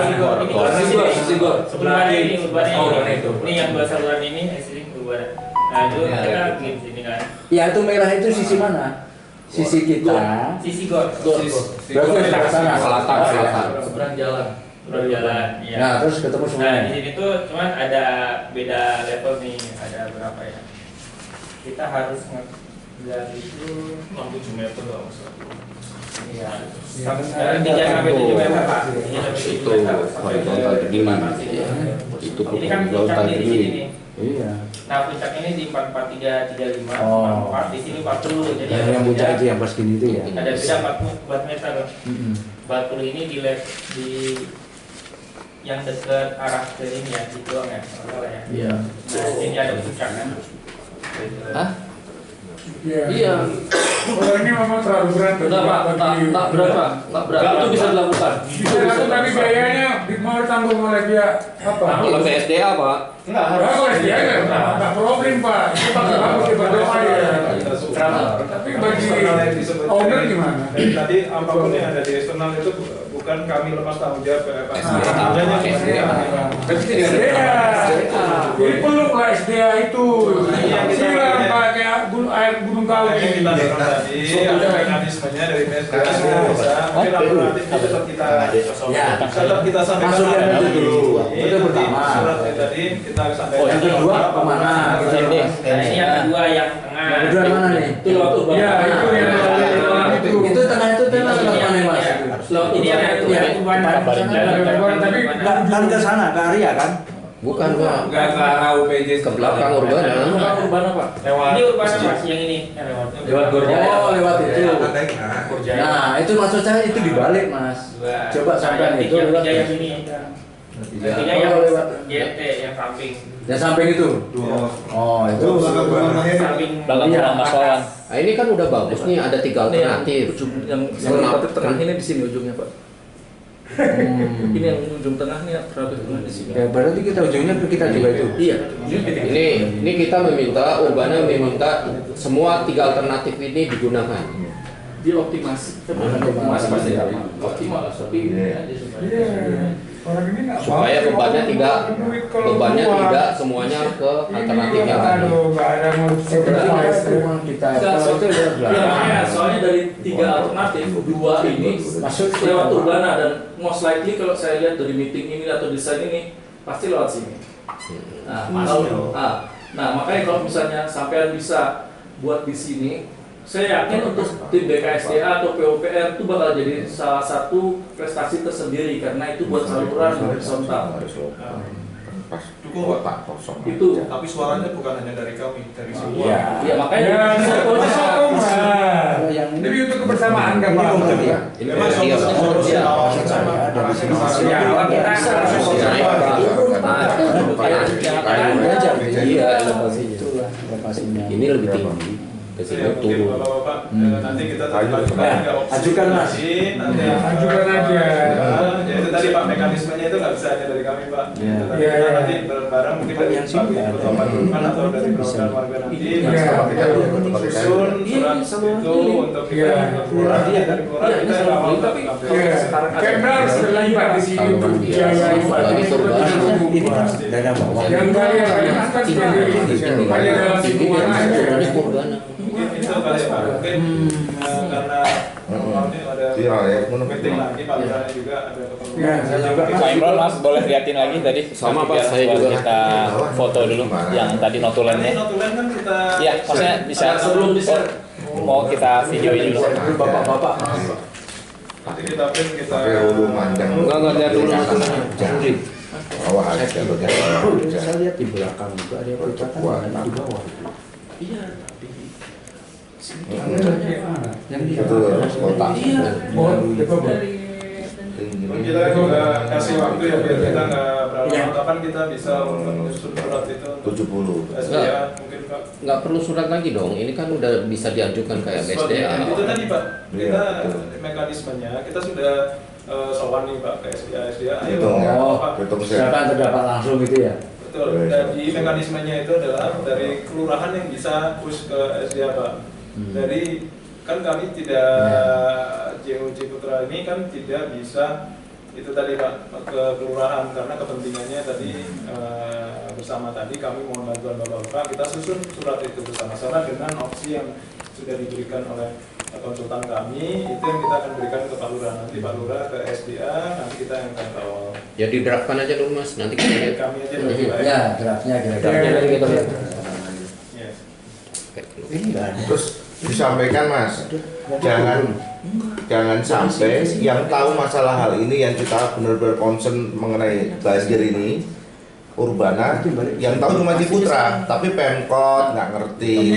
Sisi gor. Sebelah ini Urbana itu. Ini yang dua saluran ini sini Urbana. Nah itu kita bikin sini kan. Ya itu merah itu sisi mana? Sisi kita. Sisi gor. Berarti ke sana. Selatan. Seberang jalan. Jalan, ya. Nah, terus ketemu semua. Nah, di sini tuh cuman ada beda level nih, ada berapa ya? Kita harus ngejar itu 67 meter lah maksudnya. Iya. Dari 3 sampai 7 meter Pak. Ini sampai 7 meter. horizontal begini. Itu Ini kan puncaknya di sini nih. Iya. Nah, puncak ini di 4435, Oh. 44 di sini 40. Jadi Yang puncak itu yang pas gini itu ya. ada beda 4 meter. 40 ini di yang dekat arah ke ini ya, di doang ya, salah ya. Iya. Nah, ini ada puncak kan. Hah? Iya. Kalau ini memang terlalu berat. Udah Pak, tak berapa? Tak berapa itu bisa dilakukan. Bisa dilakukan tapi biayanya mau ditanggung oleh pihak apa? Kalau PSDA Pak. Enggak Kalau SDA nggak problem Pak. Itu pakai bagus di berdoa ya. Tapi bagi owner gimana? Tadi apapun yang ada di eksternal itu bukan kami lepas tanggung jawab Pak. Berarti tidak SDA. Jadi peluk lah SDA itu. Silang pakai air gunung kawi. Kita dorong tadi ada mekanismenya dari PSDA bisa. Mungkin alternatif tetap kita sampaikan. Masuknya dulu. Itu pertama. Surat tadi kita sampaikan. Yang kedua kemana? Ini yang kedua yang tengah. Yang kedua mana nih? Itu lewat Urbana. Ya itu yang Itu tengah itu tengah lewat mana Mas? Ini yang Urbana. tapi Kan ke sana, ke area kan? Bukan Pak. Enggak ke arah UPJ Ke belakang Urbana. Bukan Urbana Pak. Ini Urbana Mas, yang ini. lewat Gorjaya. Oh, lewat itu. Nah, itu maksud saya itu dibalik Mas. Coba sampai itu lewat yang ini. Artinya yang GT yang samping. yang samping itu. Oh, itu. Samping Belakang Iya. rumah Mas Wawan. Nah, ini kan udah bagus nih, ada 3 alternatif. Yang alternatif tengah ini di sini ujungnya Pak. Ini yang ujung tengah nih alternatif tengah di sini. Ya, berarti kita ujungnya ke kita juga itu. Iya. Ini kita meminta Urbana meminta semua 3 alternatif ini digunakan. Dioptimasi. Optimasi pasti optimal tapi ini aja sebenarnya. orang ini nggak mau. Supaya bebannya tidak Keluar. semuanya ke Ini alternatif juga yang tadi. aduh, nggak ada mau Memang kita kalau itu udah Ya, soalnya dari 3 alternatif, 2 ini masuk lewat Urbana dan most likely kalau saya lihat dari meeting ini atau desain ini pasti lewat sini. Nah, makanya kalau misalnya sampean bisa buat di sini, saya yakin untuk tim BKSDA atau PUPR itu bakal jadi salah satu prestasi tersendiri karena itu buat saluran horizontal. Dukung Pak. Itu Tapi suaranya bukan hanya dari kami, dari semua. ya makanya Ya, sokongnya sokong lah. yang ini Jadi untuk kebersamaan kan Pak. Ini Memang iya, ada di sini. Ya, kalau kita Iya, Itulah lokasinya. ini lebih tinggi. Ke sini Ya, mungkin turun. Bapak-bapak, nanti kita tetapkan ada opsi Ajukan, Mas. lain, nanti Ajukan aja. Ya itu tadi Pak, mekanismenya itu nggak bisa hanya dari kami Pak. Ya. Itu tadi Ya, kita ya. nanti bareng-bareng mungkin dari Yang sini ada. Bapak Turman atau dari perwakilan warga nanti Iya. kita susun surat itu untuk kita Iya. kelurahan, dari kelurahan Iya, kita ini nggak mau tapi tapi Iya. Kemna harus terlibat di sini untuk biaya Lagi Urbana. Ini kan dana bawah. yang kalian kan sebagai kalian dalam lingkungan aja. Urbana. mungkin itu kali ya Pak. Mungkin karena ini ada Iya, ya. meeting lagi Pak Lurahnya juga ada ketemu. Ya, saya juga. Pak Imron, Mas boleh liatin lagi tadi? Sama, Pak, Biar saya buat juga. kita foto dulu yang tadi notulennya. Notulen kan kita Iya, maksudnya bisa sebelum bisa mau kita videoin dulu. Itu bapak-bapak. nanti kita print kita Pakai hulu panjang. Enggak lihat dulu. Jangan. Bawah aja kalau dia Saya lihat di belakang juga ada percakapan di bawah. iya tapi Yang di itu kotak. kita juga kasih waktu ya biar kita nggak berlama-lama kapan kita bisa menyusun surat itu 70. SDA mungkin Pak. Nggak perlu surat lagi dong. Ini kan udah bisa diajukan kayak BSDA. Itu tadi Pak, kita Iya. mekanismenya kita sudah sowan nih Pak ke SDA, ayo Hitung ya. Oh, Pak. Hitung siapa yang terdapat langsung gitu ya? Betul. Jadi mekanismenya itu adalah dari kelurahan yang bisa push ke SDA, Pak. Dari kan kami tidak JOC Putra ini kan tidak bisa itu tadi Pak ke kelurahan karena kepentingannya tadi bersama tadi kami mohon bantuan Bapak-bapak, kita susun surat itu bersama-sama dengan opsi yang sudah diberikan oleh konsultan kami, itu yang kita akan berikan ke Pak Lurah, nanti Pak Lurah ke SDA, nanti kita yang akan kawal. Ya didraftkan aja dulu Mas, nanti kita lihat. Kami aja dulu Pak. Ya, draftnya Draftnya nanti kita lihat. Yes. Ini nggak ada. Terus disampaikan Mas, jangan sampai yang tahu masalah hal ini yang kita benar-benar concern mengenai banjir ini Urbana yang tahu cuma Ciputra, tapi Pemkot nggak ngerti,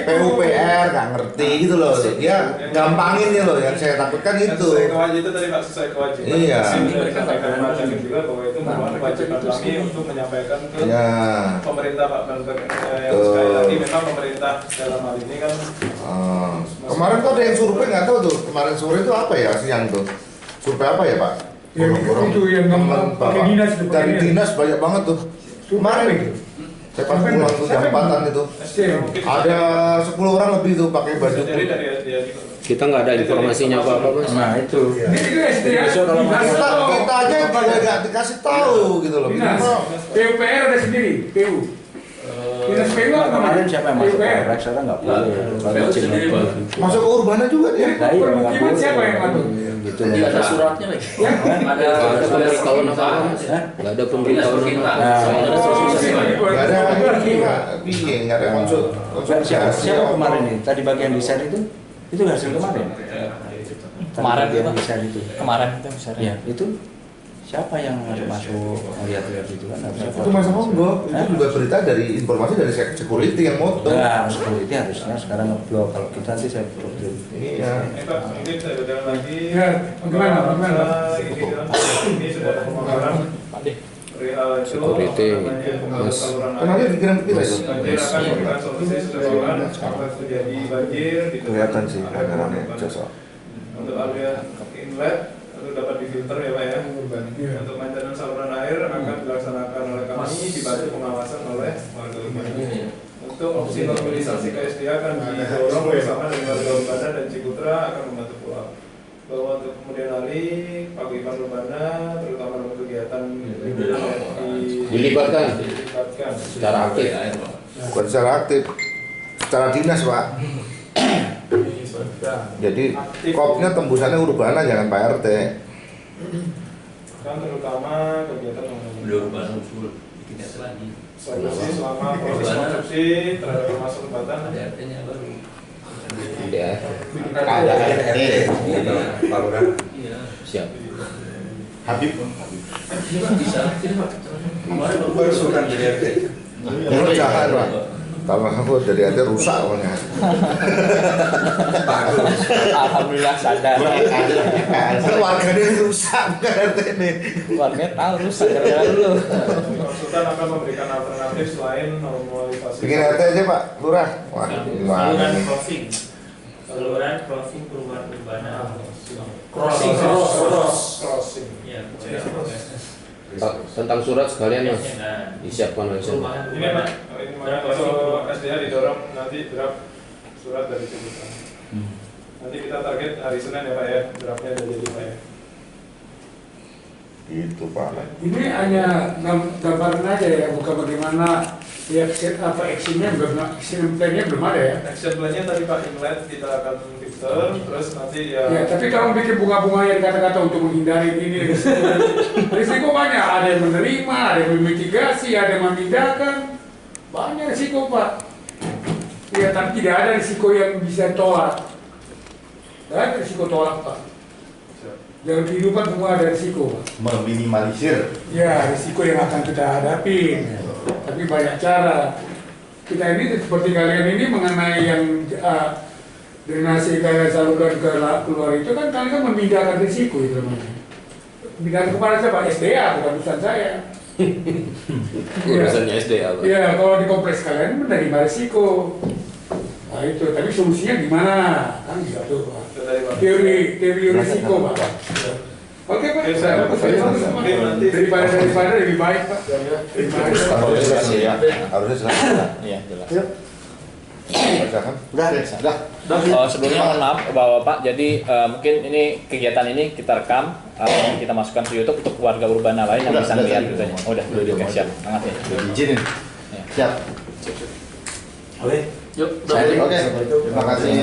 PUPR nggak ngerti gitu loh. Dia gampangin nih loh, yang saya takutkan itu. Sesuai kewajiban itu tadi Pak, sesuai kewajiban. Iya. Sampaikan Pak Camat juga bahwa itu merupakan kewajiban kami untuk menyampaikan ke pemerintah Pak. Yang sekali lagi memang pemerintah dalam hal ini kan. Kemarin tuh ada yang survei nggak tahu tuh. Kemarin sore itu apa ya siang tuh? Survei apa ya Pak? Itu yang pakai dinas itu. Dari dinas banyak banget tuh. Kemarin itu. Saya pas pulang tuh jam 4-an itu. Ada 10 orang lebih tuh pakai baju. Kita nggak ada informasinya apa-apa Mas. Nah itu. Kita aja nggak dikasih tahu gitu loh. PUPR ada sendiri, PU. Dinas PU kemarin siapa yang masuk kompleks? Sekarang nggak boleh. Masuk ke Urbana juga dia. Permukiman siapa yang ngatur? Gitu. Tidak ada suratnya lagi. Ada pemberitahuan apa? Nggak ada pemberitahuan apa? Nggak ada nggak ada Siapa kemarin ini? Tadi bagian desain itu hasil kemarin. Kemarin bagian desain itu. Kemarin itu misalnya. Ya itu. Siapa yang masuk melihat-lihat itu kan harusnya itu Mas Monggo, itu juga berita dari informasi dari security yang moto. Nah, security harusnya sekarang ngeblok, kalau kita nanti saya problem. Iya. Pak, mungkin saya berjalan lagi. Ya, bagaimana? Ini sudah pemaparan. Perihal itu. Security, Mas. Kenapa dikirim kita itu? Banjir akan memberikan solusi sesuai apabila terjadi banjir. Kelihatan sih, rame-rame jasa. Untuk area inlet itu dapat difilter ya Pak ya. Untuk maintenance saluran air akan dilaksanakan oleh kami dibantu pengawasan oleh warga Urbana. Untuk opsi mobilisasi ke SDA akan didorong bersama dengan warga Urbana dan Ciputra akan membantu pula. Bahwa untuk kemudian hari paguyuban Urbana terutama dalam kegiatan dilibatkan secara aktif. Bukan secara aktif, secara dinas Pak. Jadi kopnya tembusannya Urbana jangan Pak RT. Kan terutama kegiatan Urbana usul bikin lagi. Selama proses konstruksi terhadap rumah tempatan ada RT-nya baru. Ada RT. Pak Lurah. Iya. Siap. Habib. Bisa. Kemarin baru surat dari RT. Jangan Pak. Kalau aku dari RT rusak pokoknya. Alhamdulillah sadar. Warganya rusak bukan RT ini. Warga tahu rusak gara-gara dulu. Konsultan akan memberikan alternatif selain normalisasi. Bikin RT aja Pak Lurah. Wah, gimana? Saluran crossing. Saluran crossing perumahan Urbana. Crossing. Ya. Tentang surat sekalian Mas, disiapkan oleh saya. Ini Pak, kalau SDA didorong nanti draft surat dari Ciputra. Nanti kita target hari Senin ya Pak ya, draftnya udah jadi Pak ya. Itu Pak. Ini hanya gambaran aja ya, bukan bagaimana ya actionnya belum, action plan-nya belum ada ya. Action plan-nya tadi Pak inlet kita akan filter, terus nanti ya. Ya, tapi kalau bikin bunga-bunga yang kata-kata untuk menghindari ini risiko banyak. Ada yang menerima, ada yang memitigasi, ada yang memindahkan. Banyak risiko Pak. Ya, tapi tidak ada risiko yang bisa tolak. Tidak ada risiko tolak Pak. Dalam kehidupan semua ada risiko Pak. Meminimalisir. Ya, risiko yang akan kita hadapi. Tapi banyak cara. Kita ini seperti kalian ini mengenai yang drenase kayak saluran keluar itu kan kalian kan memindahkan risiko itu namanya. Pindahkan kepada siapa? SDA, bukan urusan saya. Urusannya SDA Pak. Ya, kalau di kompleks kalian menerima risiko. Nah itu, tapi solusinya gimana? Kan gitu Pak. Teori risiko Pak. Oke Pak, saya daripada lebih baik Pak. Harusnya selesai. Iya, jelas. Udah. Sebelumnya mohon maaf Bapak-bapak, jadi mungkin ini kegiatan ini kita rekam, kita masukkan ke YouTube untuk warga urbana lain yang Udah, bisa udah, melihat udah. gitu. Oh, udah, oke, siap. Sangat ya. Udah diizinin. Siap. Yuk, Oke, terima kasih.